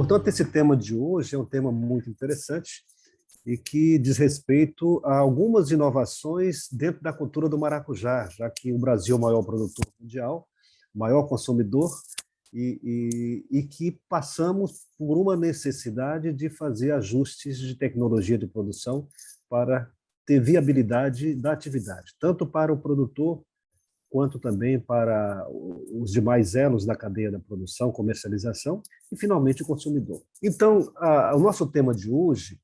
Portanto, esse tema de hoje é um tema muito interessante e que diz respeito a algumas inovações dentro da cultura do maracujá, já que o Brasil é o maior produtor mundial, maior consumidor, e que passamos por uma necessidade de fazer ajustes de tecnologia de produção para ter viabilidade da atividade, tanto para o produtor quanto também para os demais elos da cadeia da produção, comercialização e, finalmente, o consumidor. Então, o nosso tema de hoje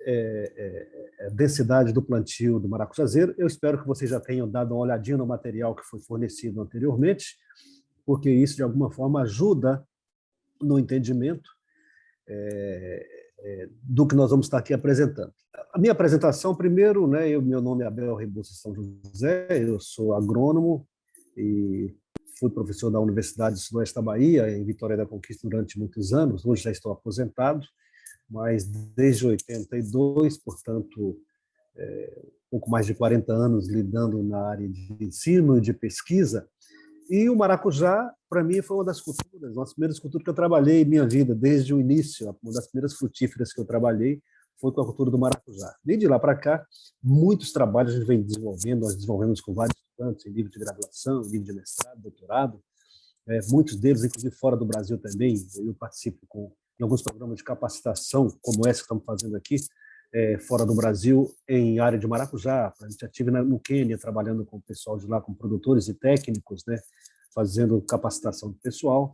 é a densidade do plantio do maracujazeiro. Eu espero que vocês já tenham dado uma olhadinha no material que foi fornecido anteriormente, porque isso, de alguma forma, ajuda no entendimento do que nós vamos estar aqui apresentando. A minha apresentação, primeiro, né, meu nome é Abel Rebouças São José, eu sou agrônomo e fui professor da Universidade do Sudoeste da Bahia, em Vitória da Conquista, durante muitos anos. Hoje já estou aposentado, mas desde 82, portanto, pouco mais de 40 anos lidando na área de ensino e de pesquisa. E o maracujá, para mim, foi uma das culturas, uma das primeiras culturas que eu trabalhei em minha vida, desde o início. Uma das primeiras frutíferas que eu trabalhei foi com a cultura do maracujá. Desde lá para cá, muitos trabalhos a gente vem desenvolvendo, nós desenvolvemos com vários estudantes em nível de graduação, em nível de mestrado, doutorado, muitos deles, inclusive fora do Brasil também. Eu participo em alguns programas de capacitação, como esse que estamos fazendo aqui, fora do Brasil, em área de maracujá. A gente estive no Quênia, trabalhando com o pessoal de lá, com produtores e técnicos, né, fazendo capacitação do pessoal.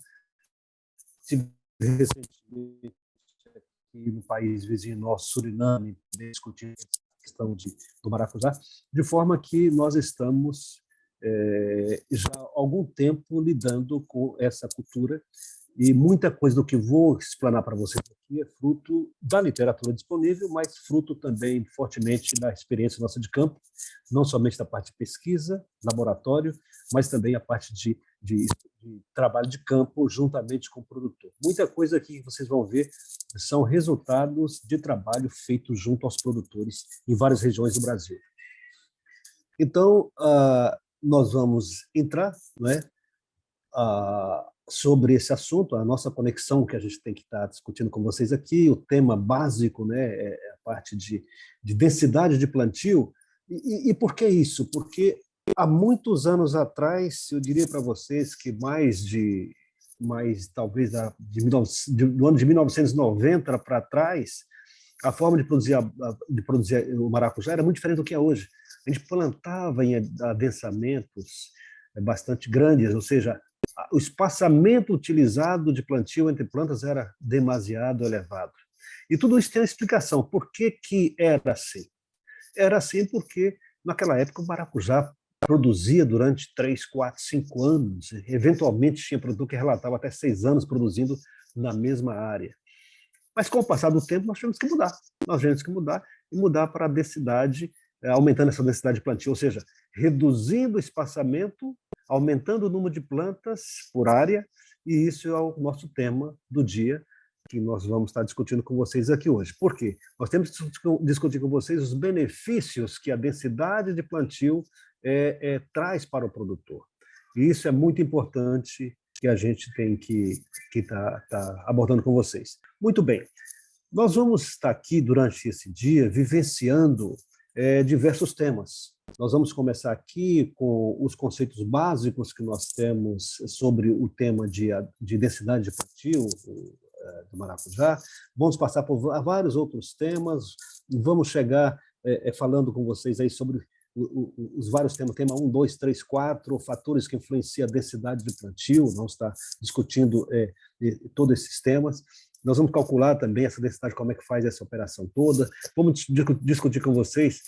Estive recentemente aqui no país vizinho nosso, Suriname, discutindo a questão do maracujá, de forma que nós estamos já há algum tempo lidando com essa cultura, e muita coisa do que vou explanar para vocês aqui é fruto da literatura disponível, mas fruto também fortemente da experiência nossa de campo, não somente da parte de pesquisa, laboratório, mas também a parte de trabalho de campo juntamente com o produtor. Muita coisa aqui que vocês vão ver são resultados de trabalho feito junto aos produtores em várias regiões do Brasil. Então, nós vamos entrar, né, sobre esse assunto, a nossa conexão que a gente tem que estar discutindo com vocês aqui, o tema básico, né, é a parte de densidade de plantio. E por que isso? Porque há muitos anos atrás, eu diria para vocês que talvez do ano de 1990 para trás, a forma de produzir o maracujá era muito diferente do que é hoje. A gente plantava em adensamentos bastante grandes, ou seja, o espaçamento utilizado de plantio entre plantas era demasiado elevado. E tudo isso tem uma explicação. Por que que era assim? Era assim porque, naquela época, o maracujá produzia durante 3, 4, 5 anos. Eventualmente, tinha produtor que relatava até 6 anos produzindo na mesma área. Mas, com o passar do tempo, nós tivemos que mudar. Nós tivemos que mudar e mudar para a densidade, aumentando essa densidade de plantio, ou seja, reduzindo o espaçamento, aumentando o número de plantas por área, e isso é o nosso tema do dia, que nós vamos estar discutindo com vocês aqui hoje. Por quê? Nós temos que discutir com vocês os benefícios que a densidade de plantio traz para o produtor. E isso é muito importante, que a gente tem que tá abordando com vocês. Muito bem, nós vamos estar aqui durante esse dia vivenciando diversos temas. Nós vamos começar aqui com os conceitos básicos que nós temos sobre o tema de densidade de plantio do maracujá. Vamos passar por vários outros temas, vamos chegar falando com vocês aí sobre os vários temas, tema 1, 2, 3, 4, fatores que influenciam a densidade de plantio. Vamos estar discutindo todos esses temas. Nós vamos calcular também essa densidade, como é que faz essa operação toda. Vamos discutir com vocês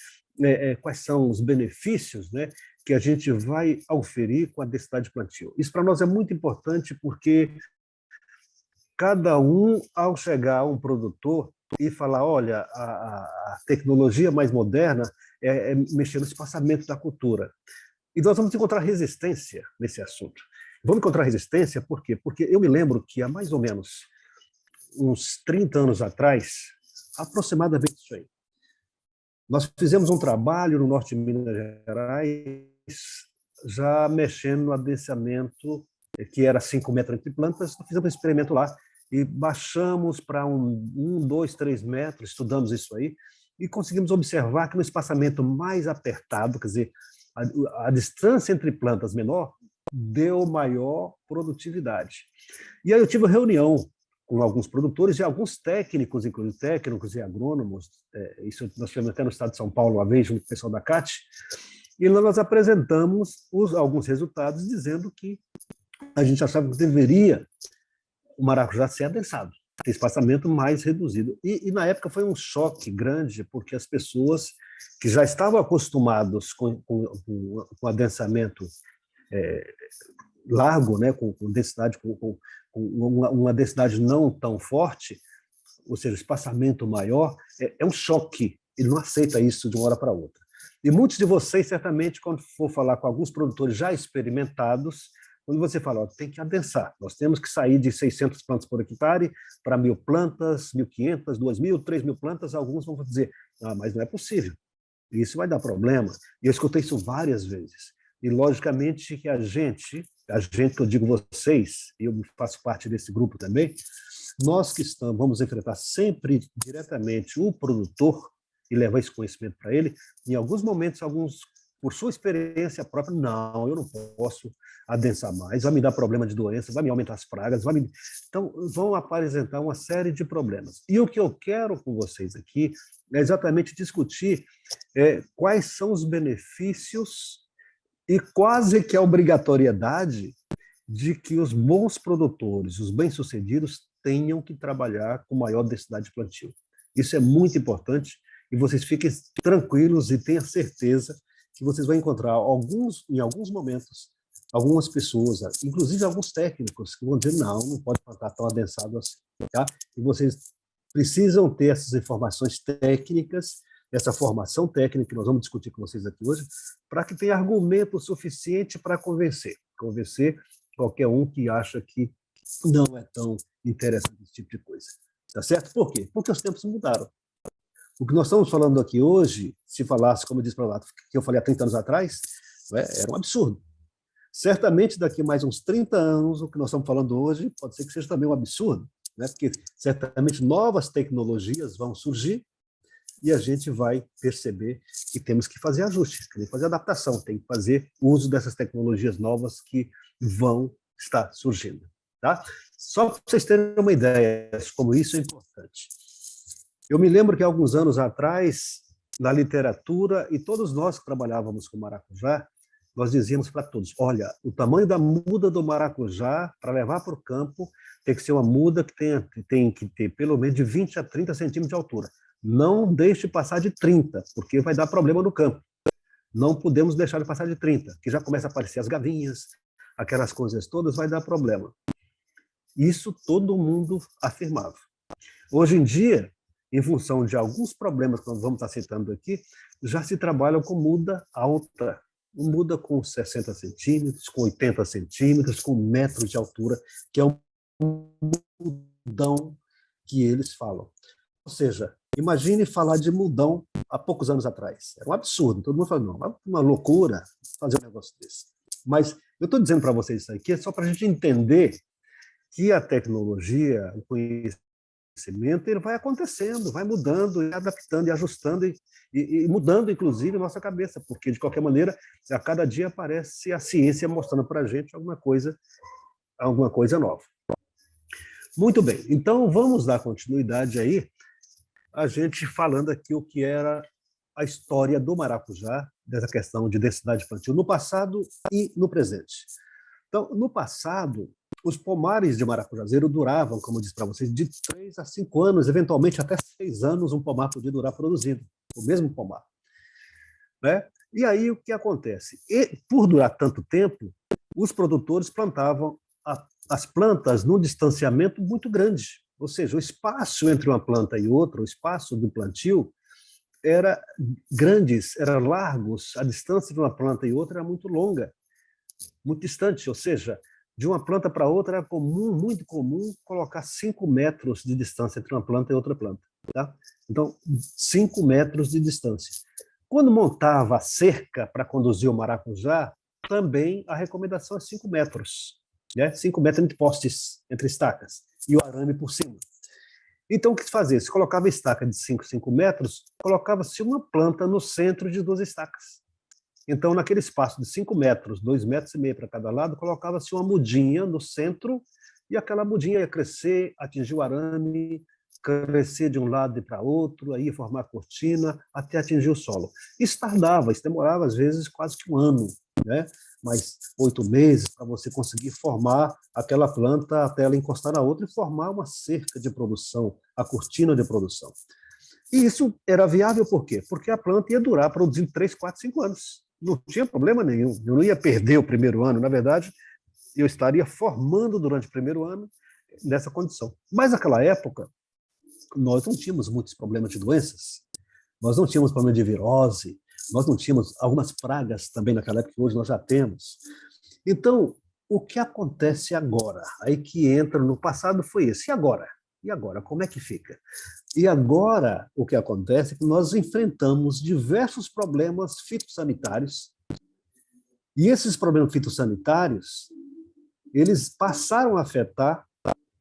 quais são os benefícios, né, que a gente vai auferir com a densidade de plantio. Isso para nós é muito importante, porque cada um, ao chegar a um produtor e falar, olha, a tecnologia mais moderna é mexer no espaçamento da cultura. E nós vamos encontrar resistência nesse assunto. Vamos encontrar resistência por quê? Porque eu me lembro que há mais ou menos uns 30 anos atrás, aproximadamente isso aí, nós fizemos um trabalho no norte de Minas Gerais, já mexendo no adensamento, que era 5 metros entre plantas. Nós fizemos um experimento lá, e baixamos para 2, 3 metros, estudamos isso aí, e conseguimos observar que no espaçamento mais apertado, quer dizer, a distância entre plantas menor, deu maior produtividade. E aí eu tive uma reunião com alguns produtores e alguns técnicos, inclusive técnicos e agrônomos, isso nós tivemos até no estado de São Paulo uma vez, junto com o pessoal da CAT, e lá nós apresentamos alguns resultados dizendo que a gente achava que deveria o maracujá ser adensado, ter espaçamento mais reduzido. E na época foi um choque grande, porque as pessoas que já estavam acostumados com adensamento largo, né, com densidade, com uma densidade não tão forte, ou seja, espaçamento maior, é um choque. Ele não aceita isso de uma hora para outra. E muitos de vocês, certamente, quando for falar com alguns produtores já experimentados, quando você fala, ó, tem que adensar, nós temos que sair de 600 plantas por hectare para 1.000 plantas, 1.500, 2.000, 3.000 plantas, alguns vão dizer, mas não é possível, isso vai dar problema. E eu escutei isso várias vezes. E, logicamente, que a gente que eu digo vocês, e eu faço parte desse grupo também, nós que vamos enfrentar sempre diretamente o produtor e levar esse conhecimento para ele, em alguns momentos, alguns, por sua experiência própria, não, eu não posso adensar mais, vai me dar problema de doença, vai me aumentar as pragas, então vão apresentar uma série de problemas. E o que eu quero com vocês aqui é exatamente discutir quais são os benefícios e quase que a obrigatoriedade de que os bons produtores, os bem-sucedidos, tenham que trabalhar com maior densidade de plantio. Isso é muito importante e vocês fiquem tranquilos e tenham certeza que vocês vão encontrar em alguns momentos, algumas pessoas, inclusive alguns técnicos, que vão dizer, não pode plantar tão adensado assim. Tá? E vocês precisam ter essas informações técnicas, essa formação técnica que nós vamos discutir com vocês aqui hoje, para que tenha argumento suficiente para convencer qualquer um que acha que não é tão interessante esse tipo de coisa. Tá certo? Por quê? Porque os tempos mudaram. O que nós estamos falando aqui hoje, se falasse, como eu disse para lá, que eu falei há 30 anos atrás, era um absurdo. Certamente, daqui mais uns 30 anos, o que nós estamos falando hoje pode ser que seja também um absurdo, né? Porque certamente novas tecnologias vão surgir e a gente vai perceber que temos que fazer ajustes, tem que fazer adaptação, tem que fazer uso dessas tecnologias novas que vão estar surgindo. Tá? Só para vocês terem uma ideia como isso é importante. Eu me lembro que, alguns anos atrás, na literatura, e todos nós que trabalhávamos com maracujá, nós dizíamos para todos, olha, o tamanho da muda do maracujá, para levar para o campo, tem que ser uma muda que tem que ter pelo menos de 20 a 30 centímetros de altura. Não deixe passar de 30, porque vai dar problema no campo. Não podemos deixar de passar de 30, que já começa a aparecer as gavinhas, aquelas coisas todas, vai dar problema. Isso todo mundo afirmava. Hoje em dia, em função de alguns problemas que nós vamos estar citando aqui, já se trabalha com muda alta, muda com 60 centímetros, com 80 centímetros, com metros de altura, que é um mudão que eles falam. Ou seja, imagine falar de mudão há poucos anos atrás. Era um absurdo. Todo mundo falou, não, é uma loucura fazer um negócio desse. Mas eu estou dizendo para vocês isso aqui só para a gente entender que a tecnologia, o conhecimento, ele vai acontecendo, vai mudando, e adaptando, e ajustando, e mudando, inclusive, a nossa cabeça, porque, de qualquer maneira, a cada dia aparece a ciência mostrando para a gente alguma coisa nova. Muito bem, então vamos dar continuidade aí, a gente falando aqui o que era a história do maracujá, dessa questão de densidade plantio, no passado e no presente. Então, no passado, os pomares de maracujazeiro duravam, como eu disse para vocês, de 3 a 5 anos, eventualmente até 6 anos um pomar podia durar produzindo, o mesmo pomar. Né? E aí o que acontece? E, por durar tanto tempo, os produtores plantavam as plantas num distanciamento muito grande, ou seja, o espaço entre uma planta e outra, o espaço do plantio, era grandes, era largos, a distância de uma planta e outra era muito longa, muito distante, ou seja, de uma planta para outra era comum, muito comum, colocar 5 metros de distância entre uma planta e outra planta. Tá? Então, 5 metros de distância. Quando montava a cerca para conduzir o maracujá, também a recomendação é 5 metros. né? 5 metros entre postes, entre estacas, e o arame por cima. Então, o que se fazia? Se colocava estaca de 5 metros, colocava-se uma planta no centro de 2 estacas. Então, naquele espaço de 5 metros, 2,5 metros para cada lado, colocava-se uma mudinha no centro, e aquela mudinha ia crescer, atingir o arame, crescer de um lado e para outro, aí ia formar a cortina, até atingir o solo. Isso demorava, às vezes, quase que um ano, né? Mais 8 meses para você conseguir formar aquela planta até ela encostar na outra e formar uma cerca de produção, a cortina de produção. E isso era viável por quê? Porque a planta ia durar produzindo 3, 4, 5 anos. Não tinha problema nenhum. Eu não ia perder o primeiro ano. Na verdade, eu estaria formando durante o primeiro ano nessa condição. Mas naquela época, nós não tínhamos muitos problemas de doenças. Nós não tínhamos problema de virose. Nós não tínhamos algumas pragas também naquela época que hoje nós já temos. Então, o que acontece agora? Aí que entra no passado foi esse. E agora? E agora? Como é que fica? E agora, o que acontece é que nós enfrentamos diversos problemas fitossanitários, e esses problemas fitossanitários, eles passaram a afetar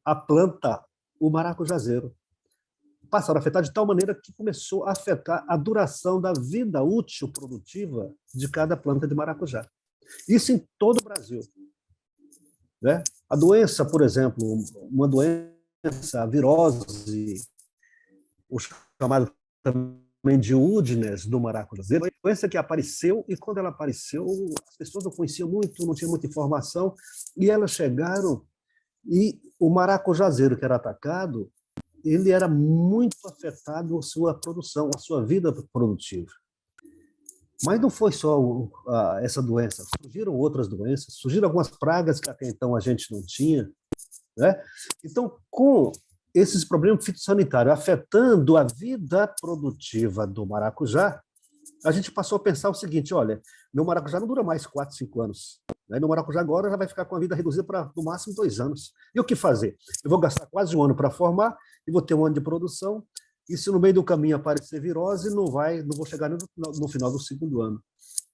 a planta, o maracujazeiro. Passaram a afetar de tal maneira que começou a afetar a duração da vida útil produtiva de cada planta de maracujá. Isso em todo o Brasil, né? A doença, por exemplo, uma doença, a virose, o chamado também de Udines do maracujazeiro, foi uma doença que apareceu, e quando ela apareceu, as pessoas não conheciam muito, não tinham muita informação, e elas chegaram, e o maracujazeiro que era atacado, ele era muito afetado a sua produção, a sua vida produtiva. Mas não foi só essa doença, surgiram outras doenças, surgiram algumas pragas que até então a gente não tinha, né? Então, com esses problemas fitossanitários afetando a vida produtiva do maracujá, a gente passou a pensar o seguinte: olha, meu maracujá não dura mais 4, 5 anos. Né? Meu maracujá agora já vai ficar com a vida reduzida para, no máximo, 2 anos. E o que fazer? Eu vou gastar quase um ano para formar, e vou ter um ano de produção, e se no meio do caminho aparecer virose, não vou chegar no final do segundo ano.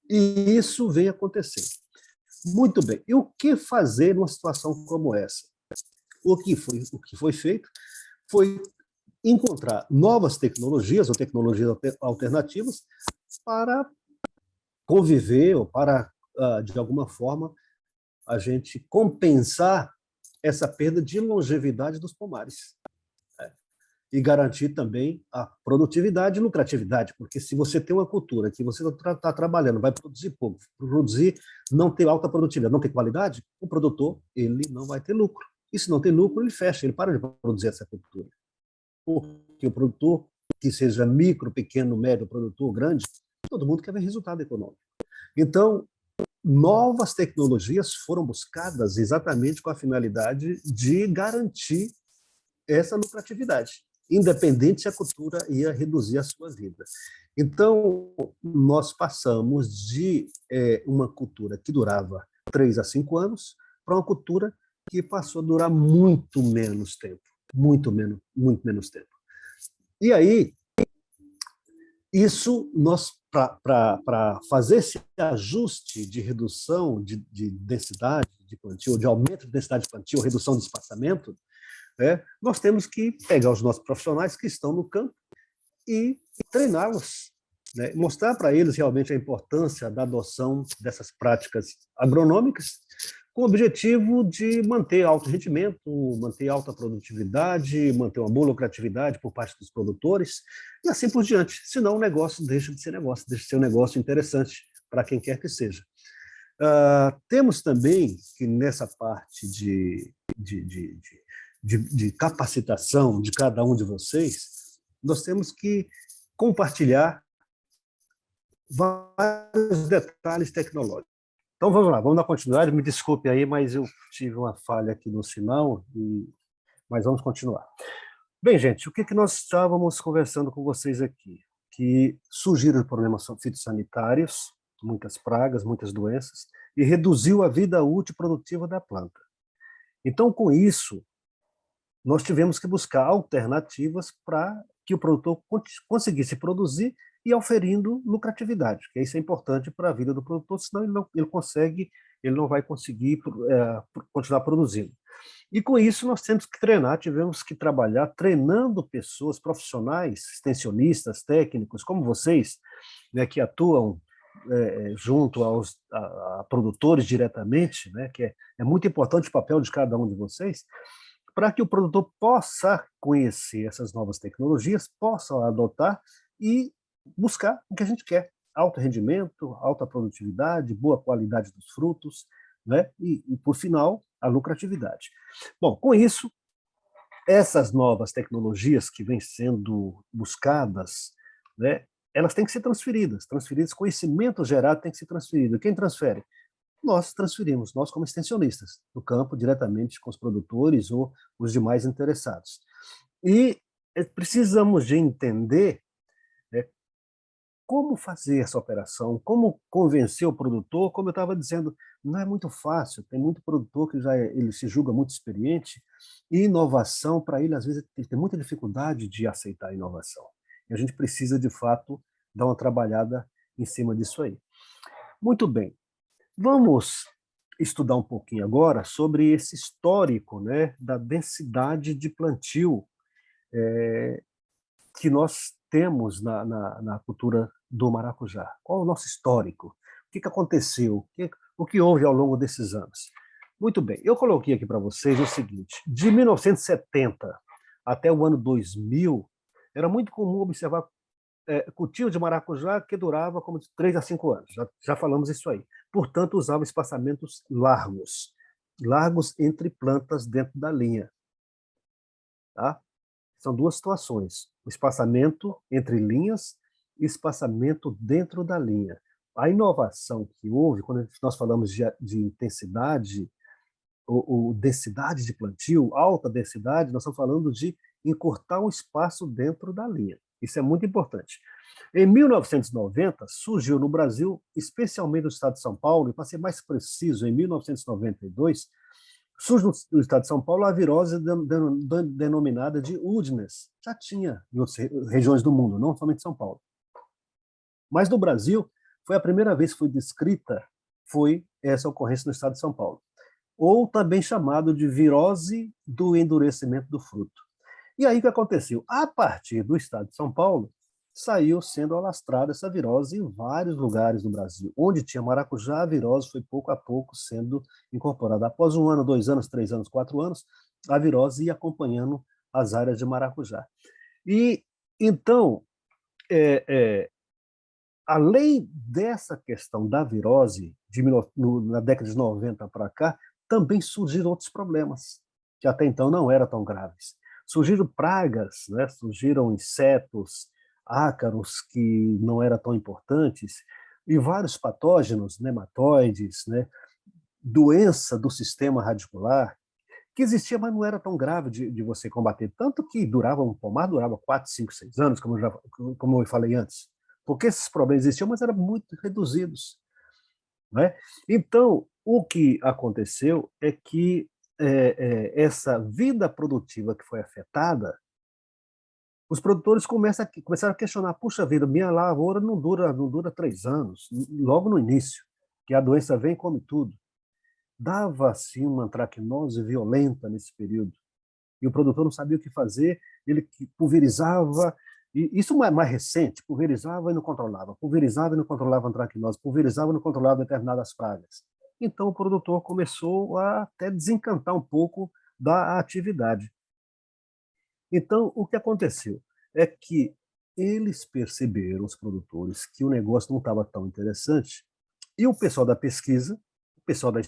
E isso vem acontecer. Muito bem. E o que fazer numa situação como essa? O que foi feito foi encontrar novas tecnologias ou tecnologias alternativas para conviver ou para, de alguma forma, a gente compensar essa perda de longevidade dos pomares, né? E garantir também a produtividade e lucratividade, porque se você tem uma cultura que você está trabalhando, vai produzir pouco, não ter alta produtividade, não ter qualidade, o produtor ele não vai ter lucro. E se não tem lucro, ele fecha, ele para de produzir essa cultura. Porque o produtor, que seja micro, pequeno, médio, produtor, grande, todo mundo quer ver resultado econômico. Então, novas tecnologias foram buscadas exatamente com a finalidade de garantir essa lucratividade, independente se a cultura ia reduzir a sua vida. Então, nós passamos de uma cultura que durava 3 a 5 anos para uma cultura que passou a durar muito menos tempo, muito menos tempo. E aí, isso nós, para fazer esse ajuste de redução de densidade de plantio, de aumento de densidade de plantio, redução de espaçamento, nós temos que pegar os nossos profissionais que estão no campo e treiná-los, né? Mostrar para eles realmente a importância da adoção dessas práticas agronômicas, com o objetivo de manter alto rendimento, manter alta produtividade, manter uma boa lucratividade por parte dos produtores, e assim por diante. Senão o negócio deixa de ser negócio, deixa de ser um negócio interessante para quem quer que seja. Temos também que nessa parte de capacitação de cada um de vocês, nós temos que compartilhar vários detalhes tecnológicos. Então vamos lá, vamos dar continuidade. Me desculpe aí, mas eu tive uma falha aqui no sinal, mas vamos continuar. Bem, gente, o que nós estávamos conversando com vocês aqui? Que surgiram problemas fitossanitários, muitas pragas, muitas doenças, e reduziu a vida útil produtiva da planta. Então, com isso, nós tivemos que buscar alternativas para que o produtor conseguisse produzir e oferindo lucratividade, que isso é importante para a vida do produtor, senão ele consegue ele não vai conseguir continuar produzindo. E com isso nós temos que treinar, tivemos que trabalhar treinando pessoas profissionais, extensionistas, técnicos, como vocês, né, que atuam junto a produtores diretamente, né, que é muito importante o papel de cada um de vocês, para que o produtor possa conhecer essas novas tecnologias, possa adotar e buscar o que a gente quer: alto rendimento, alta produtividade, boa qualidade dos frutos, né? E por final, a lucratividade. Bom, com isso, essas novas tecnologias que vêm sendo buscadas, né, elas têm que ser transferidas, conhecimento gerado tem que ser transferido. Quem transfere? Nós transferimos, nós como extensionistas, do campo, diretamente com os produtores ou os demais interessados. E precisamos de entender, né, como fazer essa operação, como convencer o produtor. Como eu estava dizendo, não é muito fácil, tem muito produtor que ele se julga muito experiente, e inovação, para ele, às vezes, ele tem muita dificuldade de aceitar a inovação. E a gente precisa, de fato, dar uma trabalhada em cima disso aí. Muito bem, vamos estudar um pouquinho agora sobre esse histórico, né, da densidade de plantio que nós temos na cultura do maracujá. Qual é o nosso histórico? O que aconteceu? O que houve ao longo desses anos? Muito bem, eu coloquei aqui para vocês o seguinte: de 1970 até o ano 2000, era muito comum observar cultivo de maracujá que durava como de 3 a 5 anos. Já falamos isso aí. Portanto, usava espaçamentos largos, largos entre plantas dentro da linha. Tá? São duas situações: o espaçamento entre linhas e espaçamento dentro da linha. A inovação que houve, quando nós falamos de intensidade ou densidade de plantio, alta densidade, nós estamos falando de encurtar um espaço dentro da linha. Isso é muito importante. Em 1990, surgiu no Brasil, especialmente no estado de São Paulo, e para ser mais preciso, em 1992, surge no estado de São Paulo a virose denominada de Udnes. Já tinha em outras regiões do mundo, não somente São Paulo. Mas no Brasil, foi a primeira vez que foi descrita, foi essa ocorrência no estado de São Paulo, ou também chamado de virose do endurecimento do fruto. E aí o que aconteceu? A partir do estado de São Paulo, saiu sendo alastrada essa virose em vários lugares do Brasil. Onde tinha maracujá, a virose foi pouco a pouco sendo incorporada. Após 1 ano, 2 anos, 3 anos, 4 anos, a virose ia acompanhando as áreas de maracujá. E então, além dessa questão da virose, na década de 90 para cá, também surgiram outros problemas, que até então não eram tão graves. Surgiram pragas, né? Surgiram insetos, ácaros que não eram tão importantes, e vários patógenos, nematóides, né? Doença do sistema radicular, que existia, mas não era tão grave de você combater. Tanto que um pomar durava 4, 5, 6 anos, como eu falei antes. Porque esses problemas existiam, mas eram muito reduzidos. Né? Então, o que aconteceu é que essa vida produtiva que foi afetada, os produtores começaram a questionar: puxa vida, minha lavoura não dura 3 anos, logo no início, que a doença vem e come tudo. Dava-se uma antracnose violenta nesse período, e o produtor não sabia o que fazer, ele pulverizava, e isso mais recente, pulverizava e não controlava, pulverizava e não controlava a antracnose, pulverizava e não controlava determinadas pragas. Então o produtor começou a até desencantar um pouco da atividade. Então, o que aconteceu é que eles perceberam, os produtores, que o negócio não estava tão interessante, e o pessoal da pesquisa, o pessoal da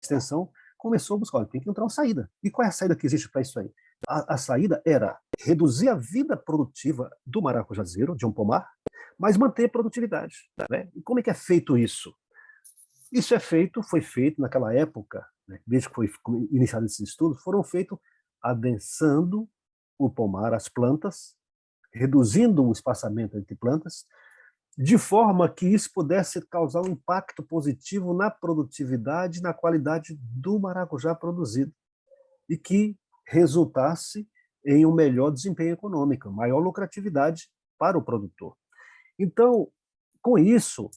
extensão, começou a buscar: olha, tem que encontrar uma saída. E qual é a saída que existe para isso aí? A saída era reduzir a vida produtiva do maracujazeiro, de um pomar, mas manter a produtividade. Né? E como é que é feito isso? Isso foi feito naquela época, né, desde que foi iniciado esses estudos, foram feitos adensando o pomar, as plantas, reduzindo o espaçamento entre plantas, de forma que isso pudesse causar um impacto positivo na produtividade e na qualidade do maracujá produzido, e que resultasse em um melhor desempenho econômico, maior lucratividade para o produtor. Então, com isso,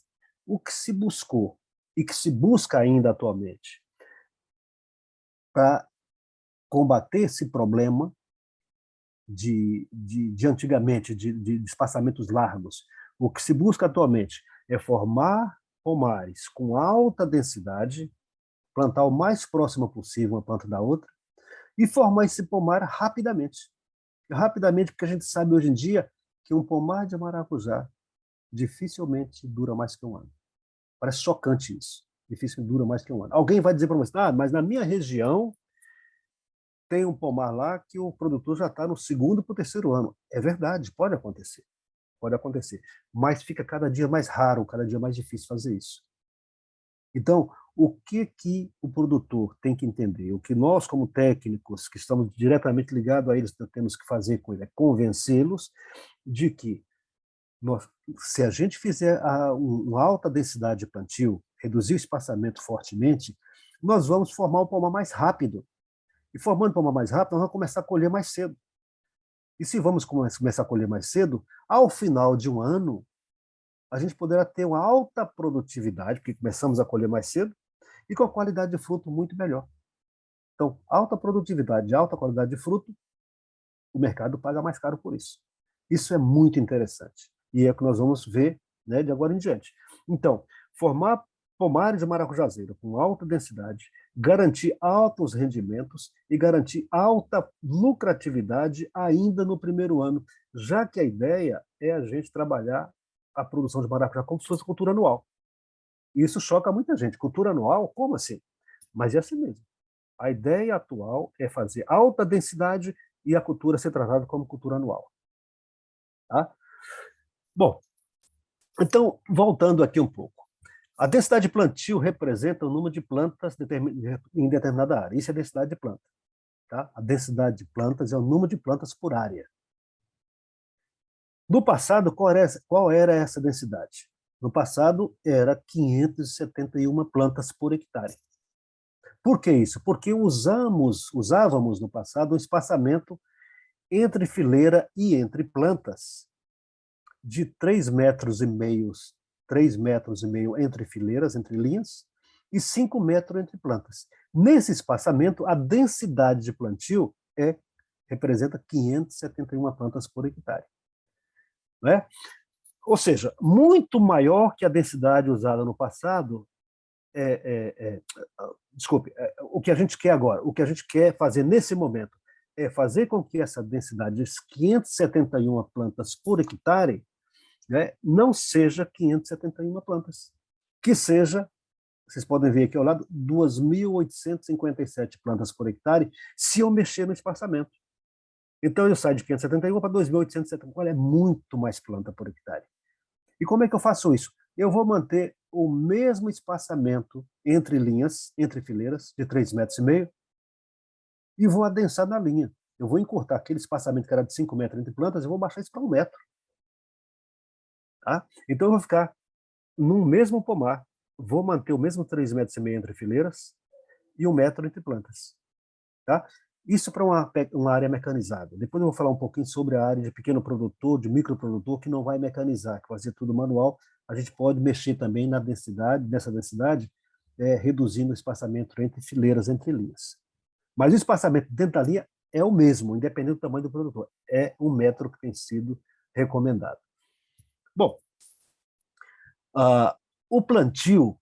O que se buscou e que se busca ainda atualmente para combater esse problema de antigamente, de espaçamentos largos, o que se busca atualmente é formar pomares com alta densidade, plantar o mais próximo possível uma planta da outra, e formar esse pomar rapidamente. Rapidamente, porque a gente sabe hoje em dia que um pomar de maracujá dificilmente dura mais que um ano. Parece chocante isso. Dificilmente dura mais que um ano. Alguém vai dizer para você, mas na minha região tem um pomar lá que o produtor já está no segundo para o terceiro ano. É verdade, pode acontecer. Pode acontecer. Mas fica cada dia mais raro, cada dia mais difícil fazer isso. Então, o que o produtor tem que entender? O que nós, como técnicos, que estamos diretamente ligados a eles, temos que fazer com ele é convencê-los de que nós, se a gente fizer uma alta densidade de plantio, reduzir o espaçamento fortemente, nós vamos formar um pomar mais rápido. E formando um pomar mais rápido, nós vamos começar a colher mais cedo. E se vamos começar a colher mais cedo, ao final de um ano, a gente poderá ter uma alta produtividade, porque começamos a colher mais cedo, e com a qualidade de fruto muito melhor. Então, alta produtividade, alta qualidade de fruto, o mercado paga mais caro por isso. Isso é muito interessante. E é o que nós vamos ver, né, de agora em diante. Então, formar pomares de maracujazeiro com alta densidade, garantir altos rendimentos e garantir alta lucratividade ainda no primeiro ano, já que a ideia é a gente trabalhar a produção de maracujá como se fosse cultura anual. E isso choca muita gente. Cultura anual? Como assim? Mas é assim mesmo. A ideia atual é fazer alta densidade e a cultura ser tratada como cultura anual. Tá? Bom, então, voltando aqui um pouco. A densidade de plantio representa o número de plantas em determinada área. Isso é a densidade de planta. Tá? A densidade de plantas é o número de plantas por área. No passado, qual era essa densidade? No passado, era 571 plantas por hectare. Por que isso? Porque usávamos no passado um espaçamento entre fileira e entre plantas de 3,5 metros, 3,5 metros entre fileiras, entre linhas, e 5 metros entre plantas. Nesse espaçamento, a densidade de plantio representa 571 plantas por hectare. Né? Ou seja, muito maior que a densidade usada no passado. Desculpe, o que a gente quer agora, o que a gente quer fazer nesse momento é fazer com que essa densidade de 571 plantas por hectare, né, não seja 571 plantas, que seja, vocês podem ver aqui ao lado, 2.857 plantas por hectare, se eu mexer no espaçamento. Então eu saio de 571 para 2.870, olha, é muito mais planta por hectare. E como é que eu faço isso? Eu vou manter o mesmo espaçamento entre linhas, entre fileiras, de 3,5 metros, e vou adensar na linha. Eu vou encurtar aquele espaçamento que era de 5 metros entre plantas, eu vou baixar isso para 1 metro. Tá? Então eu vou ficar no mesmo pomar, vou manter o mesmo 3,5 metros entre fileiras e 1 metro entre plantas. Tá? Isso para uma área mecanizada. Depois eu vou falar um pouquinho sobre a área de pequeno produtor, de microprodutor, que não vai mecanizar, que vai ser tudo manual. A gente pode mexer também na densidade, nessa densidade, reduzindo o espaçamento entre fileiras, entre linhas. Mas o espaçamento dentro da linha é o mesmo, independente do tamanho do produtor. É 1 metro que tem sido recomendado. Bom, o plantio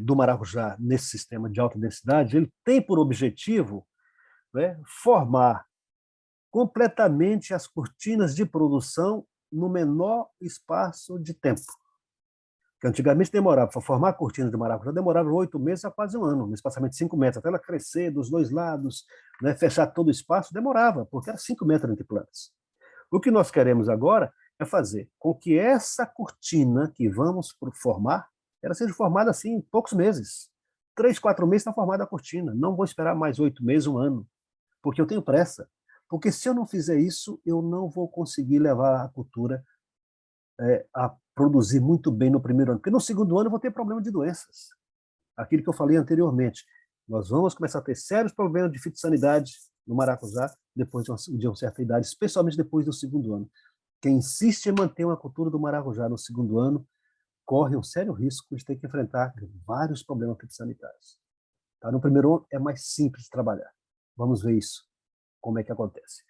do maracujá nesse sistema de alta densidade, ele tem por objetivo, né, formar completamente as cortinas de produção no menor espaço de tempo. Que antigamente demorava, para formar a cortina de maracujá, demorava 8 meses a quase um ano, no espaçamento de 5 metros, até ela crescer dos dois lados, né, fechar todo o espaço, demorava, porque era 5 metros entre plantas. O que nós queremos agora é fazer com que essa cortina que vamos formar, ela seja formada assim em poucos meses. 3, 4 meses está formada a cortina. Não vou esperar mais 8 meses, um ano, porque eu tenho pressa. Porque se eu não fizer isso, eu não vou conseguir levar a cultura a produzir muito bem no primeiro ano. Porque no segundo ano eu vou ter problema de doenças. Aquilo que eu falei anteriormente. Nós vamos começar a ter sérios problemas de fitossanidade no maracujá depois de uma certa idade, especialmente depois do segundo ano. Quem insiste em manter uma cultura do maracujá no segundo ano, corre um sério risco de ter que enfrentar vários problemas fitossanitários. Tá? No primeiro ano é mais simples de trabalhar. Vamos ver isso, como é que acontece.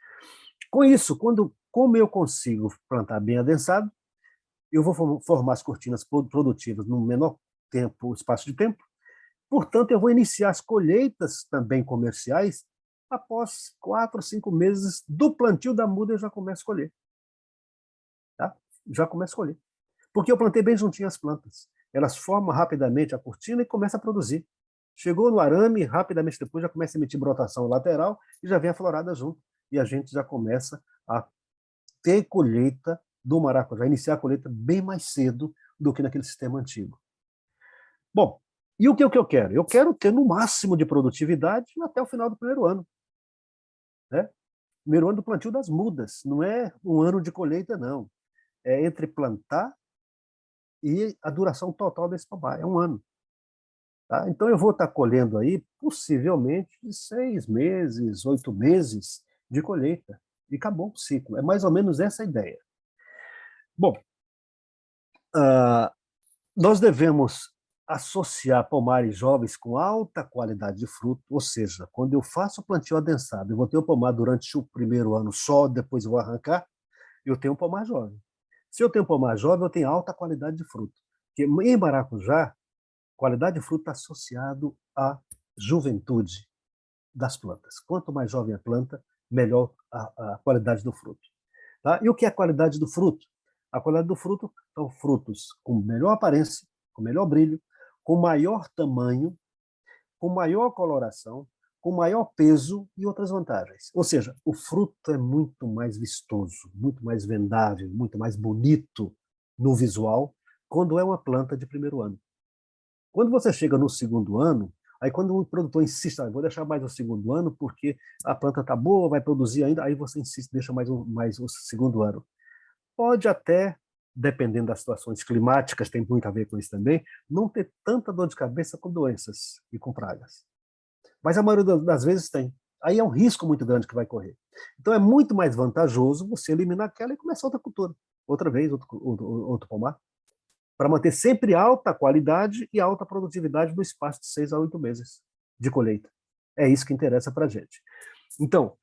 Com isso, como eu consigo plantar bem adensado, eu vou formar as cortinas produtivas no menor espaço de tempo. Portanto, eu vou iniciar as colheitas também comerciais após 4 ou 5 meses do plantio da muda, eu já começo a colher. Tá? Já começo a colher. Porque eu plantei bem juntinho as plantas. Elas formam rapidamente a cortina e começam a produzir. Chegou no arame, rapidamente depois já começa a emitir brotação lateral e já vem a florada junto. E a gente já começa a ter colheita do maracujá, iniciar a colheita bem mais cedo do que naquele sistema antigo. Bom, e o que eu quero? Eu quero ter no máximo de produtividade até o final do primeiro ano. Né? Primeiro ano do plantio das mudas, não é um ano de colheita, não. É entre plantar e a duração total desse pomar, é um ano. Tá? Então eu vou estar colhendo aí, possivelmente, de 6 meses, 8 meses de colheita. E acabou o ciclo. É mais ou menos essa a ideia. Bom, nós devemos associar pomares jovens com alta qualidade de fruto, ou seja, quando eu faço o plantio adensado, eu vou ter o pomar durante o primeiro ano só, depois eu vou arrancar, eu tenho um pomar jovem. Se eu tenho um pomar jovem, eu tenho alta qualidade de fruto. Porque em maracujá, qualidade de fruto está associado à juventude das plantas. Quanto mais jovem a planta, melhor a qualidade do fruto. Tá? E o que é a qualidade do fruto? A qualidade do fruto são frutos com melhor aparência, com melhor brilho, com maior tamanho, com maior coloração, com maior peso e outras vantagens. Ou seja, o fruto é muito mais vistoso, muito mais vendável, muito mais bonito no visual quando é uma planta de primeiro ano. Quando você chega no segundo ano, aí quando o produtor insiste, vou deixar mais o segundo ano porque a planta está boa, vai produzir ainda, aí você insiste, deixa mais o segundo ano. Pode até, dependendo das situações climáticas, tem muito a ver com isso também, não ter tanta dor de cabeça com doenças e com pragas. Mas a maioria das vezes tem. Aí é um risco muito grande que vai correr. Então é muito mais vantajoso você eliminar aquela e começar outra cultura. Outra vez, outro pomar, para manter sempre alta qualidade e alta produtividade no espaço de 6 a 8 meses de colheita. É isso que interessa para a gente. Então,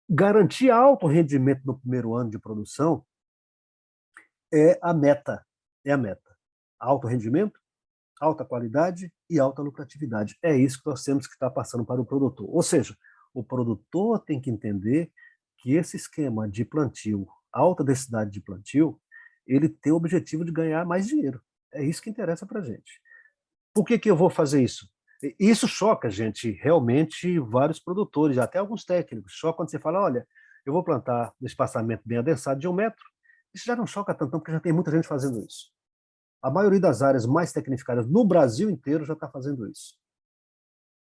garantir alto rendimento no primeiro ano de produção é a meta. É a meta. Alto rendimento, alta qualidade e alta lucratividade. É isso que nós temos que estar passando para o produtor. Ou seja, o produtor tem que entender que esse esquema de plantio, alta densidade de plantio, ele tem o objetivo de ganhar mais dinheiro. É isso que interessa para a gente. Por que eu vou fazer isso? Isso choca, gente, realmente vários produtores, até alguns técnicos. Choca quando você fala, olha, eu vou plantar no espaçamento bem adensado de 1 metro. Isso já não choca tanto, porque já tem muita gente fazendo isso. A maioria das áreas mais tecnificadas no Brasil inteiro já está fazendo isso.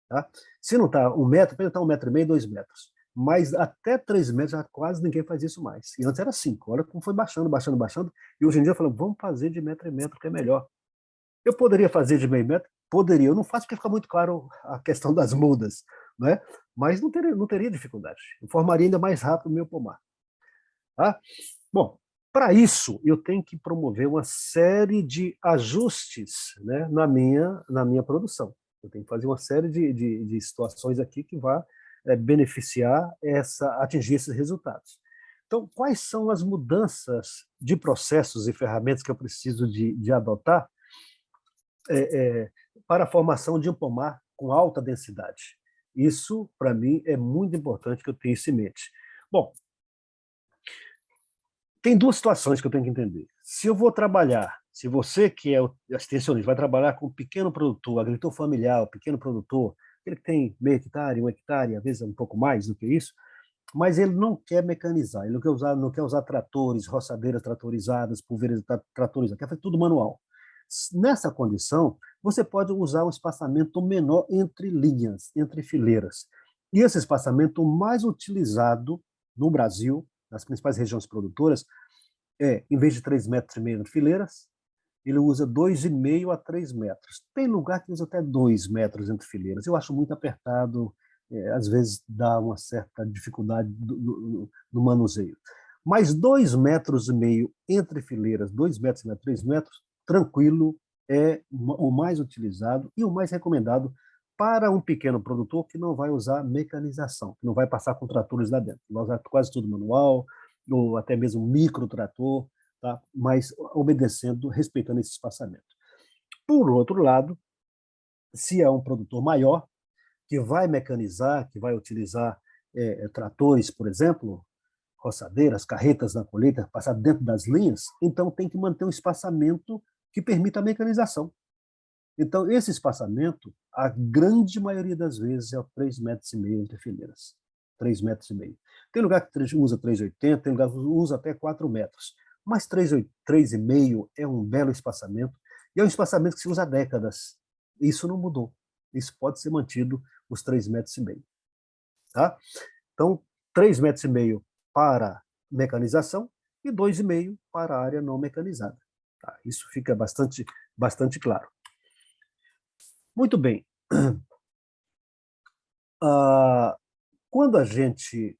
Tá? Se não está 1 metro, pode estar 1,5 metro, 2 metros. Mas até 3 metros já quase ninguém faz isso mais. E antes era 5. Olha como foi baixando, baixando, baixando. E hoje em dia eu falo, vamos fazer de metro em metro, que é melhor. Eu poderia fazer de meio metro? Poderia. Eu não faço porque fica muito claro a questão das mudas. Né? Mas não teria dificuldade. Eu formaria ainda mais rápido o meu pomar. Tá? Bom, para isso, eu tenho que promover uma série de ajustes, né, na minha produção. Eu tenho que fazer uma série de situações aqui que vá beneficiar atingir esses resultados. Então, quais são as mudanças de processos e ferramentas que eu preciso de adotar para a formação de um pomar com alta densidade? Isso, para mim, é muito importante que eu tenha isso em mente. Bom, tem duas situações que eu tenho que entender. Se eu vou trabalhar, se você que é o extensionista vai trabalhar com um pequeno produtor, agricultor familiar, o pequeno produtor, ele que tem meio hectare, 1 hectare, às vezes um pouco mais do que isso, mas ele não quer mecanizar, ele não quer usar tratores, roçadeiras tratorizadas, pulverizadores tratorizadas, quer fazer tudo manual. Nessa condição, você pode usar um espaçamento menor entre linhas, entre fileiras. E esse espaçamento mais utilizado no Brasil, nas principais regiões produtoras, em vez de 3,5 metros entre fileiras, ele usa 2,5 a 3 metros. Tem lugar que usa até 2 metros entre fileiras. Eu acho muito apertado, às vezes dá uma certa dificuldade no manuseio. Mais 2,5 metros entre fileiras, 2 metros e meio, 3 metros, tranquilo, é o mais utilizado e o mais recomendado para um pequeno produtor que não vai usar mecanização, que não vai passar com tratores lá dentro, vai usar quase tudo manual, ou até mesmo microtrator, tá? Mas obedecendo, respeitando esse espaçamento. Por outro lado, se é um produtor maior, que vai mecanizar, que vai utilizar tratores, por exemplo, roçadeiras, carretas na colheita, passar dentro das linhas, então tem que manter um espaçamento que permita a mecanização. Então, esse espaçamento, a grande maioria das vezes, é 3,5 metros entre fileiras. 3,5 metros. Tem lugar que usa 3,80, tem lugar que usa até 4 metros. Mas 3,5 é um belo espaçamento, e é um espaçamento que se usa há décadas. Isso não mudou. Isso pode ser mantido os 3,5 metros. Tá? Então, 3,5 metros para mecanização e 2,5 para a área não mecanizada. Tá? Isso fica bastante claro. Muito bem. Quando a gente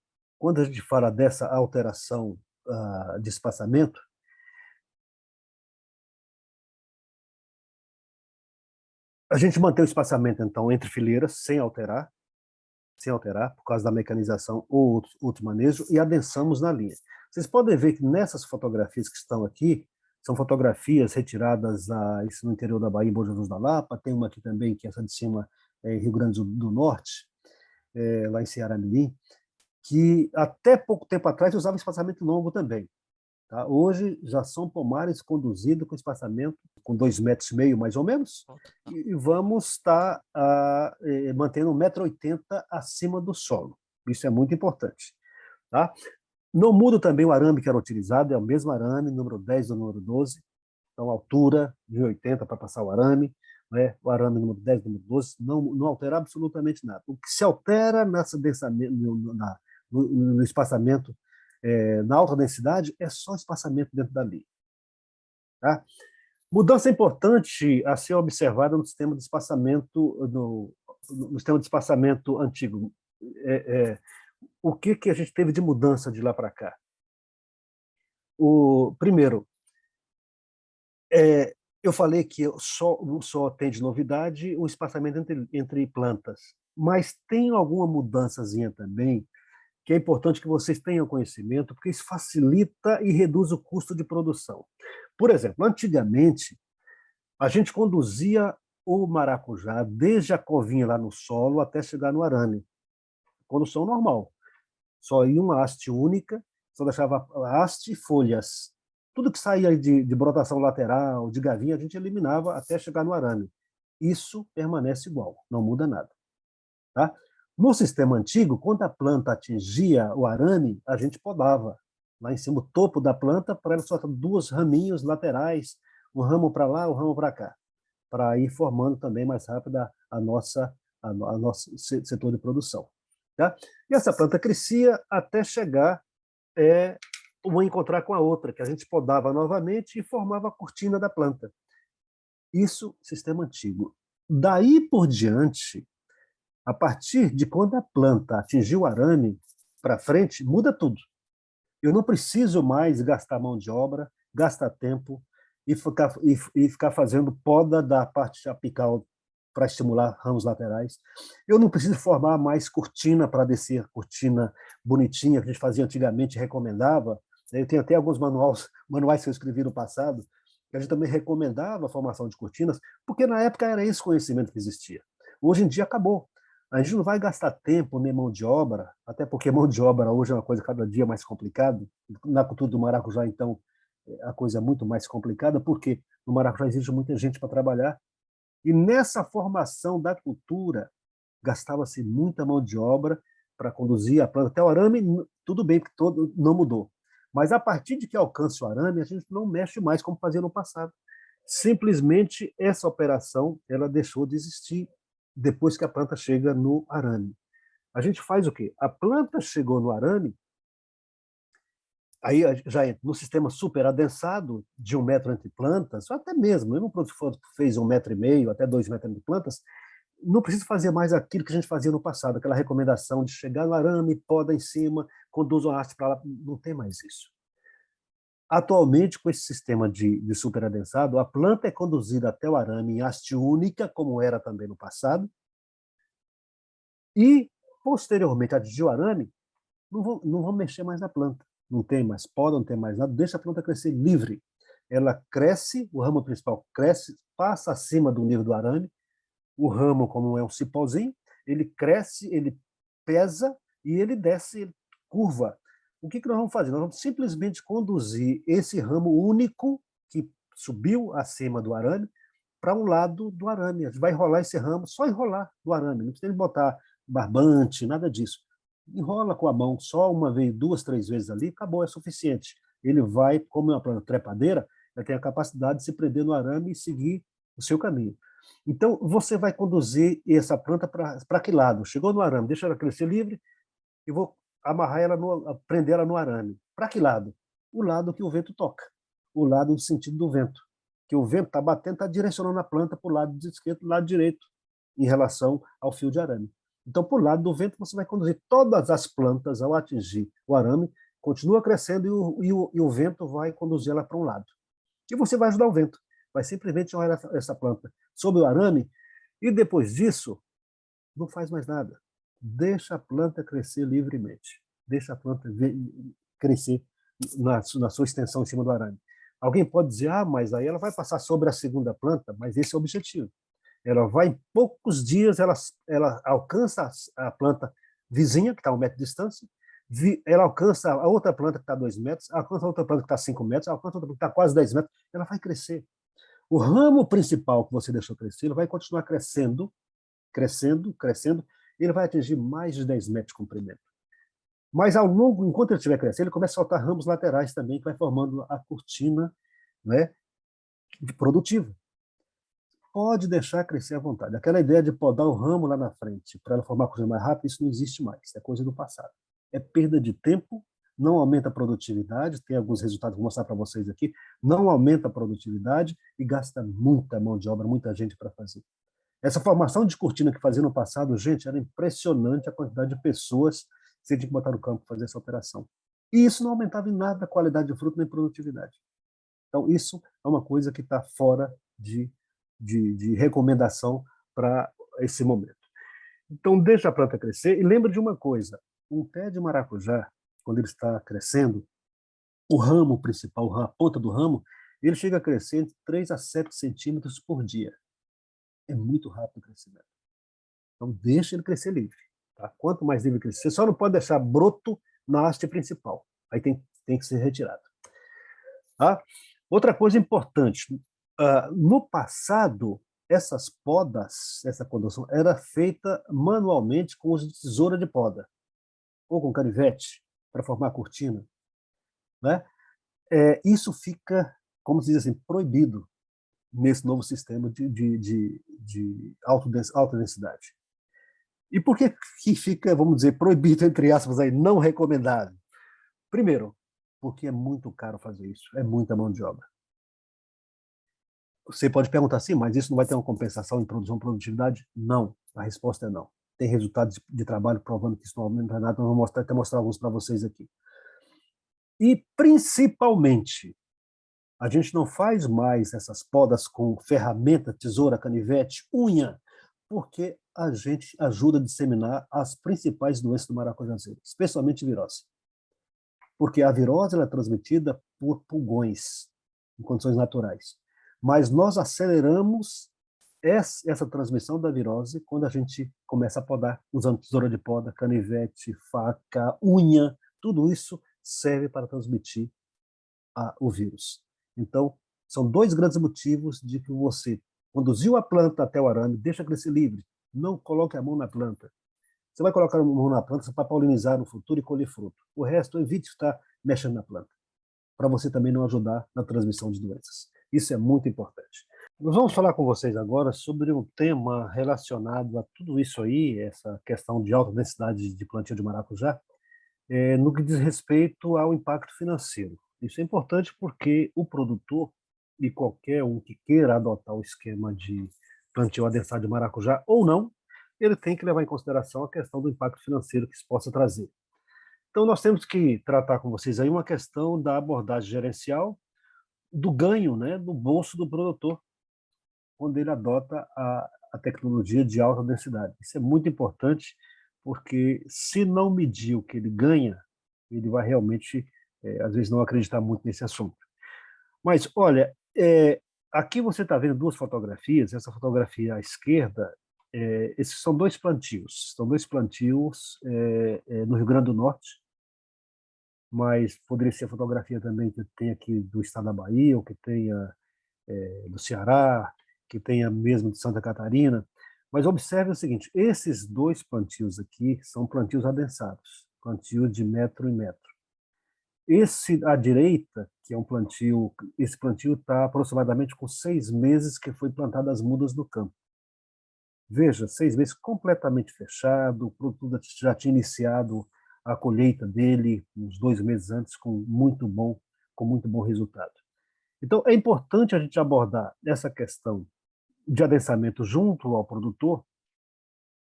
fala dessa alteração de espaçamento, a gente mantém o espaçamento, então, entre fileiras, sem alterar, por causa da mecanização ou outro manejo, e adensamos na linha. Vocês podem ver que nessas fotografias que estão aqui, são fotografias retiradas isso no interior da Bahia, em Bom Jesus da Lapa, tem uma aqui também, que é essa de cima, em Rio Grande do Norte, lá em Ceará-Mirim, que até pouco tempo atrás usava espaçamento longo também. Tá? Hoje já são pomares conduzidos com espaçamento com 2,5 metros, mais ou menos, e vamos estar mantendo 1,80 m acima do solo. Isso é muito importante. Tá? Não muda também o arame que era utilizado, é o mesmo arame, número 10 do número 12, então altura de 80 para passar o arame, né? O arame número 10, número 12, não altera absolutamente nada. O que se altera nessa densamento, no espaçamento, na alta densidade, é só espaçamento dentro da linha. Tá? Mudança importante a ser observada no sistema de espaçamento, no sistema de espaçamento antigo. O que a gente teve de mudança de lá para cá? Primeiro, eu falei que só tem de novidade o espaçamento entre plantas, mas tem alguma mudançazinha também que é importante que vocês tenham conhecimento, porque isso facilita e reduz o custo de produção. Por exemplo, antigamente, a gente conduzia o maracujá desde a covinha lá no solo até chegar no arame. Condução normal. Só ia uma haste única, só deixava haste e folhas. Tudo que saía de brotação lateral, de gavinha, a gente eliminava até chegar no arame. Isso permanece igual, não muda nada. Tá? No sistema antigo, quando a planta atingia o arame, a gente podava lá em cima, o topo da planta, para ela soltar 2 raminhos laterais, um ramo para lá, um ramo para cá, para ir formando também mais rápido a nosso setor de produção. Tá? E essa planta crescia até chegar uma encontrar com a outra, que a gente podava novamente e formava a cortina da planta. Isso, sistema antigo. Daí por diante, a partir de quando a planta atingiu o arame para frente, muda tudo. Eu não preciso mais gastar mão de obra, gastar tempo e ficar fazendo poda da parte apical para estimular ramos laterais. Eu não preciso formar mais cortina para descer, cortina bonitinha que a gente fazia antigamente, recomendava. Eu tenho até alguns manuais que eu escrevi no passado, que a gente também recomendava a formação de cortinas, porque na época era esse conhecimento que existia. Hoje em dia acabou. A gente não vai gastar tempo nem mão de obra, até porque mão de obra hoje é uma coisa cada dia mais complicada. Na cultura do maracujá, então, a coisa é muito mais complicada, porque no maracujá existe muita gente para trabalhar. E nessa formação da cultura, gastava-se muita mão de obra para conduzir a planta até o arame. Tudo bem, porque não mudou. Mas a partir de que alcance o arame, a gente não mexe mais como fazia no passado. Simplesmente essa operação ela deixou de existir depois que a planta chega no arame. A gente faz o quê? A planta chegou no arame, aí já entra no sistema super adensado de 1 metro entre plantas, ou até mesmo, eu não fez 1,5 m, até 2 metros entre plantas, não precisa fazer mais aquilo que a gente fazia no passado, aquela recomendação de chegar no arame, poda em cima, conduz o haste para lá, não tem mais isso. Atualmente, com esse sistema de superadensado, a planta é conduzida até o arame em haste única, como era também no passado, e, posteriormente, atingir o arame, não vão mexer mais na planta. Não tem mais poda, não tem mais nada, deixa a planta crescer livre. Ela cresce, o ramo principal cresce, passa acima do nível do arame, o ramo, como é um cipózinho, ele cresce, ele pesa e ele desce, ele curva. O que nós vamos fazer? Nós vamos simplesmente conduzir esse ramo único que subiu acima do arame para um lado do arame. A gente vai enrolar esse ramo, só enrolar do arame, não precisa botar barbante, nada disso. Enrola com a mão só uma vez, duas, três vezes ali, acabou, é suficiente. Ele vai, como é uma planta trepadeira, ele tem a capacidade de se prender no arame e seguir o seu caminho. Então, você vai conduzir essa planta para que lado? Chegou no arame, deixa ela crescer livre e vou amarrar ela, prender ela no arame. Para que lado? O lado que o vento toca, o lado do sentido do vento. Que o vento está batendo, está direcionando a planta para o lado esquerdo, para o lado direito, em relação ao fio de arame. Então, por lado do vento, você vai conduzir todas as plantas ao atingir o arame, continua crescendo e o vento vai conduzir ela para um lado. E você vai ajudar o vento. Vai simplesmente jogar essa planta sobre o arame e depois disso, não faz mais nada. Deixa a planta crescer livremente. Deixa a planta crescer na sua extensão em cima do arame. Alguém pode dizer, mas aí ela vai passar sobre a segunda planta, mas esse é o objetivo. Ela vai, em poucos dias, ela alcança a planta vizinha, que está a 1 metro de distância, ela alcança a outra planta que está a 2 metros, alcança a outra planta que está a 5 metros, alcança a outra planta que está a quase 10 metros, ela vai crescer. O ramo principal que você deixou crescer, ele vai continuar crescendo, crescendo, crescendo, e ele vai atingir mais de 10 metros de comprimento. Mas ao longo, enquanto ele estiver crescendo, ele começa a soltar ramos laterais também, que vai formando a cortina, né, produtiva. Pode deixar crescer à vontade. Aquela ideia de podar o ramo lá na frente para ela formar a cortina mais rápido, isso não existe mais, é coisa do passado. É perda de tempo, não aumenta a produtividade, tem alguns resultados que vou mostrar para vocês aqui, não aumenta a produtividade e gasta muita mão de obra, muita gente para fazer. Essa formação de cortina que fazia no passado, gente, era impressionante a quantidade de pessoas que você tinha que botar no campo para fazer essa operação. E isso não aumentava em nada a qualidade de fruto nem produtividade. Então, isso é uma coisa que está fora de recomendação para esse momento. Então, deixa a planta crescer e lembra de uma coisa, um pé de maracujá, quando ele está crescendo, o ramo principal, a ponta do ramo, ele chega a crescer entre 3 a 7 centímetros por dia. É muito rápido o crescimento. Então, deixa ele crescer livre. Tá? Quanto mais livre crescer, você só não pode deixar broto na haste principal. Aí tem que ser retirado. Tá? Outra coisa importante, no passado, essas podas, essa condução, era feita manualmente com uso de tesoura de poda, ou com canivete, para formar a cortina. Né? Isso fica, como se diz assim, proibido nesse novo sistema de alta densidade. E por que fica, vamos dizer, proibido, entre aspas, aí, não recomendável? Primeiro, porque é muito caro fazer isso, é muita mão de obra. Você pode perguntar assim, mas isso não vai ter uma compensação em produtividade? Não, a resposta é não. Tem resultados de trabalho provando que isso não aumenta nada, eu vou até mostrar alguns para vocês aqui. E, principalmente, a gente não faz mais essas podas com ferramenta, tesoura, canivete, unha, porque a gente ajuda a disseminar as principais doenças do maracujazeiro, especialmente virose. Porque a virose ela é transmitida por pulgões, em condições naturais. Mas nós aceleramos essa transmissão da virose quando a gente começa a podar, usando tesoura de poda, canivete, faca, unha, tudo isso serve para transmitir o vírus. Então, são 2 grandes motivos de que você conduziu a planta até o arame, deixa crescer livre, não coloque a mão na planta. Você vai colocar a mão na planta para polinizar no futuro e colher fruto. O resto, evite estar mexendo na planta, para você também não ajudar na transmissão de doenças. Isso é muito importante. Nós vamos falar com vocês agora sobre um tema relacionado a tudo isso aí, essa questão de alta densidade de plantio de maracujá, no que diz respeito ao impacto financeiro. Isso é importante porque o produtor e qualquer um que queira adotar o esquema de plantio adensado de maracujá ou não, ele tem que levar em consideração a questão do impacto financeiro que isso possa trazer. Então, nós temos que tratar com vocês aí uma questão da abordagem gerencial do ganho, né, no bolso do produtor, quando ele adota a tecnologia de alta densidade. Isso é muito importante, porque se não medir o que ele ganha, ele vai realmente, às vezes, não acreditar muito nesse assunto. Mas, olha, aqui você está vendo duas fotografias. Essa fotografia à esquerda, esses são dois plantios. São dois plantios no Rio Grande do Norte, mas poderia ser fotografia também que tem aqui do estado da Bahia, ou que tenha do Ceará, que tenha mesmo de Santa Catarina. Mas observe o seguinte, esses dois plantios aqui são plantios adensados, plantio de metro em metro. Esse à direita, que é um plantio, esse plantio está aproximadamente com 6 meses que foi plantado as mudas no campo. Veja, 6 meses completamente fechado, o produto já tinha iniciado a colheita dele uns 2 meses antes com muito bom resultado. Então, é importante a gente abordar essa questão de adensamento junto ao produtor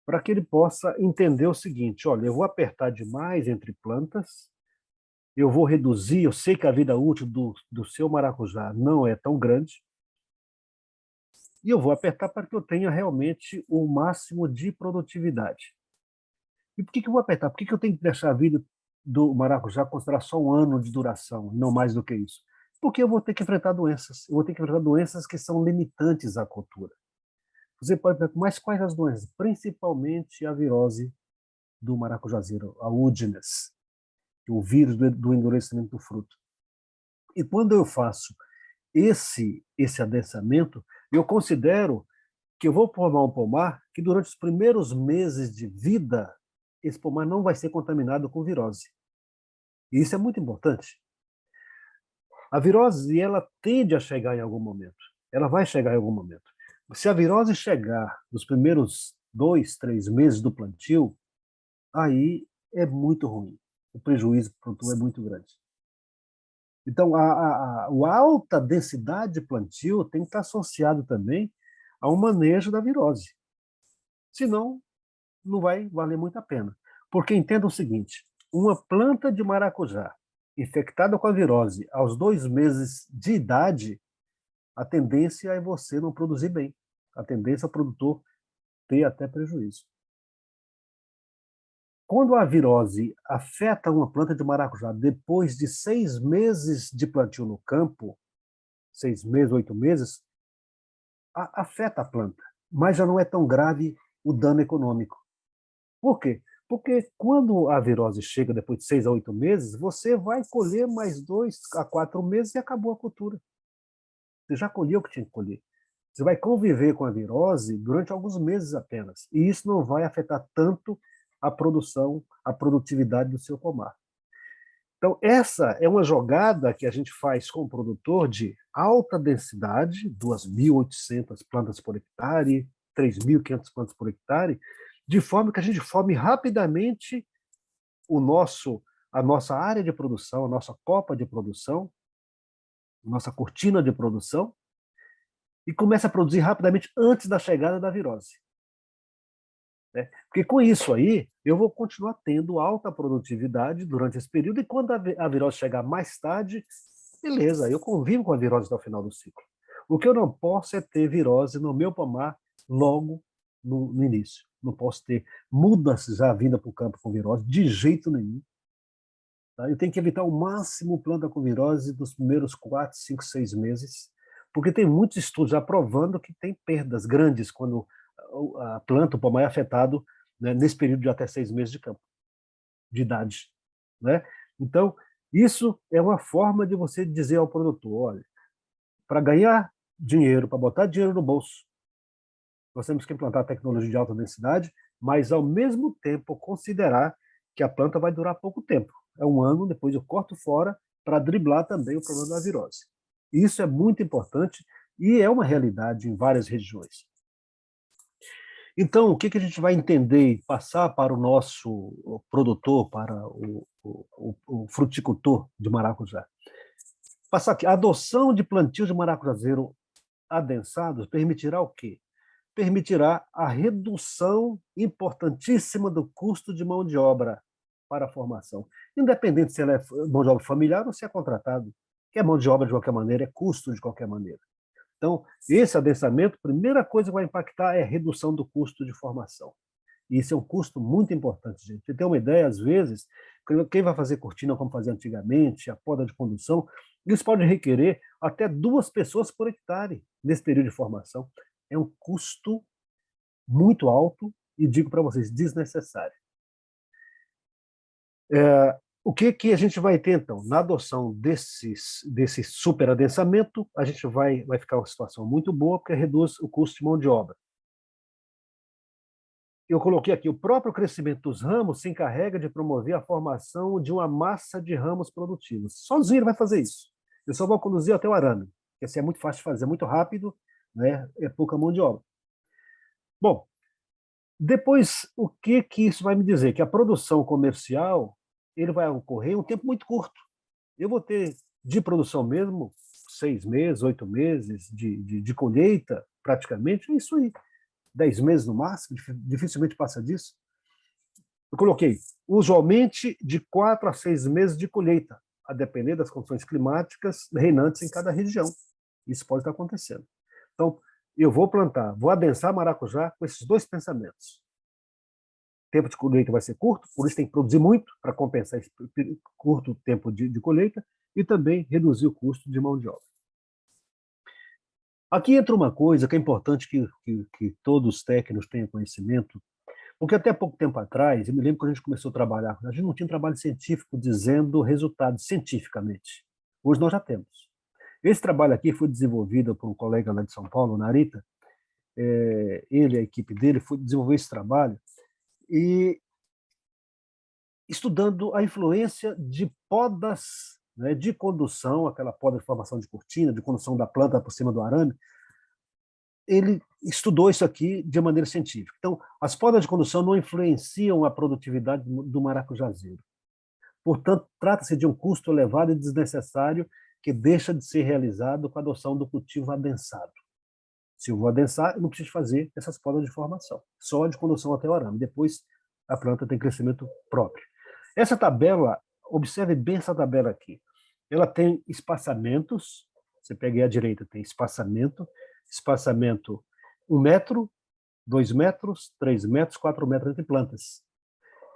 para que ele possa entender o seguinte, olha, eu vou apertar demais entre plantas, eu vou reduzir, eu sei que a vida útil do seu maracujá não é tão grande, e eu vou apertar para que eu tenha realmente o máximo de produtividade. E por que eu vou apertar? Por que eu tenho que deixar a vida do maracujá considerar só 1 ano de duração, não mais do que isso? Porque eu vou ter que enfrentar doenças. Eu vou ter que enfrentar doenças que são limitantes à cultura. Você pode perguntar, mas quais as doenças? Principalmente a virose do maracujazeiro, a Woodness, o vírus do endurecimento do fruto. E quando eu faço esse adensamento, eu considero que eu vou formar um pomar que durante os primeiros meses de vida, esse pomar não vai ser contaminado com virose. E isso é muito importante. A virose, ela tende a chegar em algum momento. Ela vai chegar em algum momento. Se a virose chegar nos primeiros 2, 3 meses do plantio, aí é muito ruim. O prejuízo para o produtor é muito grande. Então, a alta densidade de plantio tem que estar associado também ao manejo da virose. Senão, não vai valer muito a pena. Porque entenda o seguinte, uma planta de maracujá infectada com a virose aos 2 meses de idade, a tendência é você não produzir bem. A tendência é o produtor ter até prejuízo. Quando a virose afeta uma planta de maracujá depois de 6 meses de plantio no campo, 6 meses, 8 meses, afeta a planta, mas já não é tão grave o dano econômico. Por quê? Porque quando a virose chega depois de 6 a 8 meses, você vai colher mais 2 a 4 meses e acabou a cultura. Você já colheu o que tinha que colher. Você vai conviver com a virose durante alguns meses apenas. E isso não vai afetar tanto a produção, a produtividade do seu pomar. Então, essa é uma jogada que a gente faz com o produtor de alta densidade, 2.800 plantas por hectare, 3.500 plantas por hectare, de forma que a gente forme rapidamente a nossa área de produção, a nossa copa de produção, a nossa cortina de produção, e comece a produzir rapidamente antes da chegada da virose. Porque com isso aí, eu vou continuar tendo alta produtividade durante esse período, e quando a virose chegar mais tarde, beleza, eu convivo com a virose até o final do ciclo. O que eu não posso é ter virose no meu pomar logo no início. Não posso ter mudas já vinda para o campo com virose, de jeito nenhum. Tá? Eu tenho que evitar ao máximo planta com virose dos primeiros 4, 5, 6 meses, porque tem muitos estudos já provando que tem perdas grandes quando a planta, o pomar é afetado, né, nesse período de até 6 meses de campo, de idade. Né? Então, isso é uma forma de você dizer ao produtor, olha, para ganhar dinheiro, para botar dinheiro no bolso, nós temos que implantar tecnologia de alta densidade, mas, ao mesmo tempo, considerar que a planta vai durar pouco tempo. É 1 ano, depois eu corto fora para driblar também o problema da virose. Isso é muito importante e é uma realidade em várias regiões. Então, o que a gente vai entender e passar para o nosso produtor, para o fruticultor de maracujá? Passar aqui, a adoção de plantios de maracujazeiro adensados permitirá o quê? Permitirá a redução importantíssima do custo de mão de obra. para a formação, independente se ela é mão de obra familiar ou se é contratado, que é mão de obra de qualquer maneira, é custo de qualquer maneira. Então, esse adensamento, a primeira coisa que vai impactar é a redução do custo de formação. E isso é um custo muito importante, gente. Você tem uma ideia, às vezes, quem vai fazer cortina como fazia antigamente, a poda de condução, isso pode requerer até 2 pessoas por hectare nesse período de formação. É um custo muito alto e, digo para vocês, desnecessário. O que a gente vai ter, então? Na adoção desse superadensamento, a gente vai ficar uma situação muito boa, porque reduz o custo de mão de obra. Eu coloquei aqui, o próprio crescimento dos ramos se encarrega de promover a formação de uma massa de ramos produtivos. Sozinho ele vai fazer isso. Eu só vou conduzir até o arame, porque assim é muito fácil de fazer, é muito rápido, né? É pouca mão de obra. Bom, depois, o que isso vai me dizer? Que a produção comercial ele vai ocorrer em um tempo muito curto. Eu vou ter, de produção mesmo, 6 meses, 8 meses de colheita, praticamente, é isso aí. 10 meses no máximo, dificilmente passa disso. Eu coloquei, usualmente, de 4 a 6 meses de colheita, a depender das condições climáticas reinantes em cada região. Isso pode estar acontecendo. Então, eu vou plantar, vou adensar maracujá com esses 2 pensamentos. O tempo de colheita vai ser curto, por isso tem que produzir muito para compensar esse curto tempo de colheita e também reduzir o custo de mão de obra. Aqui entra uma coisa que é importante que todos os técnicos tenham conhecimento, porque até pouco tempo atrás, eu me lembro quando a gente começou a trabalhar, a gente não tinha trabalho científico dizendo resultados cientificamente. Hoje nós já temos. Esse trabalho aqui foi desenvolvido por um colega lá de São Paulo, Narita. Ele e a equipe dele foi desenvolver esse trabalho e estudando a influência de podas, né, de condução, aquela poda de formação de cortina, de condução da planta por cima do arame. Ele estudou isso aqui de maneira científica. Então, as podas de condução não influenciam a produtividade do maracujazeiro. Portanto, trata-se de um custo elevado e desnecessário que deixa de ser realizado com a adoção do cultivo adensado. Se eu vou adensar, eu não preciso fazer essas podas de formação, só de condução até o arame. Depois, a planta tem crescimento próprio. Essa tabela, observe bem essa tabela aqui. Ela tem espaçamentos, você pega aí à direita, tem espaçamento 1 metro, 2 metros, 3 metros, 4 metros entre plantas.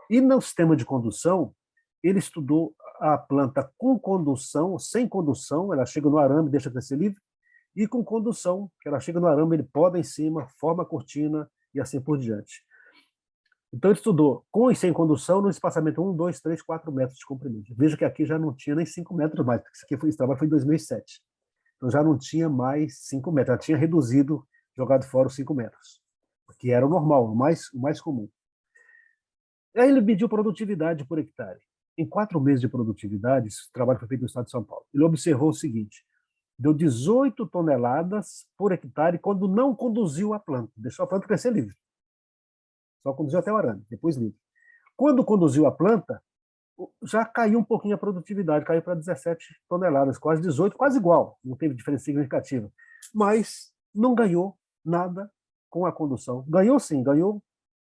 E no sistema de condução, ele estudou a planta com condução, sem condução, ela chega no arame, deixa crescer livre, e com condução, que ela chega no arame, ele poda em cima, forma a cortina e assim por diante. Então, ele estudou com e sem condução no espaçamento 1, 2, 3, 4 metros de comprimento. Veja que aqui já não tinha nem 5 metros mais, porque esse trabalho foi em 2007. Então, já não tinha mais 5 metros, já tinha reduzido, jogado fora os 5 metros, que era o normal, o mais comum. Aí ele mediu produtividade por hectare. Em 4 meses de produtividade, esse trabalho foi feito no estado de São Paulo, ele observou o seguinte: deu 18 toneladas por hectare quando não conduziu a planta, deixou a planta crescer livre. Só conduziu até o arame, depois livre. Quando conduziu a planta, já caiu um pouquinho a produtividade, caiu para 17 toneladas, quase 18, quase igual, não teve diferença significativa. Mas não ganhou nada com a condução. Ganhou sim, ganhou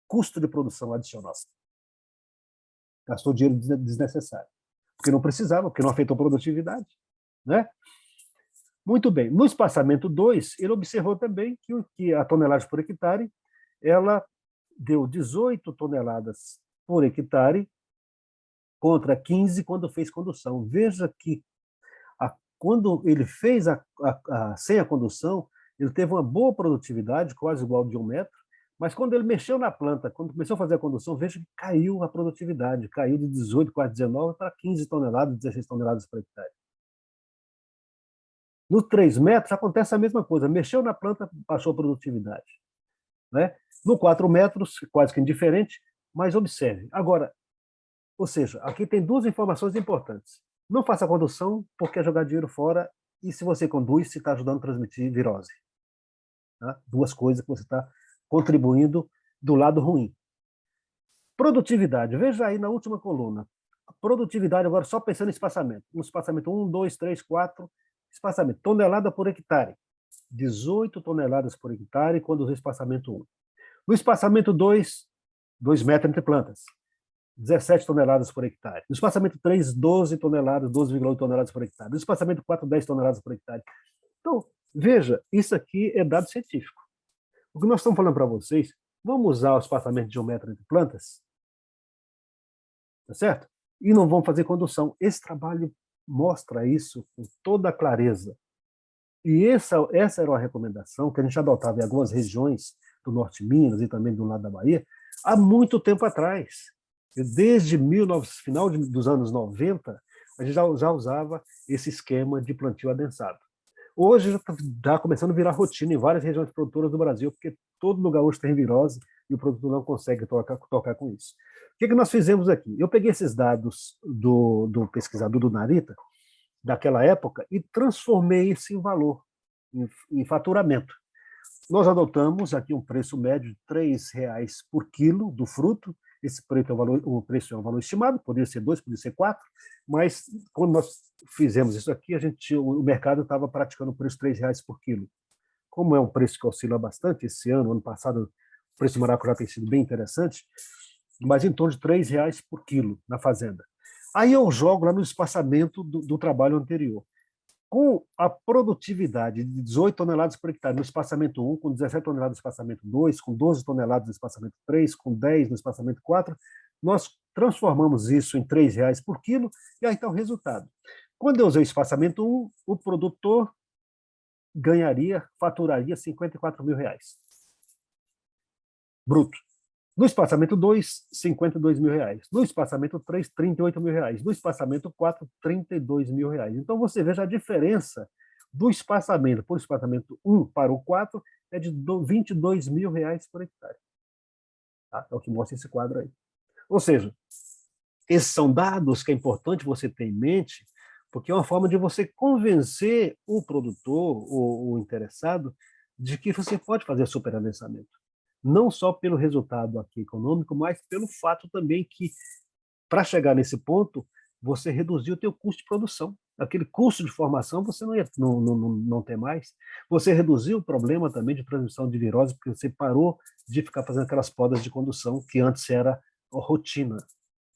custo de produção adicional. Gastou dinheiro desnecessário. Porque não precisava, porque não afetou a produtividade. Né? Muito bem. No espaçamento 2, ele observou também que a tonelagem por hectare ela deu 18 toneladas por hectare contra 15 quando fez condução. Veja que quando ele fez sem a condução, ele teve uma boa produtividade, quase igual de 1 metro, mas quando ele mexeu na planta, quando começou a fazer a condução, veja que caiu a produtividade, caiu de 18, quase 19, para 15 toneladas, 16 toneladas por hectare. Nos 3 metros acontece a mesma coisa, mexeu na planta, baixou a produtividade. Né? No 4 metros, quase que indiferente, mas observe. Agora, ou seja, aqui tem 2 informações importantes. Não faça condução porque é jogar dinheiro fora, e se você conduz, você está ajudando a transmitir virose. Tá? 2 coisas que você está contribuindo do lado ruim. Produtividade. Veja aí na última coluna. Produtividade agora só pensando em espaçamento. No espaçamento 1, 2, 3, 4, espaçamento. Tonelada por hectare. 18 toneladas por hectare quando usa espaçamento 1. No espaçamento 2, 2 metros entre plantas. 17 toneladas por hectare. No espaçamento 3, 12 toneladas, 12,8 toneladas por hectare. No espaçamento 4, 10 toneladas por hectare. Então, veja, isso aqui é dado científico. O que nós estamos falando para vocês, vamos usar o espaçamento de 1 metro entre plantas, tá certo? E não vamos fazer condução. Esse trabalho mostra isso com toda a clareza. E essa era uma recomendação que a gente adotava em algumas regiões do norte de Minas e também do lado da Bahia, há muito tempo atrás. Desde final dos anos 90, a gente já usava esse esquema de plantio adensado. Hoje já está começando a virar rotina em várias regiões produtoras do Brasil, porque todo lugar hoje tem virose e o produtor não consegue tocar com isso. O que nós fizemos aqui? Eu peguei esses dados do pesquisador do Narita, daquela época, e transformei isso em valor, em faturamento. Nós adotamos aqui um preço médio de R$ 3 por quilo do fruto. Esse preço é um valor estimado, poderia ser 2, poderia ser 4, mas quando nós fizemos isso aqui, o mercado estava praticando o preço de R$ 3 por quilo. Como é um preço que oscila bastante, esse ano passado, o preço do maracujá tem sido bem interessante, mas em torno de R$ 3 por quilo na fazenda. Aí eu jogo lá no espaçamento do trabalho anterior. Com a produtividade de 18 toneladas por hectare no espaçamento 1, com 17 toneladas no espaçamento 2, com 12 toneladas no espaçamento 3, com 10 no espaçamento 4, nós transformamos isso em R$ 3 por quilo, e aí está o resultado. Quando eu usei o espaçamento 1, o produtor faturaria R$ 54 mil, bruto. No espaçamento 2, R$ 52 mil. No espaçamento 3, R$ 38 mil. No espaçamento 4, R$ 32 mil. Então, você veja a diferença do espaçamento por espaçamento 1 para o 4 é de R$ 22 mil por hectare. Tá? É o que mostra esse quadro aí. Ou seja, esses são dados que é importante você ter em mente, porque é uma forma de você convencer o produtor, o interessado, de que você pode fazer superadensamento. Não só pelo resultado aqui econômico, mas pelo fato também que, para chegar nesse ponto, você reduziu o teu custo de produção. Aquele custo de formação você não tem mais. Você reduziu o problema também de transmissão de virose, porque você parou de ficar fazendo aquelas podas de condução que antes era rotina.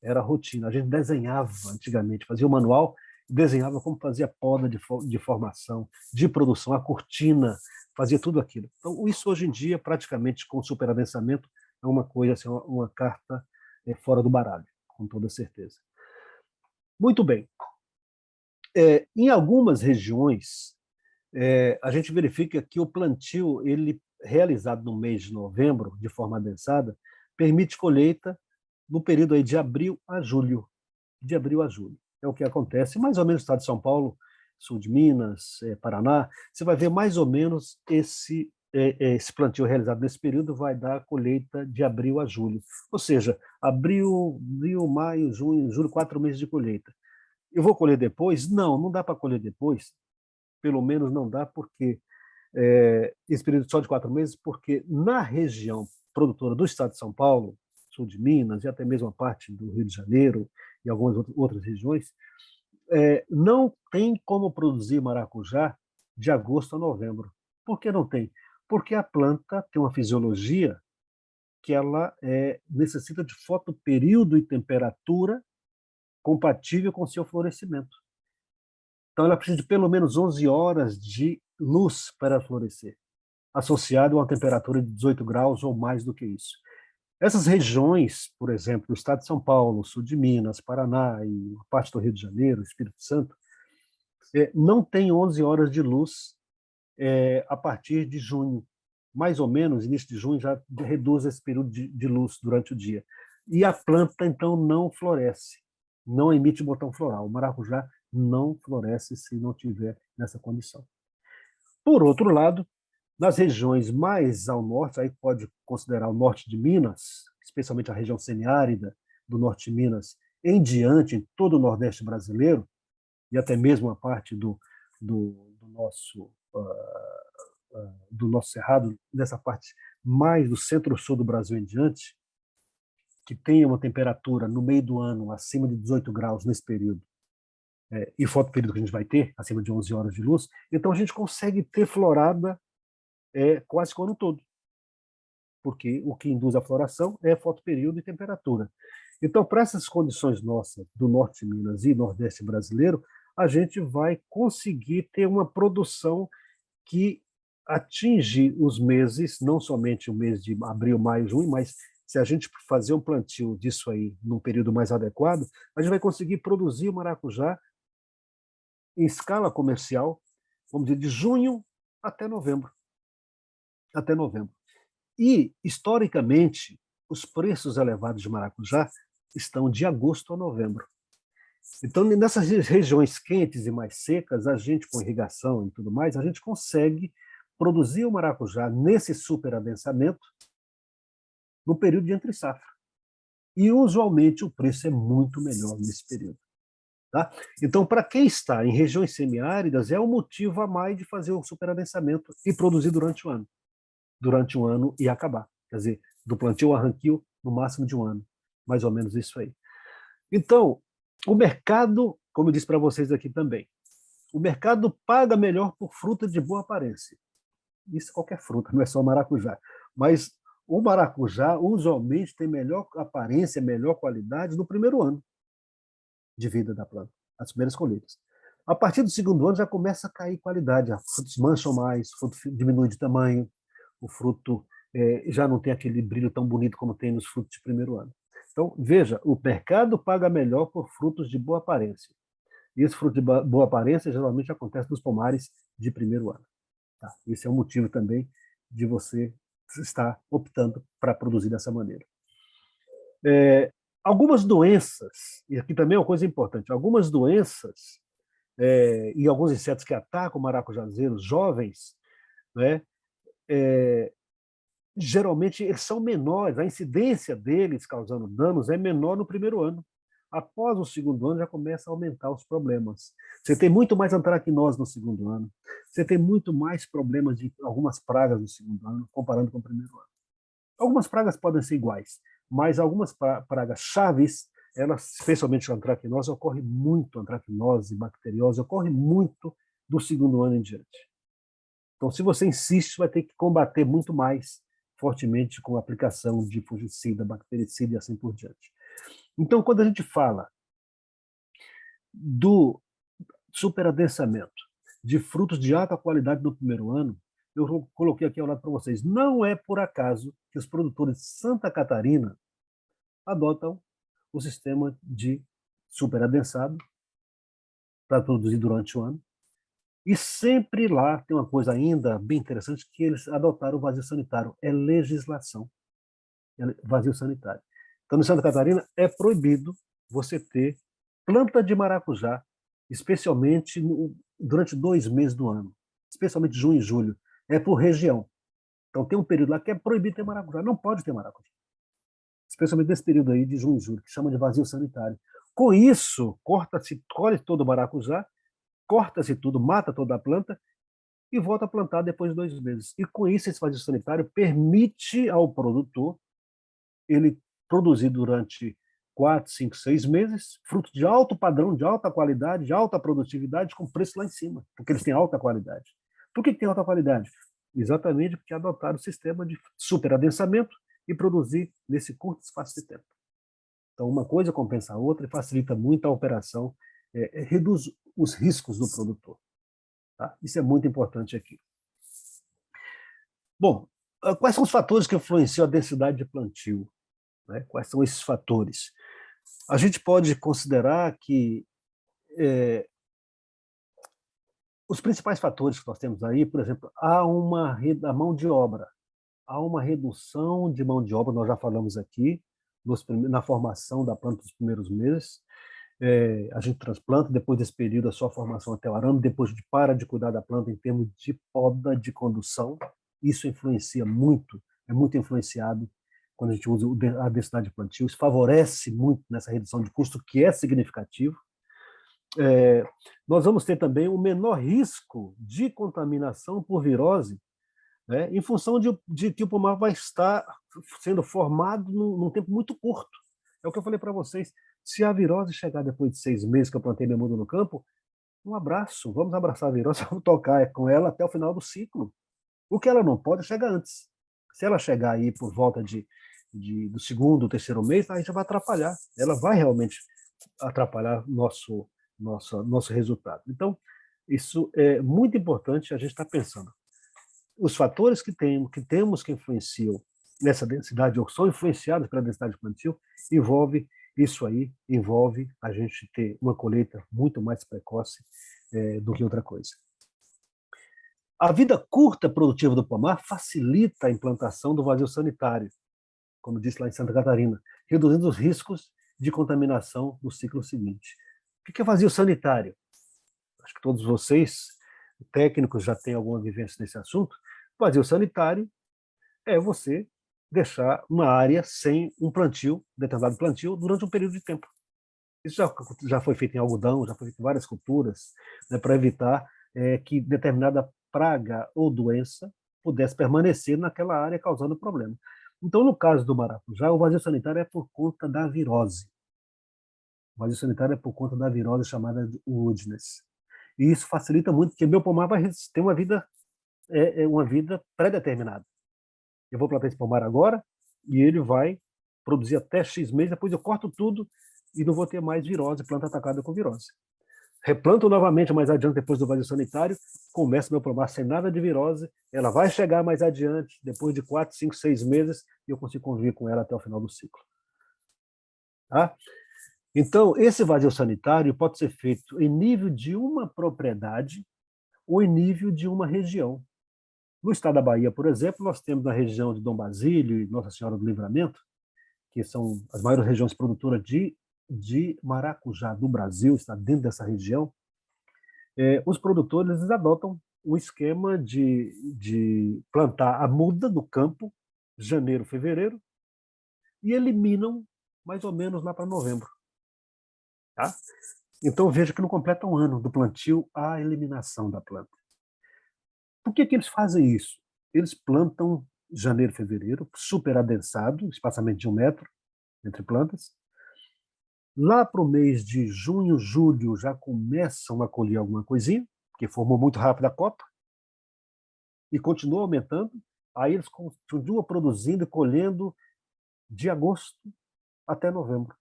Era rotina. A gente desenhava antigamente, fazia o manual, desenhava como fazia poda de formação, de produção, a cortina, fazia tudo aquilo. Então, isso hoje em dia, praticamente com superadensamento, é uma coisa, assim, uma carta fora do baralho, com toda certeza. Muito bem. Em algumas regiões, a gente verifica que o plantio, ele realizado no mês de novembro, de forma adensada, permite colheita no período aí de abril a julho. De abril a julho. É o que acontece mais ou menos no estado de São Paulo, sul de Minas, Paraná. Você vai ver mais ou menos esse plantio realizado nesse período vai dar colheita de abril a julho. Ou seja, abril, maio, junho, julho, 4 meses de colheita. Eu vou colher depois? Não dá para colher depois. Pelo menos não dá, porque esse período só de 4 meses, porque na região produtora do estado de São Paulo, sul de Minas e até mesmo a parte do Rio de Janeiro e algumas outras regiões, não tem como produzir maracujá de agosto a novembro. Por que não tem? Porque a planta tem uma fisiologia que ela necessita de fotoperíodo e temperatura compatível com seu florescimento. Então, ela precisa de pelo menos 11 horas de luz para florescer, associado a uma temperatura de 18 graus ou mais do que isso. Essas regiões, por exemplo, o estado de São Paulo, sul de Minas, Paraná e parte do Rio de Janeiro, Espírito Santo, não tem 11 horas de luz a partir de junho. Mais ou menos, início de junho, já reduz esse período de luz durante o dia. E a planta, então, não floresce, não emite botão floral. O maracujá não floresce se não tiver nessa condição. Por outro lado, nas regiões mais ao norte, aí pode considerar o norte de Minas, especialmente a região semiárida do norte de Minas, em diante, em todo o Nordeste brasileiro, e até mesmo a parte do nosso Cerrado, nessa parte mais do centro-sul do Brasil em diante, que tenha uma temperatura no meio do ano acima de 18 graus nesse período, e fotoperíodo que a gente vai ter, acima de 11 horas de luz, então a gente consegue ter florada quase que o ano todo, porque o que induz a floração é fotoperíodo e temperatura. Então, para essas condições nossas, do norte de Minas e nordeste brasileiro, a gente vai conseguir ter uma produção que atinge os meses, não somente o mês de abril, maio, junho, mas se a gente fazer um plantio disso aí num período mais adequado, a gente vai conseguir produzir o maracujá em escala comercial, vamos dizer, de junho até novembro. Até novembro. E, historicamente, os preços elevados de maracujá estão de agosto a novembro. Então, nessas regiões quentes e mais secas, a gente, com irrigação e tudo mais, a gente consegue produzir o maracujá nesse superadensamento no período de entre-safra. E, usualmente, o preço é muito melhor nesse período. Tá? Então, para quem está em regiões semiáridas, é um motivo a mais de fazer o superadensamento e produzir durante o ano. Durante um ano e acabar. Quer dizer, do plantio ao arranquio, no máximo de um ano. Mais ou menos isso aí. Então, o mercado, como eu disse para vocês aqui também, o mercado paga melhor por fruta de boa aparência. Isso qualquer fruta, não é só maracujá. Mas o maracujá, usualmente, tem melhor aparência, melhor qualidade no primeiro ano de vida da planta, as primeiras colheitas. A partir do segundo ano já começa a cair qualidade, os frutos mancham mais, o fruto diminui de tamanho, o fruto já não tem aquele brilho tão bonito como tem nos frutos de primeiro ano. Então, veja, o mercado paga melhor por frutos de boa aparência. E esse fruto de boa aparência geralmente acontece nos pomares de primeiro ano. Tá? Esse é um motivo também de você estar optando para produzir dessa maneira. Algumas doenças, e aqui também é uma coisa importante, algumas doenças e alguns insetos que atacam maracujazeiros jovens, né, geralmente eles são menores, a incidência deles causando danos é menor no primeiro ano. Após o segundo ano já começa a aumentar os problemas. Você tem muito mais antracnose no segundo ano, você tem muito mais problemas de algumas pragas no segundo ano, comparando com o primeiro ano. Algumas pragas podem ser iguais, mas algumas pragas chaves, elas, especialmente a antracnose, ocorre muito, antracnose, bacteriose, ocorre muito do segundo ano em diante. Então, se você insiste, vai ter que combater muito mais fortemente com a aplicação de fungicida, bactericida e assim por diante. Então, quando a gente fala do superadensamento de frutos de alta qualidade no primeiro ano, eu coloquei aqui ao lado para vocês, não é por acaso que os produtores de Santa Catarina adotam o sistema de superadensado para produzir durante o ano. E sempre lá tem uma coisa ainda bem interessante, que eles adotaram o vazio sanitário. É legislação. É vazio sanitário. Então, em Santa Catarina, é proibido você ter planta de maracujá, especialmente durante 2 meses do ano, especialmente junho e julho. É por região. Então, tem um período lá que é proibido ter maracujá. Não pode ter maracujá. Especialmente nesse período aí de junho e julho, que chama de vazio sanitário. Com isso, corta-se, colhe todo o maracujá, corta-se tudo, mata toda a planta e volta a plantar depois de 2 meses. E com isso, esse vazio sanitário permite ao produtor ele produzir durante 4, 5, 6 meses, fruto de alto padrão, de alta qualidade, de alta produtividade, com preço lá em cima, porque eles têm alta qualidade. Por que tem alta qualidade? Exatamente porque adotaram o sistema de superadensamento e produzir nesse curto espaço de tempo. Então, uma coisa compensa a outra e facilita muito a operação, reduz os riscos do produtor. Tá? Isso é muito importante aqui. Bom, quais são os fatores que influenciam a densidade de plantio? Né? Quais são esses fatores? A gente pode considerar que os principais fatores que nós temos aí, por exemplo, a mão de obra. Há uma redução de mão de obra, nós já falamos aqui, na formação da planta dos primeiros meses. A gente transplanta, depois desse período, a sua formação até o arame, depois de para de cuidar da planta em termos de poda, de condução. Isso influencia muito, é muito influenciado quando a gente usa a densidade de plantio. Isso favorece muito nessa redução de custo, que é significativo. Nós vamos ter também o menor risco de contaminação por virose, né, em função de que o pomar vai estar sendo formado num tempo muito curto. É o que eu falei para vocês. Se a virose chegar depois de 6 meses que eu plantei minha muda no campo, um abraço, vamos abraçar a virose, vamos tocar com ela até o final do ciclo. O que ela não pode é chegar antes. Se ela chegar aí por volta de do segundo, terceiro mês, aí já vai atrapalhar. Ela vai realmente atrapalhar nosso resultado. Então, isso é muito importante a gente estar pensando. Os fatores que temos que influenciam nessa densidade, ou são influenciados pela densidade plantio, envolve a gente ter uma colheita muito mais precoce do que outra coisa. A vida curta produtiva do pomar facilita a implantação do vazio sanitário, como disse lá em Santa Catarina, reduzindo os riscos de contaminação no ciclo seguinte. O que é vazio sanitário? Acho que todos vocês, técnicos, já têm alguma vivência nesse assunto. Vazio sanitário é você deixar uma área sem um plantio, determinado plantio, durante um período de tempo. Isso já foi feito em algodão, já foi feito em várias culturas, né, para evitar que determinada praga ou doença pudesse permanecer naquela área, causando problema. Então, no caso do maracujá, o vazio sanitário é por conta da virose. O vazio sanitário é por conta da virose chamada de woodness. E isso facilita muito, porque meu pomar vai ter uma vida pré-determinada. Eu vou plantar esse pomar agora e ele vai produzir até X meses, depois eu corto tudo e não vou ter mais virose, planta atacada com virose. Replanto novamente mais adiante, depois do vazio sanitário, começa meu pomar sem nada de virose, ela vai chegar mais adiante, depois de 4, 5, 6 meses, e eu consigo conviver com ela até o final do ciclo. Tá? Então, esse vazio sanitário pode ser feito em nível de uma propriedade ou em nível de uma região. No estado da Bahia, por exemplo, nós temos na região de Dom Basílio e Nossa Senhora do Livramento, que são as maiores regiões produtoras de maracujá do Brasil, está dentro dessa região. Os produtores eles adotam um esquema de plantar a muda no campo, janeiro, fevereiro, e eliminam mais ou menos lá para novembro. Tá? Então veja que não completa um ano do plantio a eliminação da planta. Por que eles fazem isso? Eles plantam janeiro, fevereiro, super adensado, espaçamento de 1 metro entre plantas. Lá para o mês de junho, julho, já começam a colher alguma coisinha, porque formou muito rápido a copa, e continua aumentando. Aí eles continuam produzindo e colhendo de agosto até novembro.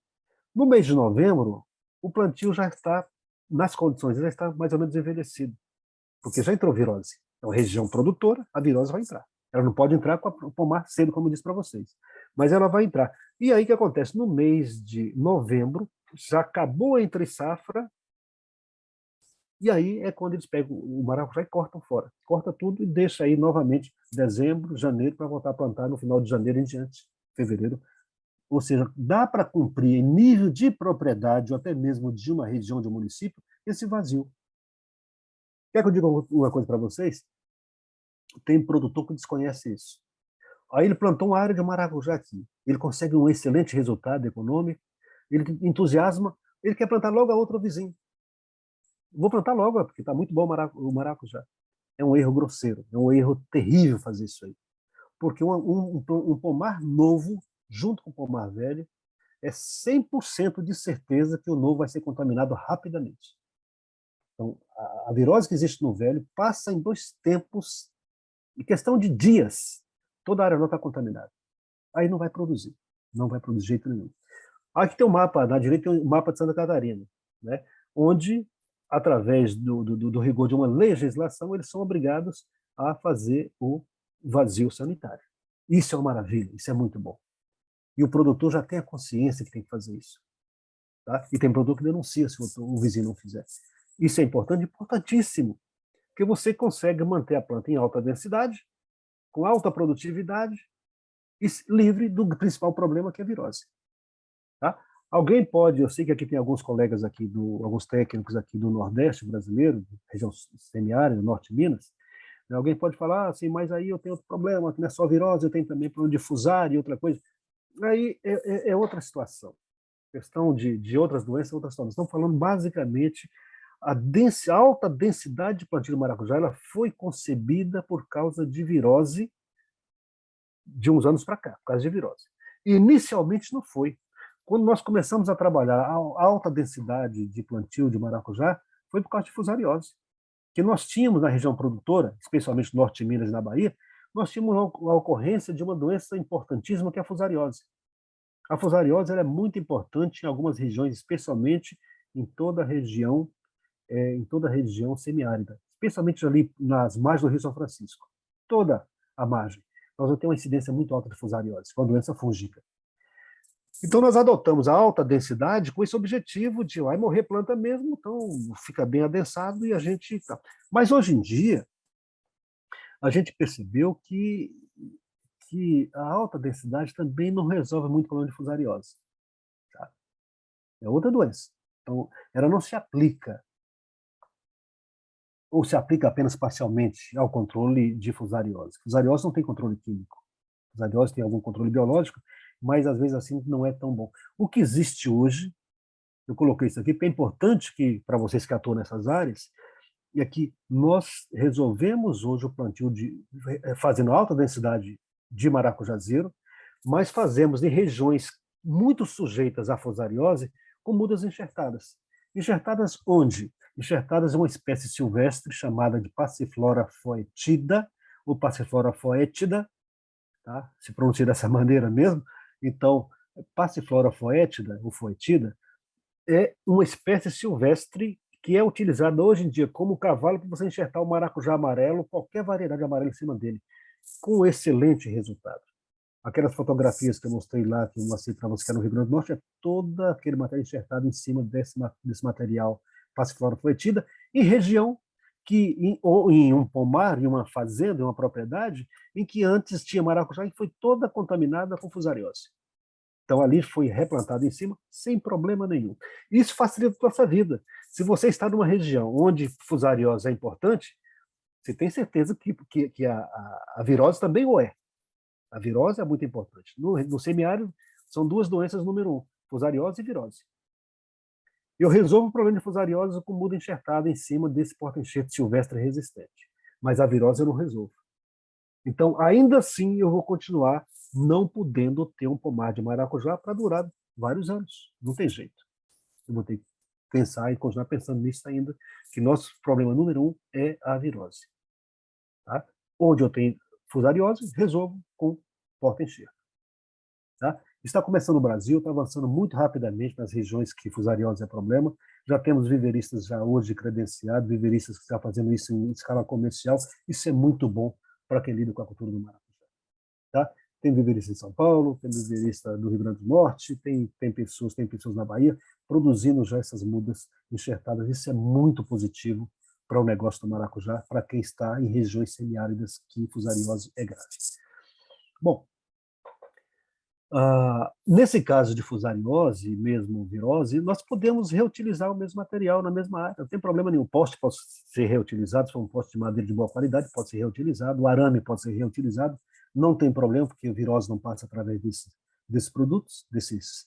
No mês de novembro, o plantio já está, nas condições, já está mais ou menos envelhecido, porque já entrou virose. É uma região produtora, a virose vai entrar. Ela não pode entrar com o pomar cedo, como eu disse para vocês, mas ela vai entrar. E aí o que acontece? No mês de novembro, já acabou a entre safra, e aí é quando eles pegam o maracujá e cortam fora. Corta tudo e deixa aí novamente dezembro, janeiro, para voltar a plantar no final de janeiro em diante, fevereiro. Ou seja, dá para cumprir em nível de propriedade, ou até mesmo de uma região, de um município, esse vazio. Quer que eu diga uma coisa para vocês? Tem produtor que desconhece isso. Aí ele plantou uma área de maracujá aqui. Ele consegue um excelente resultado econômico, ele entusiasma, ele quer plantar logo a outra vizinho. Vou plantar logo, porque está muito bom o maracujá. É um erro grosseiro, é um erro terrível fazer isso aí. Porque um pomar novo, junto com o pomar velho, é 100% de certeza que o novo vai ser contaminado rapidamente. Então, a virose que existe no velho passa em 2 tempos, em questão de dias, toda a área não está contaminada. Aí não vai produzir de jeito nenhum. Aqui tem um mapa, na direita tem um mapa de Santa Catarina, né, onde, através do rigor de uma legislação, eles são obrigados a fazer o vazio sanitário. Isso é uma maravilha, isso é muito bom. E o produtor já tem a consciência que tem que fazer isso. Tá? E tem produtor que denuncia se o vizinho não fizer. Isso é importante, importantíssimo, porque você consegue manter a planta em alta densidade, com alta produtividade, e livre do principal problema, que é a virose. Tá? Alguém pode, eu sei que aqui tem alguns colegas aqui, alguns técnicos aqui do Nordeste brasileiro, região semiárida, Norte de Minas, né? Alguém pode falar assim, mas aí eu tenho outro problema, que não é só virose, eu tenho também problema de fusar e outra coisa. Aí é outra situação. Questão de outras doenças, outras situações. Estamos falando basicamente a alta densidade de plantio de maracujá, ela foi concebida por causa de virose de uns anos para cá, por causa de virose. Inicialmente não foi. Quando nós começamos a trabalhar a alta densidade de plantio de maracujá, foi por causa de fusariose, que nós tínhamos na região produtora, especialmente no norte de Minas e na Bahia, nós tínhamos a ocorrência de uma doença importantíssima, que é a fusariose. A fusariose ela é muito importante em algumas regiões, especialmente em toda a região semiárida, especialmente ali nas margens do Rio São Francisco. Toda a margem. Nós vamos ter uma incidência muito alta de fusariose, que é uma doença fúngica. Então, nós adotamos a alta densidade com esse objetivo de vai morrer planta mesmo, então fica bem adensado e a gente... Mas, hoje em dia, a gente percebeu que a alta densidade também não resolve muito o problema de fusariose. Tá? É outra doença. Então, ela não se aplica, ou se aplica apenas parcialmente ao controle de fusariose. Fusariose não tem controle químico. Fusariose tem algum controle biológico, mas às vezes assim não é tão bom. O que existe hoje, eu coloquei isso aqui, porque é importante que, para vocês que atuam nessas áreas, é que nós resolvemos hoje o plantio fazendo alta densidade de maracujazeiro, mas fazemos em regiões muito sujeitas à fusariose com mudas enxertadas. Enxertadas onde? Enxertadas em uma espécie silvestre chamada de Passiflora foetida, ou Passiflora foetida, tá? Se pronuncia dessa maneira mesmo. Então, Passiflora foetida, ou foetida, é uma espécie silvestre que é utilizada hoje em dia como cavalo para você enxertar o maracujá amarelo, qualquer variedade amarela em cima dele, com excelente resultado. Aquelas fotografias que eu mostrei lá, que eu mostrei para você que é no Rio Grande do Norte, é todo aquele material enxertado em cima desse material Passiflora foetida, em região ou em um pomar, em uma fazenda, em uma propriedade, em que antes tinha maracujá e foi toda contaminada com fusariose. Então, ali foi replantado em cima, sem problema nenhum. Isso facilita a nossa vida. Se você está numa região onde fusariose é importante, você tem certeza que a virose também o é. A virose é muito importante. No semiárido, são duas doenças número 1, fusariose e virose. Eu resolvo o problema de fusariose com muda enxertada em cima desse porta-enxerto silvestre resistente. Mas a virose eu não resolvo. Então, ainda assim, eu vou continuar não podendo ter um pomar de maracujá para durar vários anos. Não tem jeito. Eu vou ter que pensar e continuar pensando nisso ainda, que nosso problema número 1 é a virose. Tá? Onde eu tenho fusariose, resolvo com porta-enxerto. Tá? Está começando no Brasil, está avançando muito rapidamente nas regiões que fusariose é problema. Já temos viveristas já hoje credenciados, viveristas que estão fazendo isso em escala comercial. Isso é muito bom para quem lida com a cultura do maracujá. Tá? Tem viverista em São Paulo, tem viverista do Rio Grande do Norte, tem pessoas na Bahia produzindo já essas mudas enxertadas. Isso é muito positivo para o negócio do maracujá, para quem está em regiões semiáridas que fusariose é grave. Bom, nesse caso de fusariose, mesmo virose, nós podemos reutilizar o mesmo material na mesma área, não tem problema nenhum. O poste pode ser reutilizado, se for um poste de madeira de boa qualidade, pode ser reutilizado, o arame pode ser reutilizado, não tem problema, porque a virose não passa através desses produtos, desses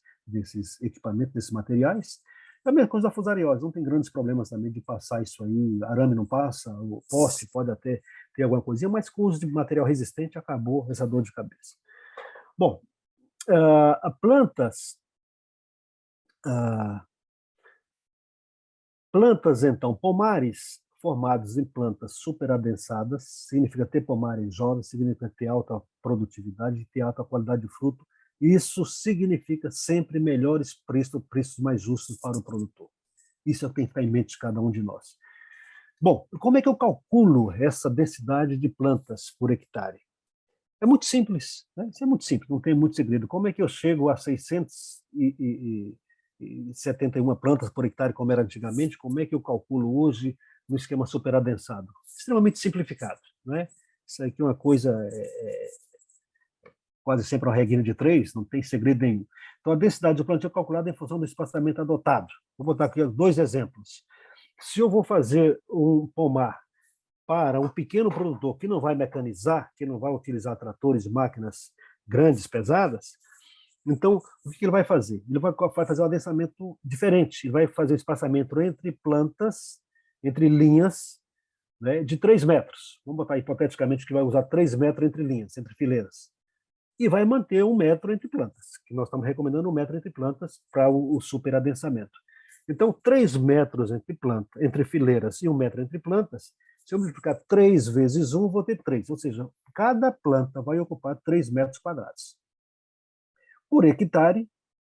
equipamentos, desses materiais. É a mesma coisa da fusariose, não tem grandes problemas também de passar isso aí, arame não passa, o poste pode até ter alguma coisinha, mas com o uso de material resistente acabou essa dor de cabeça. Bom, plantas, então, pomares formados em plantas superadensadas, significa ter pomares jovens, significa ter alta produtividade, ter alta qualidade de fruto. Isso significa sempre melhores preços mais justos para o produtor. Isso é o que tem que estar em mente de cada um de nós. Bom, como é que eu calculo essa densidade de plantas por hectare? É muito simples, né? Isso é muito simples, não tem muito segredo. Como é que eu chego a 671 plantas por hectare, como era antigamente? Como é que eu calculo hoje no esquema superadensado? Extremamente simplificado, né? Isso aqui é uma coisa quase sempre uma reguinha de 3, não tem segredo nenhum. Então, a densidade do plantio é calculada em função do espaçamento adotado. Vou botar aqui 2 exemplos. Se eu vou fazer um pomar para um pequeno produtor que não vai mecanizar, que não vai utilizar tratores, máquinas grandes, pesadas, então, o que ele vai fazer? Ele vai fazer um adensamento diferente. Ele vai fazer um espaçamento entre plantas, entre linhas, né, de 3 metros. Vamos botar hipoteticamente que vai usar 3 metros entre linhas, entre fileiras. E vai manter 1 metro entre plantas, que nós estamos recomendando 1 metro entre plantas para o superadensamento. Então, 3 metros entre fileiras e 1 metro entre plantas Se eu multiplicar 3 vezes 1, vou ter 3, ou seja, cada planta vai ocupar 3 metros quadrados. Por hectare,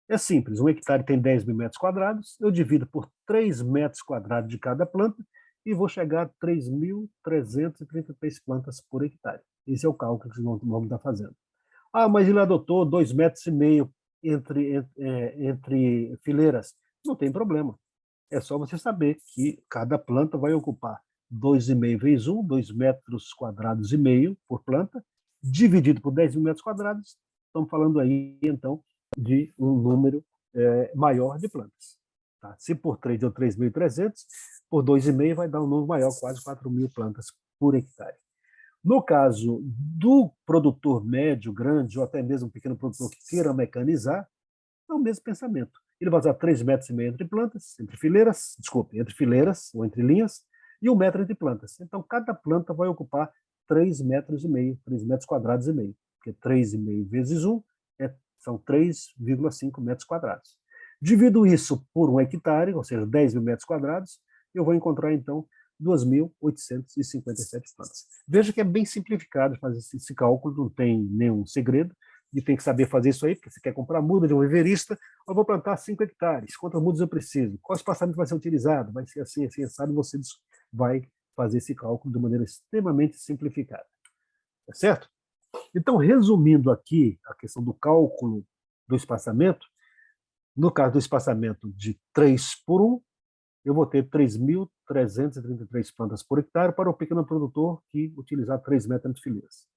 é simples, um hectare tem 10 mil metros quadrados, eu divido por 3 metros quadrados de cada planta e vou chegar a 3.333 plantas por hectare. Esse é o cálculo que nós vamos estar fazendo. Ah, mas ele adotou 2,5 metros entre fileiras. Não tem problema. É só você saber que cada planta vai ocupar 2,5 vezes 1, 2 metros quadrados e meio por planta, dividido por 10 mil metros quadrados. Estamos falando aí, então, de um número maior de plantas. Tá? Se por 3 deu 3.300, por 2,5 vai dar um número maior, quase 4.000 plantas por hectare. No caso do produtor médio, grande, ou até mesmo um pequeno produtor que queira mecanizar, é o mesmo pensamento. Ele vai usar 3,5 metros entre plantas, entre fileiras, ou entre linhas, e 1 metro entre plantas. Então, cada planta vai ocupar 3,5 metros, 3 metros quadrados e meio, porque 3,5 vezes 1 são 3,5 metros quadrados. Divido isso por 1 hectare, ou seja, 10 mil metros quadrados, eu vou encontrar, então, 2.857 plantas. Veja que é bem simplificado fazer esse cálculo, não tem nenhum segredo, e tem que saber fazer isso aí, porque você quer comprar muda de um viverista, eu vou plantar 5 hectares, quantas mudas eu preciso? Qual espaçamento vai ser utilizado? Vai ser assim, assim, assado, você vai fazer esse cálculo de maneira extremamente simplificada. Tá certo? Então, resumindo aqui a questão do cálculo do espaçamento, no caso do espaçamento de 3 por 1, eu vou ter 3.333 plantas por hectare para o pequeno produtor que utilizar 3 metros entre fileiras.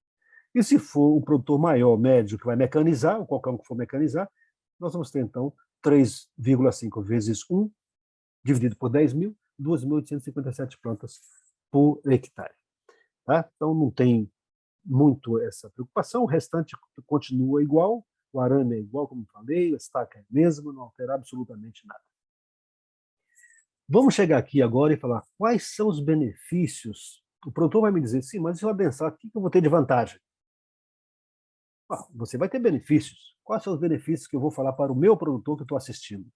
E se for um produtor maior, médio, que vai mecanizar, ou qualquer um que for mecanizar, nós vamos ter, então, 3,5 vezes 1, dividido por 10 mil, 2.857 plantas por hectare. Tá? Então, não tem muito essa preocupação, o restante continua igual, o arame é igual, como falei, a estaca é a mesma, não altera absolutamente nada. Vamos chegar aqui agora e falar quais são os benefícios. O produtor vai me dizer, sim, mas se eu adensar, o que eu vou ter de vantagem? Você vai ter benefícios. Quais são os benefícios que eu vou falar para o meu produtor que eu estou assistindo?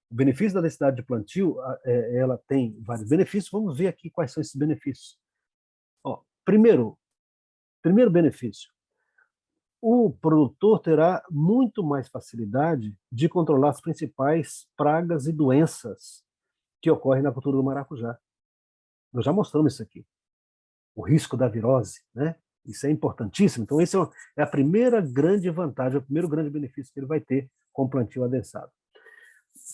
O benefício da densidade de plantio, ela tem vários benefícios. Vamos ver aqui quais são esses benefícios. Primeiro benefício, o produtor terá muito mais facilidade de controlar as principais pragas e doenças que ocorrem na cultura do maracujá. Nós já mostramos isso aqui. O risco da virose, né? Isso é importantíssimo. Então, esse é a primeira grande vantagem, o primeiro grande benefício que ele vai ter com o plantio adensado.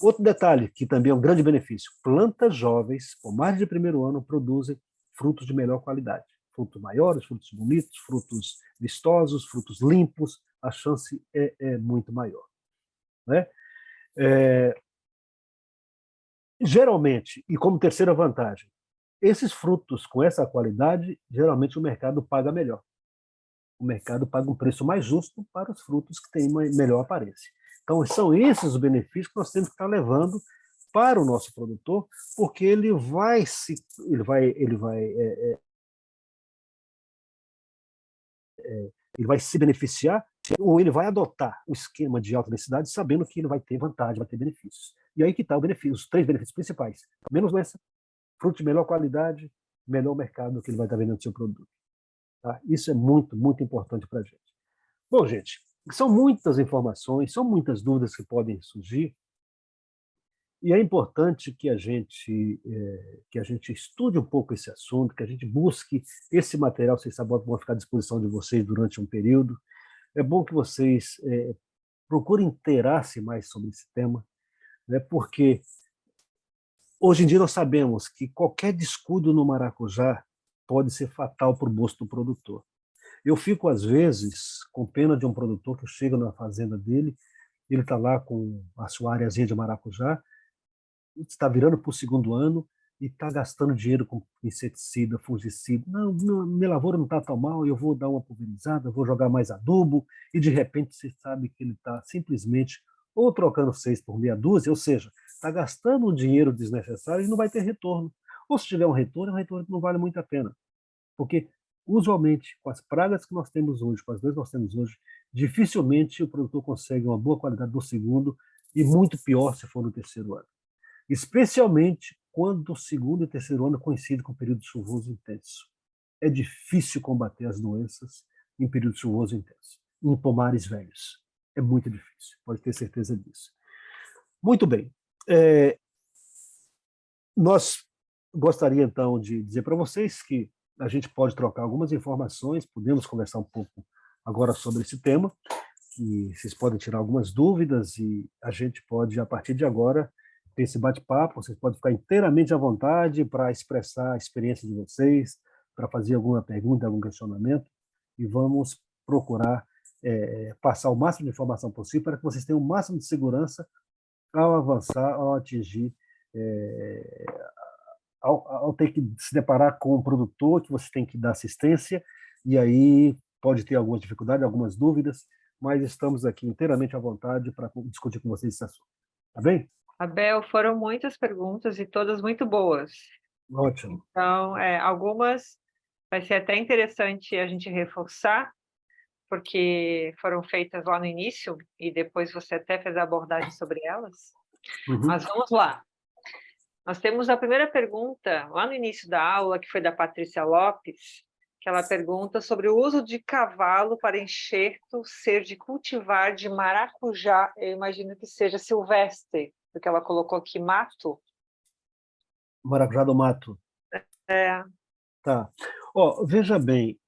Outro detalhe, que também é um grande benefício: plantas jovens, pomares de primeiro ano, produzem frutos de melhor qualidade. Frutos maiores, frutos bonitos, frutos vistosos, frutos limpos, a chance é muito maior. Né? Geralmente, e como terceira vantagem, esses frutos com essa qualidade, geralmente o mercado paga melhor. O mercado paga um preço mais justo para os frutos que têm uma melhor aparência. Então, são esses os benefícios que nós temos que estar levando para o nosso produtor, porque ele vai se beneficiar, ou ele vai adotar o esquema de alta densidade sabendo que ele vai ter vantagem, vai ter benefícios. E aí que está o benefício, os 3 benefícios principais: menos doença, fruto de melhor qualidade, melhor mercado que ele vai estar vendendo seu produto. Tá? Isso é muito, muito importante para a gente. Bom, gente, são muitas informações, são muitas dúvidas que podem surgir, e é importante que a gente estude um pouco esse assunto, que a gente busque esse material. Vocês sabem, vão ficar à disposição de vocês durante um período. É bom que vocês procurem inteirar-se mais sobre esse tema, né, porque hoje em dia nós sabemos que qualquer descuido no maracujá pode ser fatal para o bolso do produtor. Eu fico, às vezes, com pena de um produtor que chega na fazenda dele, ele está lá com a sua áreazinha de maracujá, está virando para o segundo ano e está gastando dinheiro com inseticida, fungicida. Não, minha lavoura não está tão mal, eu vou dar uma pulverizada, vou jogar mais adubo, e de repente você sabe que ele está simplesmente ou trocando 6 por meia dúzia, ou seja, está gastando um dinheiro desnecessário e não vai ter retorno. Ou se tiver um retorno que não vale muito a pena. Porque, usualmente, com as pragas que nós temos hoje, com as doenças que nós temos hoje, dificilmente o produtor consegue uma boa qualidade no segundo, e muito pior se for no terceiro ano. Especialmente quando o segundo e terceiro ano coincidem com o período chuvoso intenso. É difícil combater as doenças em período chuvoso intenso, em pomares velhos. É muito difícil, pode ter certeza disso. Muito bem. Nós gostaria, então, de dizer para vocês que a gente pode trocar algumas informações, podemos conversar um pouco agora sobre esse tema, e vocês podem tirar algumas dúvidas e a gente pode, a partir de agora, ter esse bate-papo. Vocês podem ficar inteiramente à vontade para expressar a experiência de vocês, para fazer alguma pergunta, algum questionamento, e vamos procurar passar o máximo de informação possível para que vocês tenham o máximo de segurança ao avançar, ao atingir, ao ter que se deparar com um produtor que você tem que dar assistência, e aí pode ter algumas dificuldades, algumas dúvidas, mas estamos aqui inteiramente à vontade para discutir com vocês esse assunto. Tá bem? Abel, foram muitas perguntas e todas muito boas. Ótimo. Então, algumas vai ser até interessante a gente reforçar, porque foram feitas lá no início e depois você até fez a abordagem sobre elas. Uhum. Mas vamos lá. Nós temos a primeira pergunta lá no início da aula, que foi da Patrícia Lopes, que ela pergunta sobre o uso de cavalo para enxerto ser de cultivar de maracujá. Eu imagino que seja silvestre, porque ela colocou aqui mato. Maracujá do mato. Tá. Veja bem,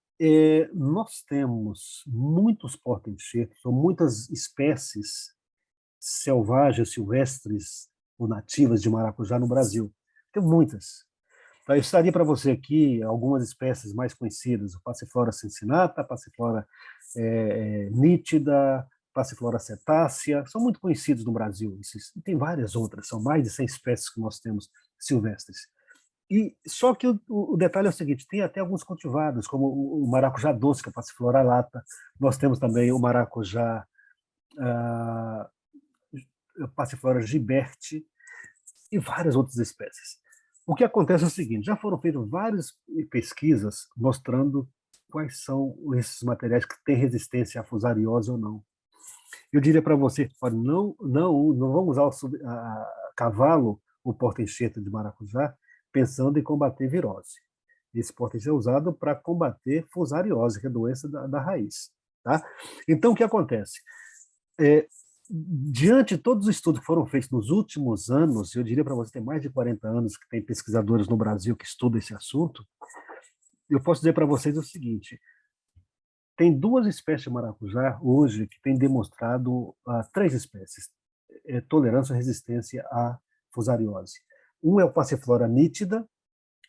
nós temos muitos porta-enxertos, ou muitas espécies selvagens, silvestres ou nativas de maracujá no Brasil. Tem muitas. Eu estaria para você aqui algumas espécies mais conhecidas: o Passiflora cincinata, Passiflora nítida, Passiflora cetácea, são muito conhecidos no Brasil. E tem várias outras, são mais de 100 espécies que nós temos silvestres. E só que o detalhe é o seguinte: tem até alguns cultivados, como o maracujá doce, que é a Passiflora lata. Nós temos também o maracujá Passiflora giberte e várias outras espécies. O que acontece é o seguinte: já foram feitas várias pesquisas mostrando quais são esses materiais que têm resistência à fusariose ou não. Eu diria para você, não vamos usar a cavalo o porta-enxerto de maracujá pensando em combater virose. Esse porta-enxerto é usado para combater fusariose, que é a doença da raiz. Tá? Então, o que acontece? Diante de todos os estudos que foram feitos nos últimos anos, eu diria para você, tem mais de 40 anos que tem pesquisadores no Brasil que estudam esse assunto, eu posso dizer para vocês o seguinte: tem duas espécies de maracujá hoje que têm demonstrado, três espécies, tolerância e resistência à fusariose. Um é o Passiflora nítida,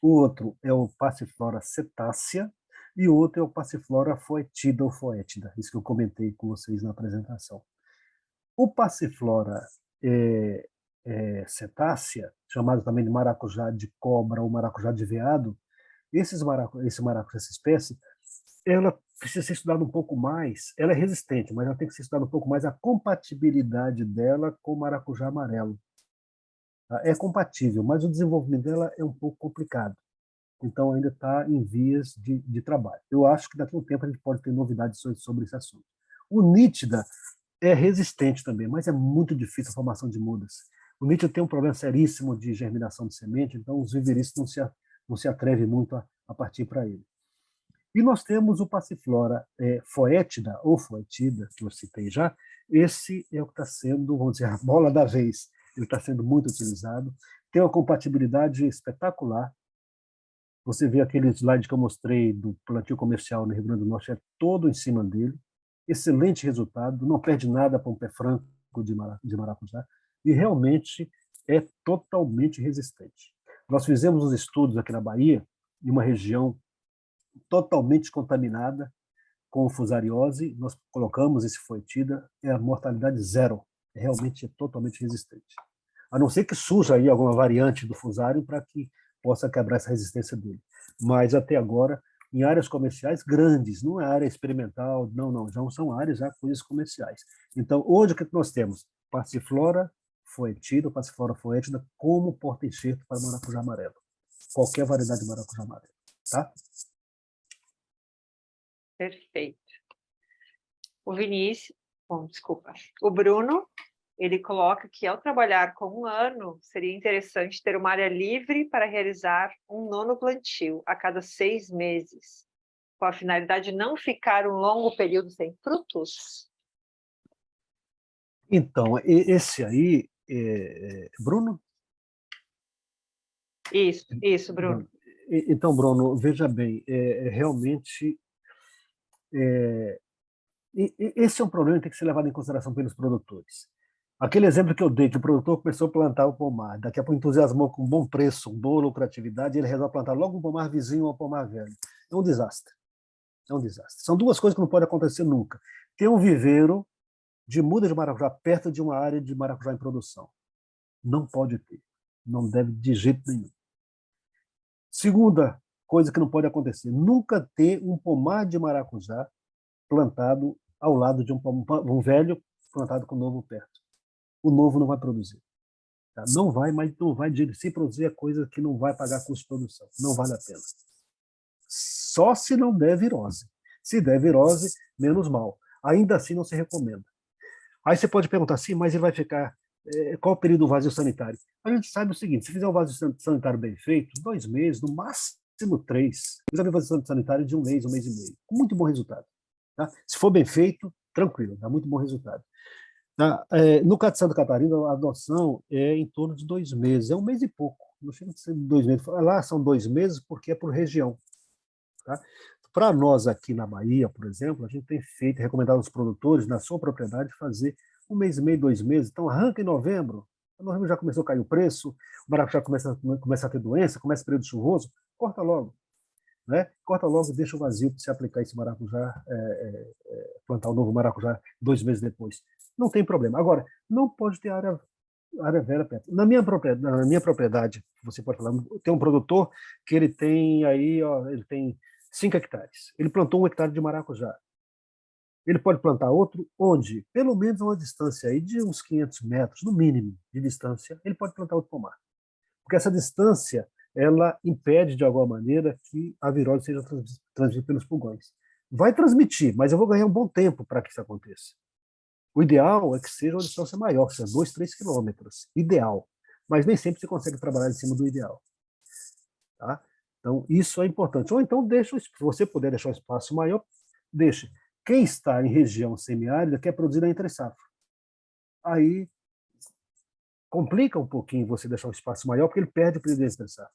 o outro é o Passiflora cetácea e o outro é o Passiflora foetida ou foétida, isso que eu comentei com vocês na apresentação. O Passiflora cetácea, chamado também de maracujá de cobra ou maracujá de veado, essa espécie, ela precisa ser estudada um pouco mais. Ela é resistente, mas ela tem que ser estudada um pouco mais a compatibilidade dela com o maracujá amarelo. É compatível, mas o desenvolvimento dela é um pouco complicado. Então, ainda está em vias de trabalho. Eu acho que daqui a um tempo a gente pode ter novidades sobre esse assunto. O nítida é resistente também, mas é muito difícil a formação de mudas. O nítida tem um problema seríssimo de germinação de semente, então os viveristas não se atrevem muito a partir para ele. E nós temos o Passiflora foétida ou foetida, que eu citei já. Esse é o que está sendo, vamos dizer, a bola da vez. Ele está sendo muito utilizado, tem uma compatibilidade espetacular. Você vê aquele slide que eu mostrei do plantio comercial no Rio Grande do Norte, é todo em cima dele. Excelente resultado, não perde nada para um pé franco de maracujá, e realmente é totalmente resistente. Nós fizemos uns estudos aqui na Bahia, em uma região totalmente contaminada com fusariose, nós colocamos esse foetida, é a mortalidade zero, realmente é totalmente resistente. A não ser que surja aí alguma variante do fusário para que possa quebrar essa resistência dele. Mas até agora, em áreas comerciais grandes, não é área experimental, não, já são áreas, já coisas comerciais. Então, hoje o que nós temos? Passiflora foetida, Passiflora foetida como porta-enxerto para maracujá amarelo. Qualquer variedade de maracujá amarelo, tá? Perfeito. O Vinícius, desculpa, o Bruno ele coloca que, ao trabalhar com 1 ano, seria interessante ter uma área livre para realizar um nono plantio a cada 6 meses, com a finalidade de não ficar um longo período sem frutos. Então, esse aí, Bruno? Isso, Bruno. Então, Bruno, veja bem, realmente esse é um problema que tem que ser levado em consideração pelos produtores. Aquele exemplo que eu dei, que o produtor começou a plantar o pomar, daqui a pouco entusiasmou com bom preço, boa lucratividade, e ele resolve plantar logo um pomar vizinho ao pomar velho. É um desastre. É um desastre. São duas coisas que não podem acontecer nunca. Ter um viveiro de muda de maracujá perto de uma área de maracujá em produção. Não pode ter. Não deve de jeito nenhum. Segunda coisa que não pode acontecer, nunca ter um pomar de maracujá plantado ao lado de um velho plantado com novo perto. O novo não vai produzir. Tá? Não vai, mas não vai, se produzir é coisa que não vai pagar custo de produção. Não vale a pena. Só se não der virose. Se der virose, menos mal. Ainda assim não se recomenda. Aí você pode perguntar assim, mas ele vai ficar... qual o período do vazio sanitário? A gente sabe o seguinte, se fizer um vazio sanitário bem feito, 2 meses, no máximo 3. Eu já vi vazio sanitário de 1 mês e meio. Com muito bom resultado. Tá? Se for bem feito, tranquilo, dá muito bom resultado. Tá? No caso de Santa Catarina, a adoção é em torno de 2 meses, é 1 mês e pouco, não chega a ser 2 meses. Lá são 2 meses porque é por região. Tá? Para nós aqui na Bahia, por exemplo, a gente tem feito, recomendado aos produtores, na sua propriedade, fazer 1 mês e meio, 2 meses. Então, arranca em novembro, já começou a cair o preço, o maracujá começa a ter doença, começa o período chuvoso, corta logo. Né? Corta logo e deixa o vazio para você aplicar esse maracujá, plantar o novo maracujá 2 meses depois. Não tem problema. Agora, não pode ter área vera perto. Na minha propriedade, você pode falar, tem um produtor que ele tem aí, ele tem 5 hectares. Ele plantou 1 hectare de maracujá. Ele pode plantar outro onde, pelo menos a uma distância aí de uns 500 metros, no mínimo, de distância, ele pode plantar outro pomar. Porque essa distância, ela impede, de alguma maneira, que a virose seja transmitida pelos pulgões. Vai transmitir, mas eu vou ganhar um bom tempo para que isso aconteça. O ideal é que seja uma distância maior, que seja 2, 3 quilômetros. Ideal. Mas nem sempre você consegue trabalhar em cima do ideal. Tá? Então, isso é importante. Ou então, se você puder deixar um espaço maior, deixe. Quem está em região semiárida quer produzir na entre-safra. Aí, complica um pouquinho você deixar um espaço maior, porque ele perde o período de entre-safra.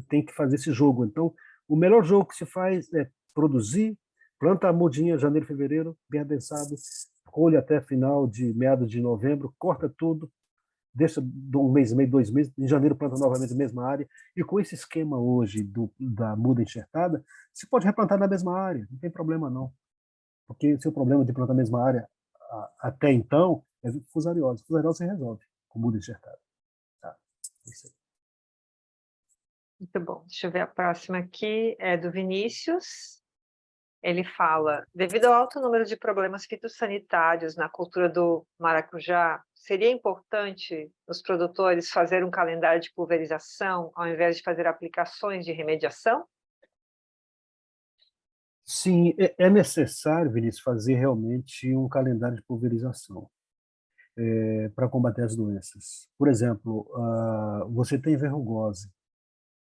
Tem que fazer esse jogo. Então, o melhor jogo que se faz é produzir, planta a mudinha janeiro, fevereiro, bem adensado, colhe até final de meados de novembro, corta tudo, deixa 1 mês e meio, 2 meses, em janeiro planta novamente a mesma área, e com esse esquema hoje da muda enxertada, você pode replantar na mesma área, não tem problema não. Porque o seu problema de plantar na mesma área até então é fusariose. Fusariose se resolve com muda enxertada. Tá? Isso aí. Muito bom. Deixa eu ver a próxima aqui, é do Vinícius. Ele fala, devido ao alto número de problemas fitossanitários na cultura do maracujá, seria importante os produtores fazer um calendário de pulverização ao invés de fazer aplicações de remediação? Sim, é necessário, Vinícius, fazer realmente um calendário de pulverização para combater as doenças. Por exemplo, você tem verrugose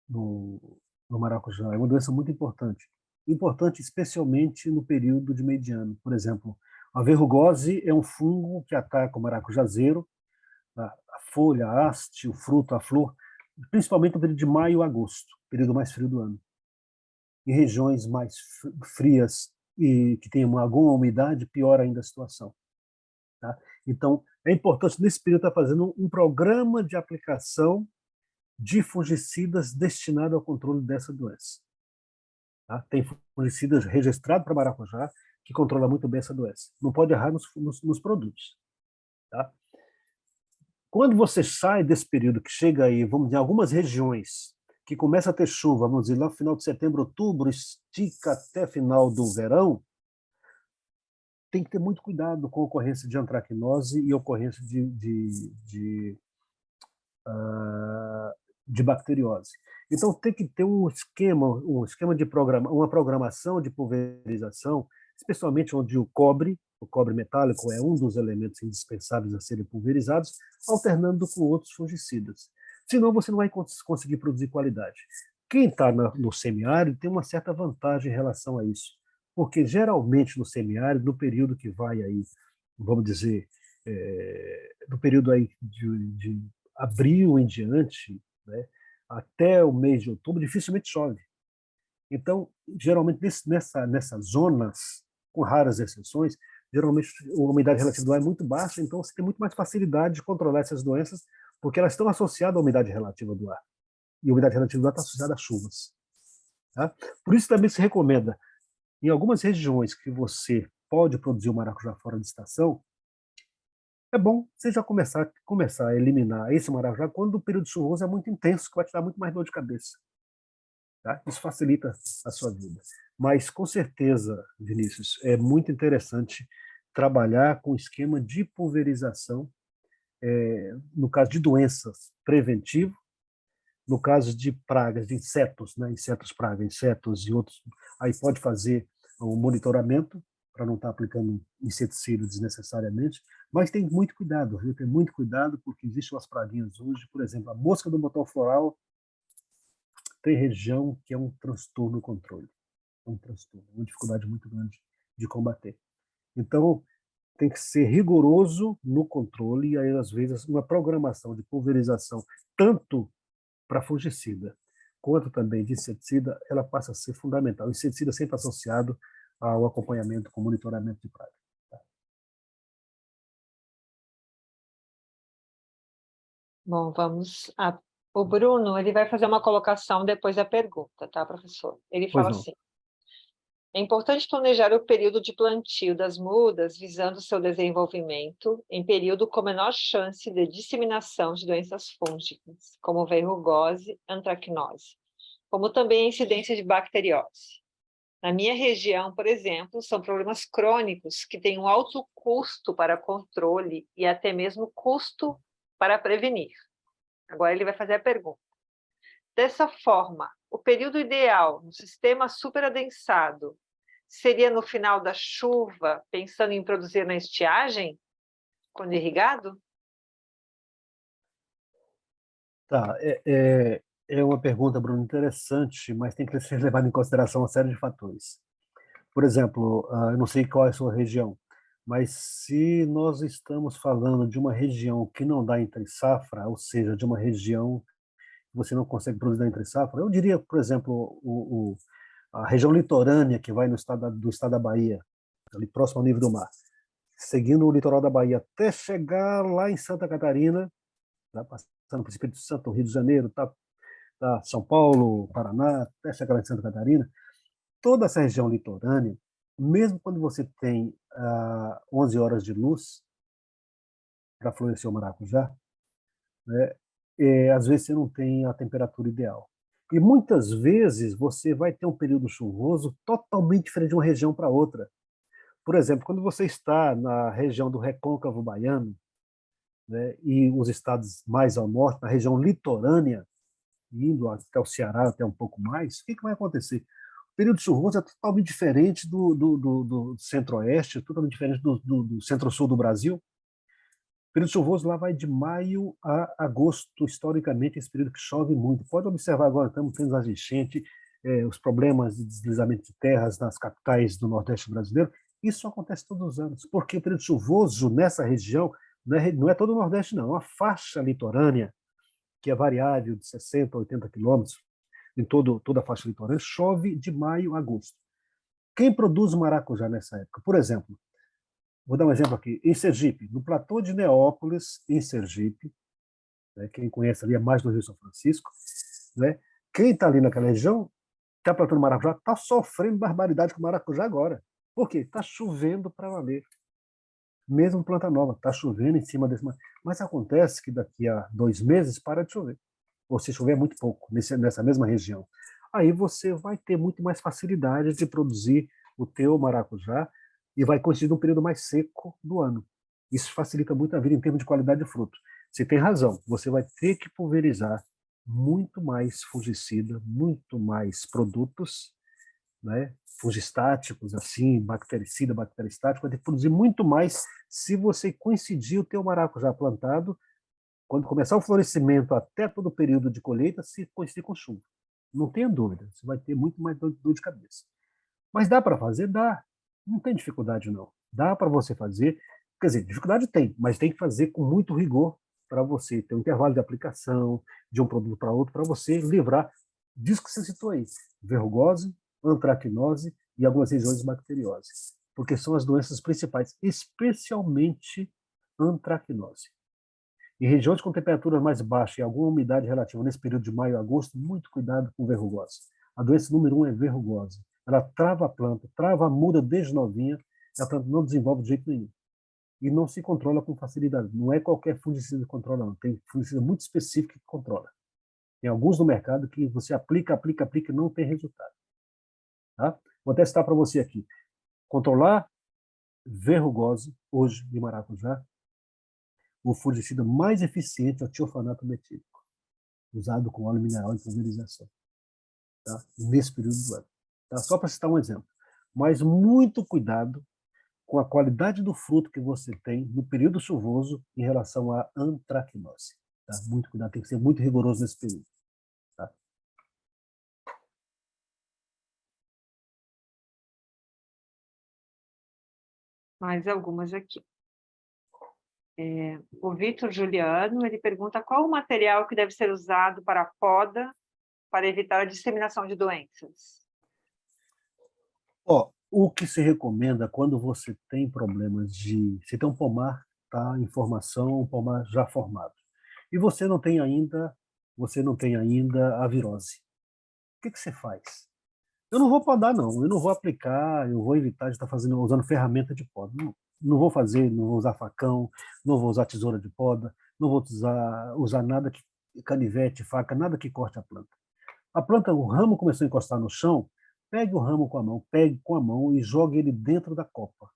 no maracujá, é uma doença muito importante. Importante especialmente no período de meio de ano. Por exemplo, a verrugose é um fungo que ataca o maracujazeiro, a folha, a haste, o fruto, a flor, principalmente no período de maio a agosto, período mais frio do ano. Em regiões mais frias e que tem alguma umidade, pior ainda a situação. Tá? Então, é importante, nesse período, estar fazendo um programa de aplicação de fungicidas destinado ao controle dessa doença. Tá? Tem fungicidas registrados para maracujá que controla muito bem essa doença. Não pode errar nos produtos. Tá? Quando você sai desse período que chega aí, vamos dizer, algumas regiões que começa a ter chuva, vamos dizer, lá no final de setembro, outubro, estica até final do verão, tem que ter muito cuidado com a ocorrência de antracnose e ocorrência de bacteriose. Então, tem que ter um esquema de uma programação de pulverização, especialmente onde o cobre O cobre metálico é um dos elementos indispensáveis a serem pulverizados, alternando com outros fungicidas. Senão, você não vai conseguir produzir qualidade. Quem está no semiárido tem uma certa vantagem em relação a isso, porque geralmente no semiárido, no período que vai aí, vamos dizer, no período aí de abril em diante, né, até o mês de outubro, dificilmente chove. Então, geralmente, nessas zonas, com raras exceções, geralmente a umidade relativa do ar é muito baixa, então você tem muito mais facilidade de controlar essas doenças, porque elas estão associadas à umidade relativa do ar. E a umidade relativa do ar está associada às chuvas. Tá? Por isso também se recomenda, em algumas regiões que você pode produzir o maracujá fora de estação, é bom você já começar a eliminar esse maracujá quando o período chuvoso é muito intenso, que vai te dar muito mais dor de cabeça. Tá? Isso facilita a sua vida. Mas, com certeza, Vinícius, é muito interessante trabalhar com esquema de pulverização, no caso de doenças, preventivo, no caso de pragas, de insetos, né? Insetos praga, insetos e outros, aí pode fazer o monitoramento para não estar aplicando inseticida desnecessariamente, mas tem muito cuidado, viu? Tem muito cuidado, porque existem umas praguinhas hoje, por exemplo, a mosca do botão floral tem região que é um transtorno no controle, é um transtorno, uma dificuldade muito grande de combater. Então, tem que ser rigoroso no controle, e aí, às vezes, uma programação de pulverização, tanto para fungicida quanto também de inseticida, ela passa a ser fundamental. O inseticida sempre associado ao acompanhamento com monitoramento de praga. Bom, o Bruno, ele vai fazer uma colocação depois da pergunta, tá, professor? Ele Pois fala não. assim: é importante planejar o período de plantio das mudas visando seu desenvolvimento em período com menor chance de disseminação de doenças fúngicas, como verrugose, antracnose, como também a incidência de bacteriose. Na minha região, por exemplo, são problemas crônicos que têm um alto custo para controle e até mesmo custo para prevenir. Agora ele vai fazer a pergunta. Dessa forma, o período ideal no sistema superadensado seria no final da chuva, pensando em produzir na estiagem, quando irrigado? Tá, é uma pergunta, Bruno, interessante, mas tem que ser levado em consideração uma série de fatores. Por exemplo, eu não sei qual é a sua região, mas se nós estamos falando de uma região que não dá entre safra, ou seja, de uma região que você não consegue produzir entre safra, eu diria, por exemplo, a região litorânea que vai do estado da Bahia, ali próximo ao nível do mar, seguindo o litoral da Bahia até chegar lá em Santa Catarina, tá, passando por Espírito Santo, Rio de Janeiro, tá, São Paulo, Paraná, até chegar lá em Santa Catarina, toda essa região litorânea, mesmo quando você tem 11 horas de luz para florescer o maracujá, né, às vezes você não tem a temperatura ideal. E muitas vezes você vai ter um período chuvoso totalmente diferente de uma região para outra. Por exemplo, quando você está na região do Recôncavo Baiano, né, e os estados mais ao norte, na região litorânea, indo até o Ceará, até um pouco mais, o que vai acontecer? O período chuvoso é totalmente diferente do centro-oeste, totalmente diferente do centro-sul do Brasil. O período chuvoso lá vai de maio a agosto, historicamente, esse período que chove muito. Pode observar agora, estamos tendo as enchentes, os problemas de deslizamento de terras nas capitais do Nordeste brasileiro. Isso acontece todos os anos, porque o período chuvoso nessa região não é todo o Nordeste, não. É uma faixa litorânea, que é variável de 60 a 80 quilômetros, em toda a faixa litorânea, chove de maio a agosto. Quem produz maracujá nessa época? Por exemplo, vou dar um exemplo aqui, em Sergipe, no platô de Neópolis, em Sergipe, né, quem conhece ali é mais do Rio São Francisco, né, quem está ali naquela região, está plantando maracujá, está sofrendo barbaridade com maracujá agora. Por quê? Está chovendo para valer. Mesmo planta nova, está chovendo em cima desse. Mas acontece que daqui a 2 meses para de chover. Ou se chover muito pouco, nessa mesma região. Aí você vai ter muito mais facilidade de produzir o teu maracujá e vai coincidir num período mais seco do ano. Isso facilita muito a vida em termos de qualidade de fruto. Você tem razão, você vai ter que pulverizar muito mais fungicida, muito mais produtos, né, fungistáticos, assim, bactericida, bacteristático, vai ter que produzir muito mais se você coincidir o teu maracujá plantado, quando começar o florescimento até todo o período de colheita, se coincidir com chuva. Não tenha dúvida, você vai ter muito mais dor de cabeça. Mas dá para fazer? Dá. Não tem dificuldade, não. Dá para você fazer. Quer dizer, dificuldade tem, mas tem que fazer com muito rigor para você ter um intervalo de aplicação de um produto para outro, para você livrar disso que você citou aí: verrugose, antracnose e algumas regiões de bacteriose, porque são as doenças principais, especialmente antracnose. Em regiões com temperatura mais baixa e alguma umidade relativa nesse período de maio a agosto, muito cuidado com verrugose. A doença número 1 é verrugose. Ela trava a planta, trava a muda desde novinha, a planta não desenvolve de jeito nenhum. E não se controla com facilidade. Não é qualquer fungicida que controla, não. Tem fungicida muito específico que controla. Tem alguns no mercado que você aplica e não tem resultado. Tá? Vou testar para você aqui. Controlar verrugose, hoje, de maracujá, o fungicida mais eficiente é o tiofanato metílico, usado com óleo mineral em pulverização, tá? Nesse período do ano. Tá? Só para citar um exemplo. Mas muito cuidado com a qualidade do fruto que você tem no período chuvoso em relação à antracnose. Tá? Muito cuidado, tem que ser muito rigoroso nesse período. Tá? Mais algumas aqui. O Vitor Juliano, ele pergunta qual o material que deve ser usado para a poda para evitar a disseminação de doenças. O que se recomenda quando você tem problemas de... Você tem um pomar, tá, em formação, um pomar já formado, e você não tem ainda a virose. O que você faz? Eu não vou podar, não. Eu não vou aplicar, eu vou evitar de estar usando ferramenta de poda. Não vou fazer, não vou usar facão, não vou usar tesoura de poda, não vou usar nada que canivete, faca, nada que corte a planta. A planta, o ramo começou a encostar no chão, pegue o ramo com a mão e jogue ele dentro da copa.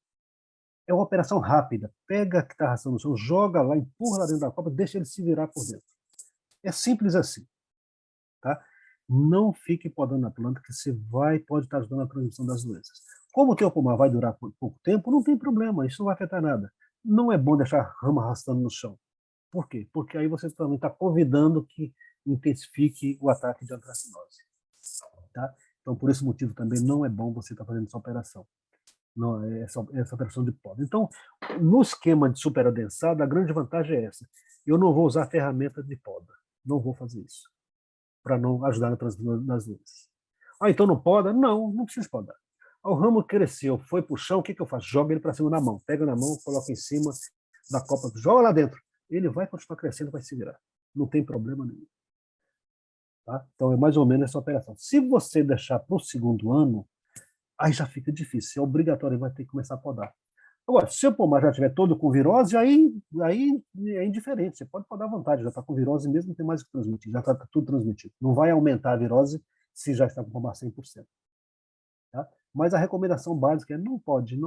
É uma operação rápida. Pega a que está ração no chão, joga lá, empurra lá dentro da copa, deixa ele se virar por dentro. É simples assim. Tá? Não fique podando a planta, que você pode estar ajudando a transmissão das doenças. Como o teu pomar vai durar pouco tempo, não tem problema, isso não vai afetar nada. Não é bom deixar a rama arrastando no chão. Por quê? Porque aí você também está convidando que intensifique o ataque de antracnose. Tá? Então, por esse motivo também não é bom você estar fazendo essa operação. Não, essa operação de poda. Então, no esquema de superadensado, a grande vantagem é essa. Eu não vou usar ferramenta de poda. Não vou fazer isso para não ajudar na transmissão das doenças. Então não poda? Não precisa podar. O ramo cresceu, foi para o chão, o que eu faço? Joga ele para cima na mão. Pega na mão, coloca em cima da copa, joga lá dentro. Ele vai continuar crescendo, vai se virar. Não tem problema nenhum. Tá? Então é mais ou menos essa operação. Se você deixar para o segundo ano, aí já fica difícil. É obrigatório, vai ter que começar a podar. Agora, se o pomar já estiver todo com virose, aí é indiferente. Você pode podar à vontade, já está com virose mesmo, não tem mais o que transmitir, já está tudo transmitido. Não vai aumentar a virose se já está com o pomar 100%. Tá? Mas a recomendação básica é não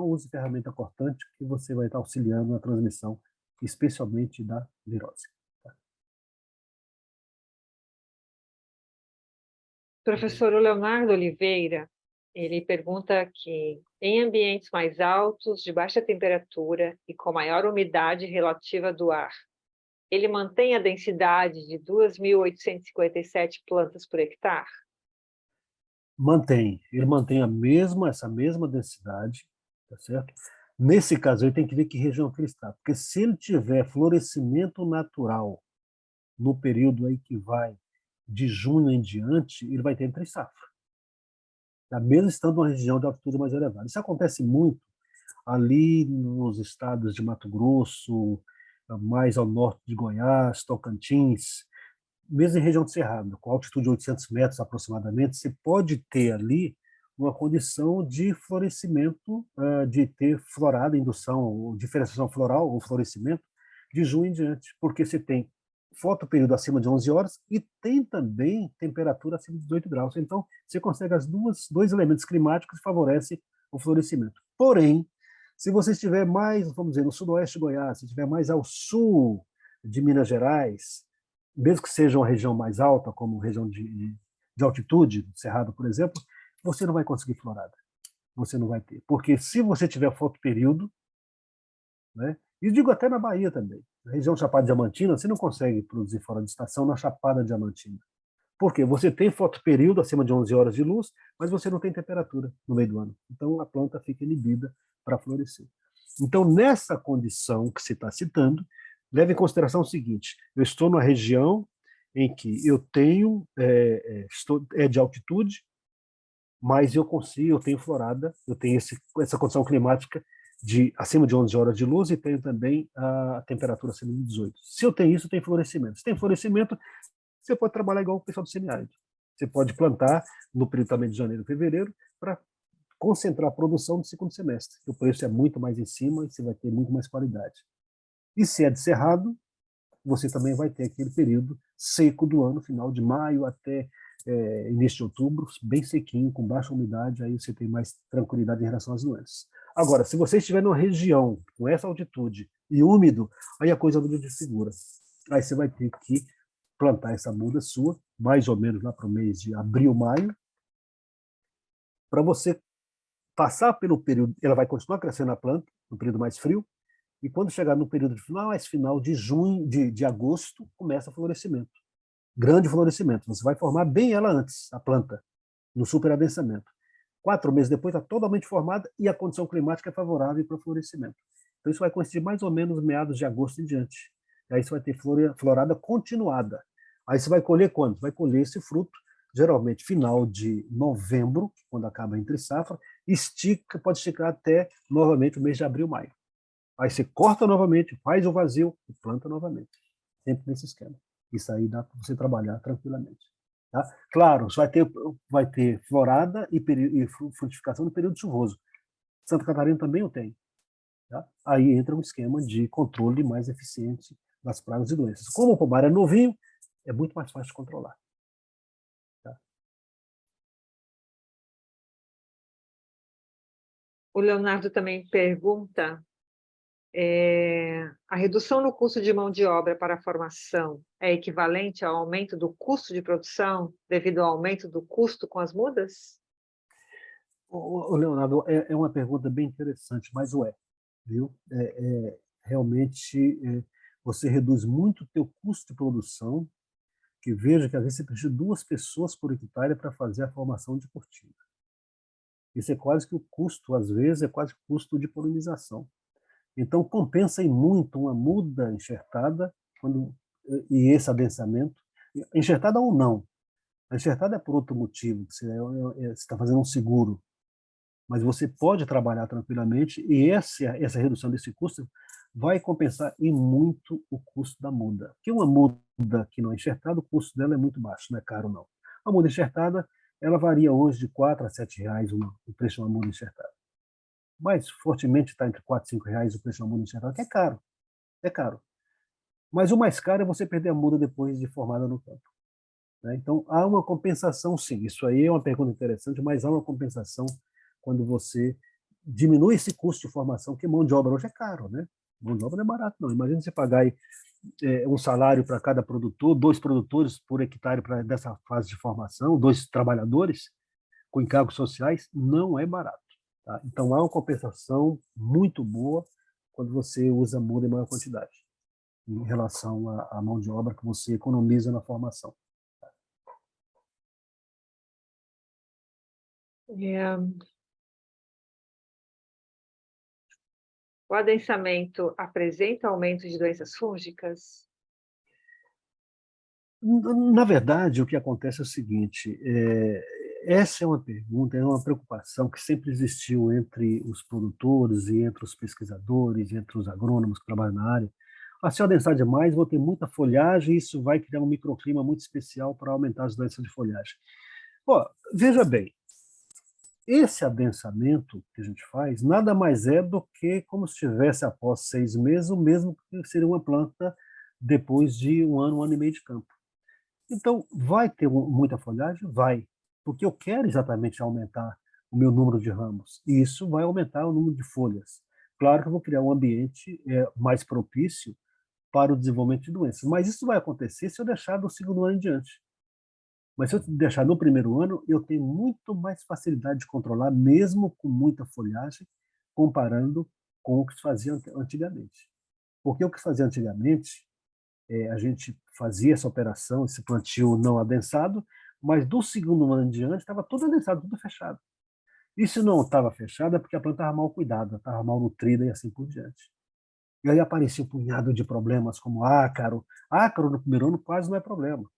use ferramenta cortante, que você vai estar auxiliando na transmissão, especialmente da virose. Tá? Professor Leonardo Oliveira, ele pergunta que, em ambientes mais altos, de baixa temperatura e com maior umidade relativa do ar, ele mantém a densidade de 2.857 plantas por hectare? Ele mantém essa mesma densidade, tá certo? Nesse caso, ele tem que ver que região que ele está, porque se ele tiver florescimento natural no período aí que vai de junho em diante, ele vai ter entre safra, mesmo estando numa região de altitude mais elevada. Isso acontece muito ali nos estados de Mato Grosso, mais ao norte de Goiás, Tocantins, mesmo em região de Cerrado, com altitude de 800 metros aproximadamente, você pode ter ali uma condição de florescimento, de ter florada, indução, diferenciação floral ou florescimento de junho em diante, porque você tem fotoperíodo acima de 11 horas e tem também temperatura acima de 18 graus. Então, você consegue dois elementos climáticos que favorecem o florescimento. Porém, se você estiver mais, vamos dizer, no sudoeste de Goiás, se estiver mais ao sul de Minas Gerais, mesmo que seja uma região mais alta, como região de altitude, Cerrado, por exemplo, você não vai conseguir florada. você não vai ter. Porque se você tiver fotoperíodo, né, e digo até na Bahia também, na região Chapada Diamantina, você não consegue produzir fora de estação na Chapada Diamantina. Por quê? Você tem fotoperíodo acima de 11 horas de luz, mas você não tem temperatura no meio do ano. Então, a planta fica inibida para florescer. Então, nessa condição que você está citando, leve em consideração o seguinte: eu estou numa região em que eu tenho, é de altitude, mas eu consigo, eu tenho florada, eu tenho essa condição climática de acima de 11 horas de luz e tenho também a temperatura acima de 18. Se eu tenho isso, tem florescimento. Se tem florescimento, você pode trabalhar igual o pessoal do semiárido. Você pode plantar no período também de janeiro e fevereiro para concentrar a produção no segundo semestre. O preço é muito mais em cima e você vai ter muito mais qualidade. E se é de cerrado, você também vai ter aquele período seco do ano, final de maio até início de outubro, bem sequinho, com baixa umidade, aí você tem mais tranquilidade em relação às doenças. Agora, se você estiver numa região com essa altitude e úmido, aí a coisa muda de figura. Aí você vai ter que plantar essa muda sua, mais ou menos lá para o mês de abril, maio, para você passar pelo período, ela vai continuar crescendo a planta, no período mais frio, e quando chegar no período de final, mais final de junho, de agosto, começa o florescimento. Grande florescimento. Você vai formar bem ela antes, a planta, no superadensamento. 4 meses depois está totalmente formada e a condição climática é favorável para o florescimento. Então isso vai coincidir mais ou menos meados de agosto em diante. E aí você vai ter florada continuada. Aí você vai colher quando? Vai colher esse fruto, geralmente final de novembro, quando acaba a entre safra, estica, pode esticar até novamente o mês de abril, maio. Aí você corta novamente, faz o vazio e planta novamente. Sempre nesse esquema. Isso aí dá para você trabalhar tranquilamente. Tá? Claro, você vai ter florada e frutificação no período chuvoso. Santa Catarina também o tem. Tá? Aí entra um esquema de controle mais eficiente das pragas e doenças. Como o pomar é novinho, é muito mais fácil de controlar. Tá? O Leonardo também pergunta: a redução no custo de mão de obra para a formação é equivalente ao aumento do custo de produção devido ao aumento do custo com as mudas? Leonardo, é uma pergunta bem interessante, mas viu? Realmente, você reduz muito o teu custo de produção, que veja que às vezes você precisa de 2 pessoas por hectare para fazer a formação de cortina. Isso é quase que o custo, às vezes, é quase o custo de polinização. Então, compensa em muito uma muda enxertada e esse adensamento, enxertada ou não. A enxertada é por outro motivo, você está fazendo um seguro, mas você pode trabalhar tranquilamente e essa redução desse custo vai compensar em muito o custo da muda. Porque uma muda que não é enxertada, o custo dela é muito baixo, não é caro não. A muda enxertada, ela varia hoje de R$ 4 a R$ 7 o preço de uma muda enxertada. Mas fortemente está entre R$ 4 e R$ 5 o preço de uma muda enxertada, que é caro. É caro. Mas o mais caro é você perder a muda depois de formada no campo. Né? Então, há uma compensação, sim. Isso aí é uma pergunta interessante, mas há uma compensação quando você diminui esse custo de formação, que mão de obra hoje é caro, né? Mão de obra não é barato, não. Imagina você pagar aí, um salário para cada produtor, 2 produtores por hectare para dessa fase de formação, 2 trabalhadores com encargos sociais, não é barato. Tá? Então, há uma compensação muito boa quando você usa muda em maior quantidade, em relação à mão de obra que você economiza na formação. O adensamento apresenta aumento de doenças fúngicas? Na verdade, o que acontece é o seguinte: essa é uma pergunta, é uma preocupação que sempre existiu entre os produtores e entre os pesquisadores, entre os agrônomos que trabalham na área. Se eu adensar demais, vou ter muita folhagem e isso vai criar um microclima muito especial para aumentar as doenças de folhagem. Pô, veja bem, esse adensamento que a gente faz nada mais é do que como se tivesse, após 6 meses, o mesmo que seria uma planta depois de um ano e meio de campo. Então, vai ter muita folhagem? Vai, porque eu quero exatamente aumentar o meu número de ramos, e isso vai aumentar o número de folhas. Claro que eu vou criar um ambiente mais propício para o desenvolvimento de doenças, mas isso vai acontecer se eu deixar do segundo ano em diante. Mas se eu deixar no primeiro ano, eu tenho muito mais facilidade de controlar, mesmo com muita folhagem, comparando com o que se fazia antigamente. Porque o que se fazia antigamente, a gente fazia essa operação, esse plantio não adensado, mas do segundo ano em diante estava tudo adensado, tudo fechado. E se não estava fechado é porque a planta estava mal cuidada, estava mal nutrida e assim por diante. E aí aparecia um punhado de problemas como ácaro. Ácaro no primeiro ano quase não é problema.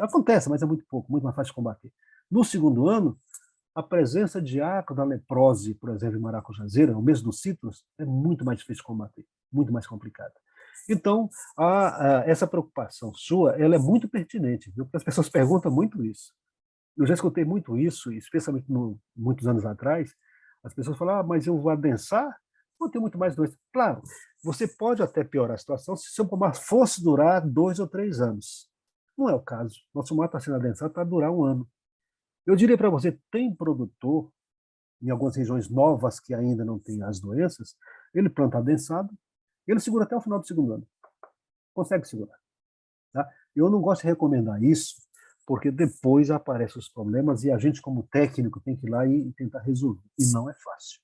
Acontece, mas é muito pouco, muito mais fácil de combater. No segundo ano, a presença de ácaro da leprose, por exemplo, em maracujazeira, ou mesmo dos citros, é muito mais difícil de combater, muito mais complicada. Então, essa preocupação sua, ela é muito pertinente, viu? Porque as pessoas perguntam muito isso. Eu já escutei muito isso, especialmente muitos anos atrás. As pessoas falam, mas eu vou adensar, vou ter muito mais doença. Claro, você pode até piorar a situação se seu pomar fosse durar 2 ou 3 anos. Não é o caso. Nosso pomar está sendo adensado para durar 1 ano. Eu diria para você, tem produtor, em algumas regiões novas que ainda não tem as doenças, ele planta adensado, ele segura até o final do segundo ano. Consegue segurar. Tá? Eu não gosto de recomendar isso, porque depois aparecem os problemas e a gente, como técnico, tem que ir lá e tentar resolver. E não é fácil.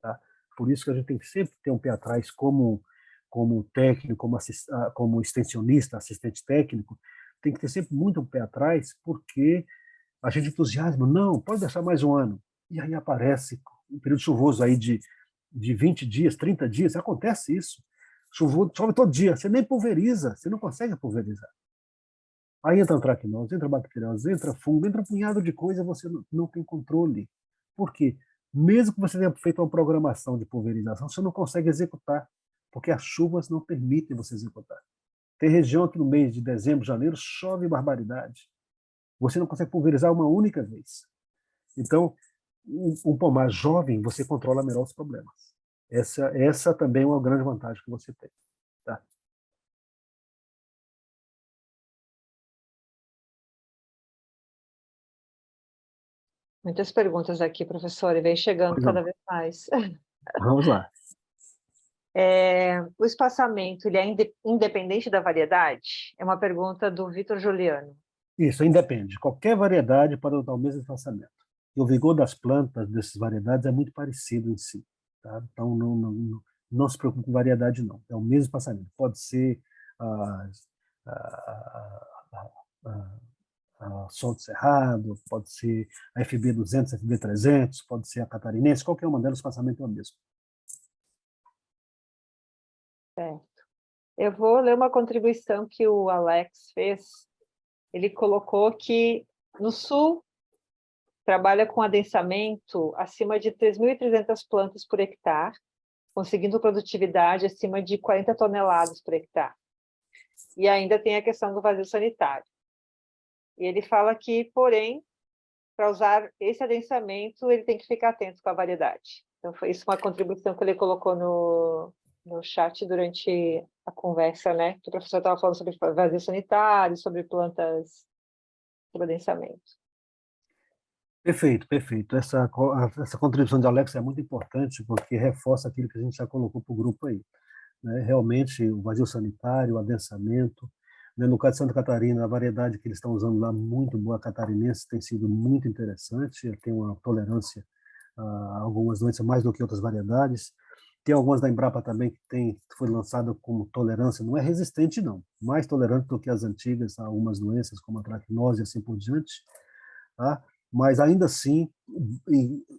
Tá? Por isso que a gente tem que sempre ter um pé atrás como técnico, como extensionista, assistente técnico, tem que ter sempre muito um pé atrás, porque a gente entusiasma, não, pode deixar mais 1 ano. E aí aparece um período chuvoso aí de 20 dias, 30 dias, acontece isso. Chove todo dia, você nem pulveriza, você não consegue pulverizar. Aí entra antracnose, entra bacteriose, entra fungo, entra um punhado de coisa, você não tem controle. Por quê? Mesmo que você tenha feito uma programação de pulverização, você não consegue executar, porque as chuvas não permitem você executar. Tem região que no mês de dezembro, janeiro, chove barbaridade. Você não consegue pulverizar uma única vez. Então, um pomar jovem, você controla melhor os problemas. Essa também é uma grande vantagem que você tem. Tá? Muitas perguntas aqui, professor, e vem chegando Pois cada não. vez mais. Vamos lá. O espaçamento, ele é independente da variedade? É uma pergunta do Vitor Juliano. Isso, independe. Qualquer variedade pode adotar o mesmo espaçamento. E o vigor das plantas dessas variedades é muito parecido em si. Tá? Então, não se preocupe com variedade, não. É o mesmo espaçamento. Pode ser a, a, a, Sol do Cerrado, pode ser a FB 200, FB 300, pode ser a catarinense, qualquer uma delas, o espaçamento é o mesmo. Certo. Eu vou ler uma contribuição que o Alex fez. Ele colocou que no sul trabalha com adensamento acima de 3.300 plantas por hectare, conseguindo produtividade acima de 40 toneladas por hectare. E ainda tem a questão do vazio sanitário. E ele fala que, porém, para usar esse adensamento, ele tem que ficar atento com a variedade. Então, foi isso uma contribuição que ele colocou no chat durante a conversa, né? Que o professor estava falando sobre vazio sanitário, sobre plantas, sobre adensamento. Perfeito, perfeito. Essa contribuição de Alex é muito importante, porque reforça aquilo que a gente já colocou para o grupo aí. Né? Realmente, o vazio sanitário, o adensamento. Né? No caso de Santa Catarina, a variedade que eles estão usando lá, muito boa, a catarinense, tem sido muito interessante, tem uma tolerância a algumas doenças mais do que outras variedades. Tem algumas da Embrapa também foi lançada como tolerância, não é resistente não, mais tolerante do que as antigas a algumas doenças, como a tracnose e assim por diante. Tá? Mas ainda assim,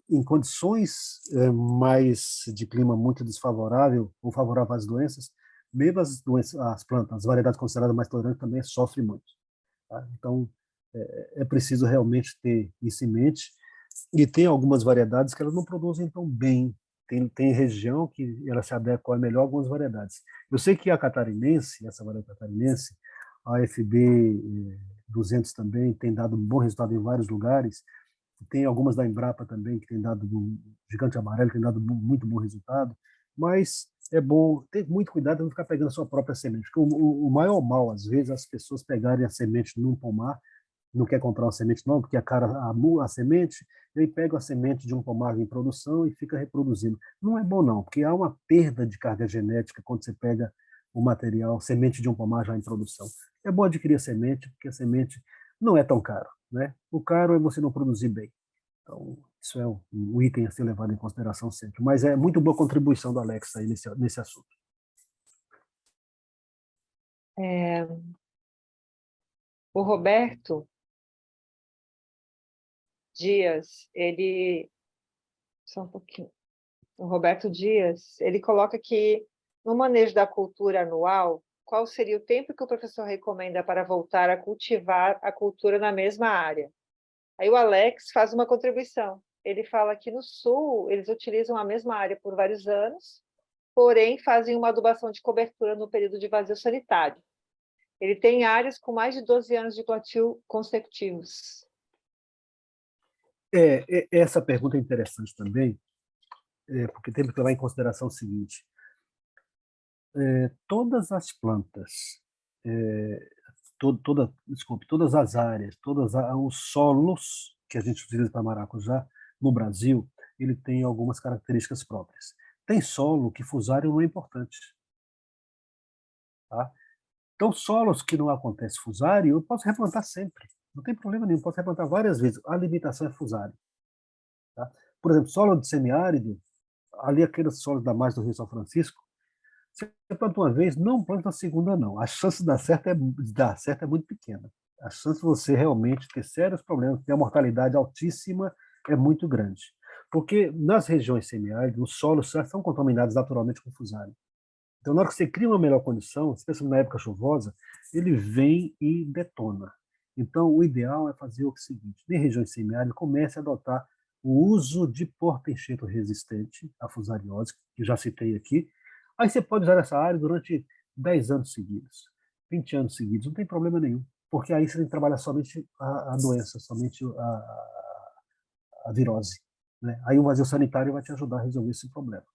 em condições mais de clima muito desfavorável ou favorável às doenças, mesmo as plantas, as variedades consideradas mais tolerantes também sofrem muito. Tá? Então, é preciso realmente ter isso em mente. E tem algumas variedades que elas não produzem tão bem. Tem região que ela se adequa melhor a algumas variedades. Eu sei que a catarinense, essa variedade catarinense, a FB 200 também tem dado um bom resultado em vários lugares. Tem algumas da Embrapa também que tem dado, Gigante Amarelo tem dado muito bom resultado. Mas é bom ter muito cuidado de não ficar pegando a sua própria semente. Porque o maior mal, às vezes, é as pessoas pegarem a semente num pomar, não quer comprar uma semente nova, porque a semente, e aí pega a semente de um pomar em produção e fica reproduzindo. Não é bom não, porque há uma perda de carga genética quando você pega o material, semente de um pomar já em produção. É bom adquirir a semente, porque a semente não é tão caro. né? O caro é você não produzir bem. Então, isso é um item a ser levado em consideração sempre. Mas é muito boa contribuição do Alex aí nesse assunto. O Roberto Dias, só um pouquinho. O Roberto Dias, ele coloca que no manejo da cultura anual, qual seria o tempo que o professor recomenda para voltar a cultivar a cultura na mesma área? Aí o Alex faz uma contribuição. Ele fala que no Sul eles utilizam a mesma área por vários anos, porém fazem uma adubação de cobertura no período de vazio sanitário. Ele tem áreas com mais de 12 anos de plantio consecutivos. Essa pergunta é interessante também, porque temos que levar em consideração o seguinte: todas as plantas, todas as áreas, todos os solos que a gente utiliza para maracujá no Brasil, ele tem algumas características próprias. Tem solo que fusário não é importante. Tá? Então, solos que não acontece fusário, eu posso replantar sempre. Não tem problema nenhum, posso replantar várias vezes. A limitação é fusário. Tá? Por exemplo, solo de semiárido, ali aqueles solos da margem do Rio São Francisco, você planta uma vez, não planta a segunda, não. A chance de dar certo é muito pequena. A chance de você realmente ter sérios problemas, ter uma mortalidade altíssima, é muito grande. Porque nas regiões semiáridas, os solos já são contaminados naturalmente com fusário. Então, na hora que você cria uma melhor condição, especialmente na época chuvosa, ele vem e detona. Então, o ideal é fazer o seguinte: em regiões semiáridas, comece a adotar o uso de porta-enxerto resistente à fusariose, que já citei aqui. Aí você pode usar essa área durante 10 anos seguidos, 20 anos seguidos, não tem problema nenhum, porque aí você tem que trabalhar somente a doença, somente a virose. Né? Aí o vazio sanitário vai te ajudar a resolver esse problema.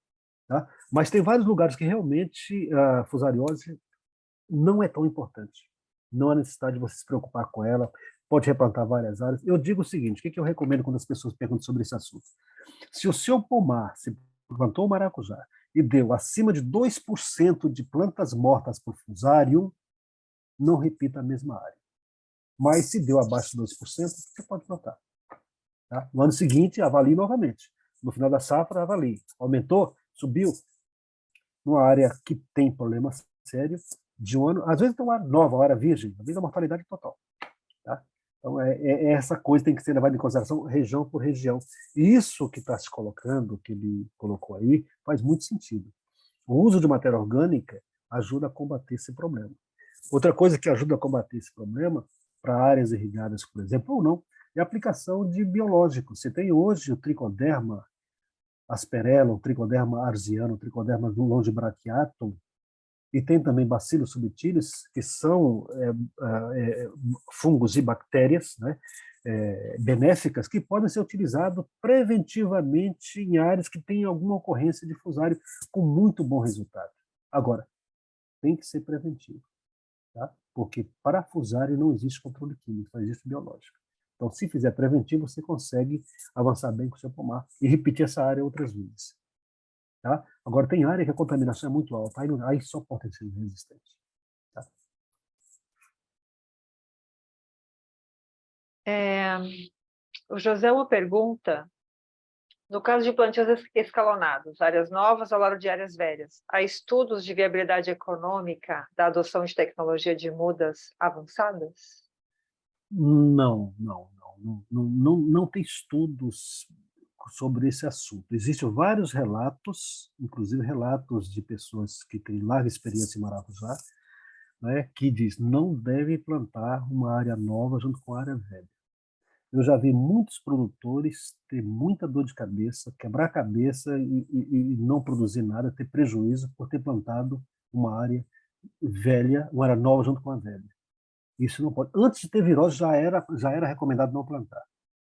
Tá? Mas tem vários lugares que realmente a fusariose não é tão importante. Não há necessidade de você se preocupar com ela. Pode replantar várias áreas. Eu digo o seguinte: o que eu recomendo quando as pessoas perguntam sobre esse assunto? Se o seu pomar se plantou maracujá e deu acima de 2% de plantas mortas por fusário, não repita a mesma área. Mas se deu abaixo de 2%, você pode plantar. Tá? No ano seguinte, avalie novamente. No final da safra, avalie. Aumentou? Subiu? Numa área que tem problema sério, de um ano, às vezes tem uma área nova, uma área virgem, às vezes é mortalidade total. Tá? Então, essa coisa tem que ser levada em consideração região por região. E isso que está se colocando, que ele colocou aí, faz muito sentido. O uso de matéria orgânica ajuda a combater esse problema. Outra coisa que ajuda a combater esse problema, para áreas irrigadas, por exemplo, ou não, é a aplicação de biológicos. Você tem hoje o tricoderma asperellum, o tricoderma arziano, o tricoderma longibrachiatum, e tem também Bacillus subtilis, que são fungos e bactérias, né, benéficas, que podem ser utilizados preventivamente em áreas que têm alguma ocorrência de fusário com muito bom resultado. Agora, tem que ser preventivo, tá? Porque para fusário não existe controle químico, só existe biológico. Então, se fizer preventivo, você consegue avançar bem com o seu pomar e repetir essa área outras vezes. Tá? Agora, tem área que a contaminação é muito alta, aí só pode ser resistente. Tá? O José uma pergunta: no caso de plantios escalonados, áreas novas ao lado de áreas velhas, há estudos de viabilidade econômica da adoção de tecnologia de mudas avançadas? Não tem estudos sobre esse assunto. Existem vários relatos, inclusive relatos de pessoas que têm larga experiência em maracujá, né, que diz não deve plantar uma área nova junto com a área velha. Eu já vi muitos produtores ter muita dor de cabeça, quebrar a cabeça e não produzir nada, ter prejuízo por ter plantado uma área velha, uma área nova junto com a velha. Isso não pode. Antes de ter virose, já era recomendado não plantar.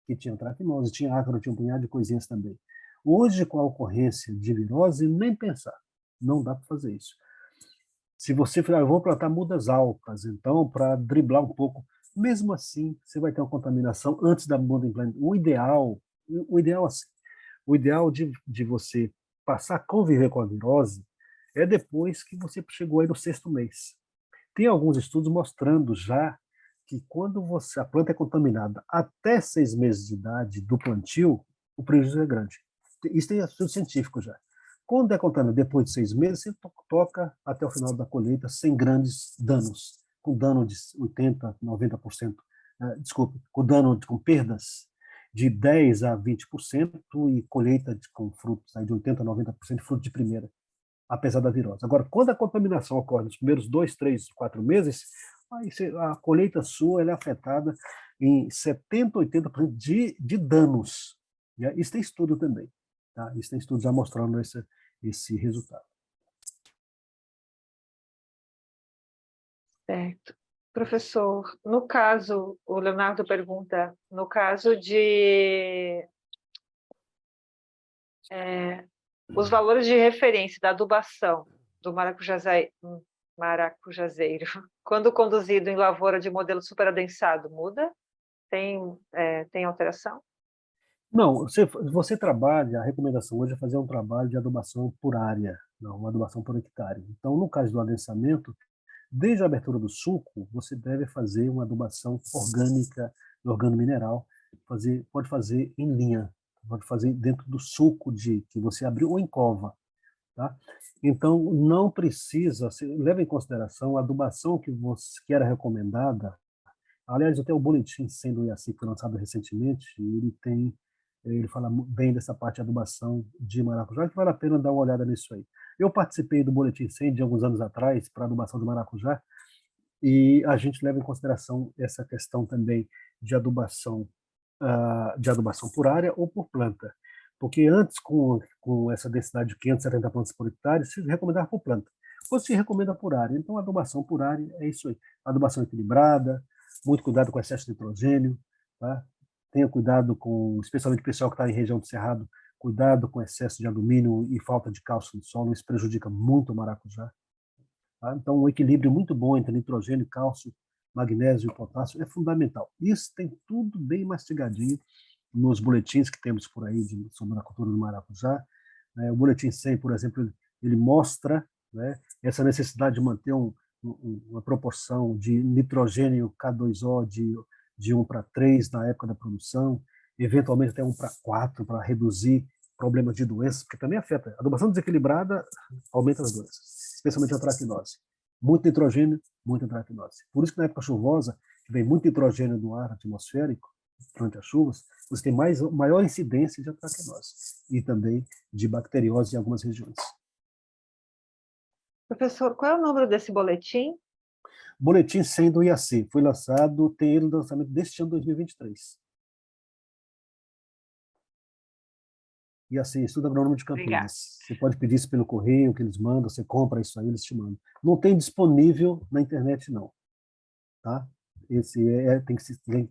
Que tinha traquinose, tinha ácaro, tinha um punhado de coisinhas também. Hoje, com a ocorrência de virose, nem pensar. Não dá para fazer isso. Se você falar, eu vou plantar mudas altas, então, para driblar um pouco, mesmo assim, você vai ter uma contaminação antes da muda implantada. O ideal de você passar a conviver com a virose é depois que você chegou aí no 6º mês. Tem alguns estudos mostrando já que quando a planta é contaminada até 6 meses de idade do plantio, o prejuízo é grande. Isso tem estudo científico já. Quando é contaminado depois de 6 meses, você toca até o final da colheita sem grandes danos, com dano de 80%, 90%, desculpe, com perdas de 10% a 20% e colheita com frutos aí de 80% a 90% de fruto de primeira, apesar da virose. Agora, quando a contaminação ocorre nos primeiros 2, 3, 4 meses, aí a colheita sua é afetada em 70%, 80% de danos. Isso tem estudo também. Tá? Isso tem estudo já mostrando esse resultado. Certo. Professor, no caso, o Leonardo pergunta, no caso de os valores de referência da adubação do maracujazeiro, quando conduzido em lavoura de modelo superadensado, muda? Tem alteração? Não, você trabalha, a recomendação hoje é fazer um trabalho de adubação por área, não, uma adubação por hectare. Então, no caso do adensamento, desde a abertura do sulco, você deve fazer uma adubação orgânica, organo-mineral, pode fazer em linha, pode fazer dentro do sulco que você abriu ou em cova. Tá? Então, não precisa, leva em consideração a adubação que era recomendada. Aliás, até o boletim sendo IACI, que foi lançado recentemente, ele fala bem dessa parte de adubação de maracujá, que vale a pena dar uma olhada nisso aí. Eu participei do boletim 100 de alguns anos atrás para adubação de maracujá, e a gente leva em consideração essa questão também de adubação por área ou por planta. Porque antes, com essa densidade de 570 plantas por hectare, se recomendava por planta. Hoje se recomenda por área. Então, a adubação por área é isso aí. Adubação equilibrada, muito cuidado com excesso de nitrogênio, tá? Tenha cuidado especialmente o pessoal que está em região do Cerrado, cuidado com excesso de alumínio e falta de cálcio no solo, isso prejudica muito o maracujá. Tá? Então, um equilíbrio muito bom entre nitrogênio, cálcio, magnésio e potássio é fundamental. Isso tem tudo bem mastigadinho nos boletins que temos por aí sobre a cultura do maracujá. O boletim 100, por exemplo, ele mostra, né, essa necessidade de manter uma proporção de nitrogênio K2O de 1:3 na época da produção, eventualmente até 1:4 para reduzir problemas de doenças, porque também afeta. A adubação desequilibrada aumenta as doenças, especialmente a traquinose. Muito nitrogênio, muita traquinose. Por isso que na época chuvosa, que vem muito nitrogênio do ar atmosférico, durante as chuvas, você tem maior incidência de atraquinose e também de bacteriose em algumas regiões. Professor, qual é o número desse boletim? Boletim 100 do IAC, foi lançado, tem ele no lançamento deste ano 2023. IAC, Estudo Agronômico de Campinas. Obrigada. Você pode pedir isso pelo correio, que eles mandam, você compra isso aí, eles te mandam. Não tem disponível na internet, não. Tá? Esse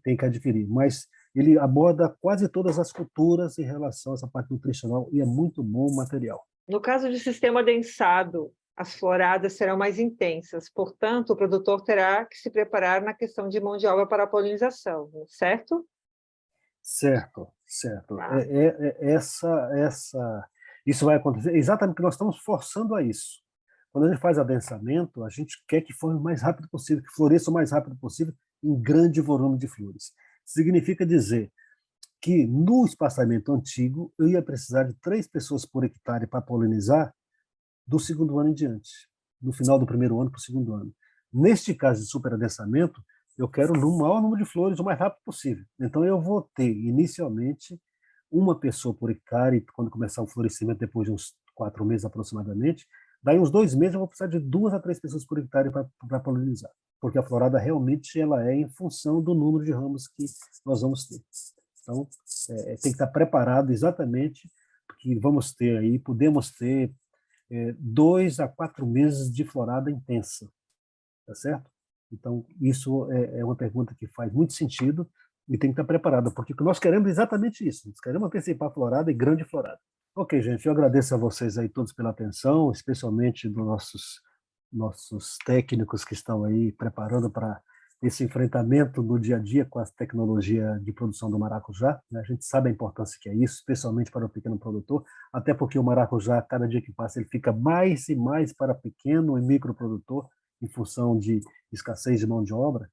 tem que adquirir, mas ele aborda quase todas as culturas em relação a essa parte nutricional e é muito bom o material. No caso de sistema adensado, as floradas serão mais intensas, portanto, o produtor terá que se preparar na questão de mão de obra para a polinização, certo? Certo. Isso vai acontecer exatamente porque nós estamos forçando a isso. Quando a gente faz adensamento, a gente quer que flore o mais rápido possível, que floresça o mais rápido possível em grande volume de flores. Significa dizer que no espaçamento antigo eu ia precisar de 3 pessoas por hectare para polinizar do segundo ano em diante, no final do primeiro ano para o segundo ano. Neste caso de superadensamento, eu quero o maior número de flores o mais rápido possível. Então eu vou ter inicialmente uma pessoa por hectare, quando começar o florescimento, depois de uns 4 meses aproximadamente. Daí uns 2 meses eu vou precisar de 2 a 3 pessoas por hectare para polinizar, porque a florada realmente ela é em função do número de ramos que nós vamos ter. Então, tem que estar preparado exatamente, porque podemos ter 2 a 4 meses de florada intensa, tá certo? Então, isso é uma pergunta que faz muito sentido e tem que estar preparado, porque nós queremos exatamente isso, nós queremos antecipar a florada e grande florada. Ok, gente, eu agradeço a vocês aí todos pela atenção, especialmente dos nossos técnicos que estão aí preparando para esse enfrentamento no dia a dia com a tecnologia de produção do maracujá. A gente sabe a importância que é isso, especialmente para o pequeno produtor, até porque o maracujá, cada dia que passa, ele fica mais e mais para pequeno e microprodutor, em função de escassez de mão de obra.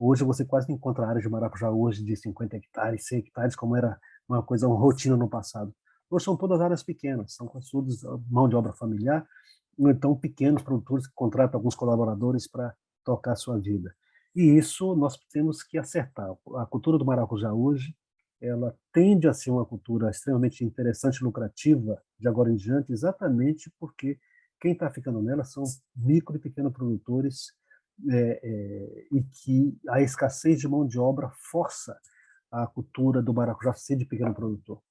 Hoje você quase não encontra áreas de maracujá hoje de 50 hectares, 100 hectares, como era uma coisa, uma rotina no passado. Hoje são todas áreas pequenas, são consumidas mão de obra familiar, ou então pequenos produtores que contratam alguns colaboradores para tocar a sua vida. E isso nós temos que acertar. A cultura do maracujá hoje, ela tende a ser uma cultura extremamente interessante e lucrativa de agora em diante, exatamente porque quem está ficando nela são micro e pequenos produtores, e que a escassez de mão de obra força a cultura do maracujá ser de pequeno produtor,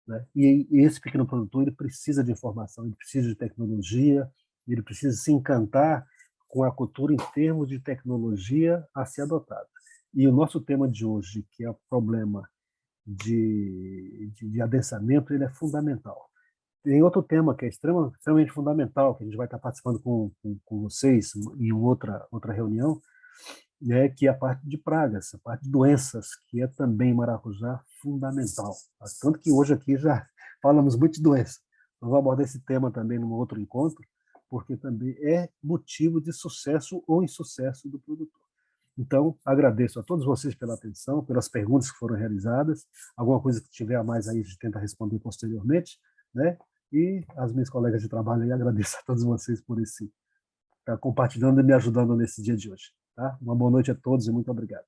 né? E esse pequeno produtor ele precisa de informação, ele precisa de tecnologia, ele precisa se encantar com a cultura em termos de tecnologia a ser adotada. E o nosso tema de hoje, que é o problema de adensamento, ele é fundamental. Tem outro tema que é extremamente fundamental, que a gente vai estar participando com vocês em outra reunião, né, que é a parte de pragas, a parte de doenças, que é também maracujá fundamental. Tanto que hoje aqui já falamos muito de doença. Nós vamos abordar esse tema também num outro encontro, porque também é motivo de sucesso ou insucesso do produtor. Então, agradeço a todos vocês pela atenção, pelas perguntas que foram realizadas. Alguma coisa que tiver a mais aí, a gente tenta responder posteriormente, né? E as minhas colegas de trabalho aí, agradeço a todos vocês por estar compartilhando e me ajudando nesse dia de hoje. Tá? Uma boa noite a todos e muito obrigado.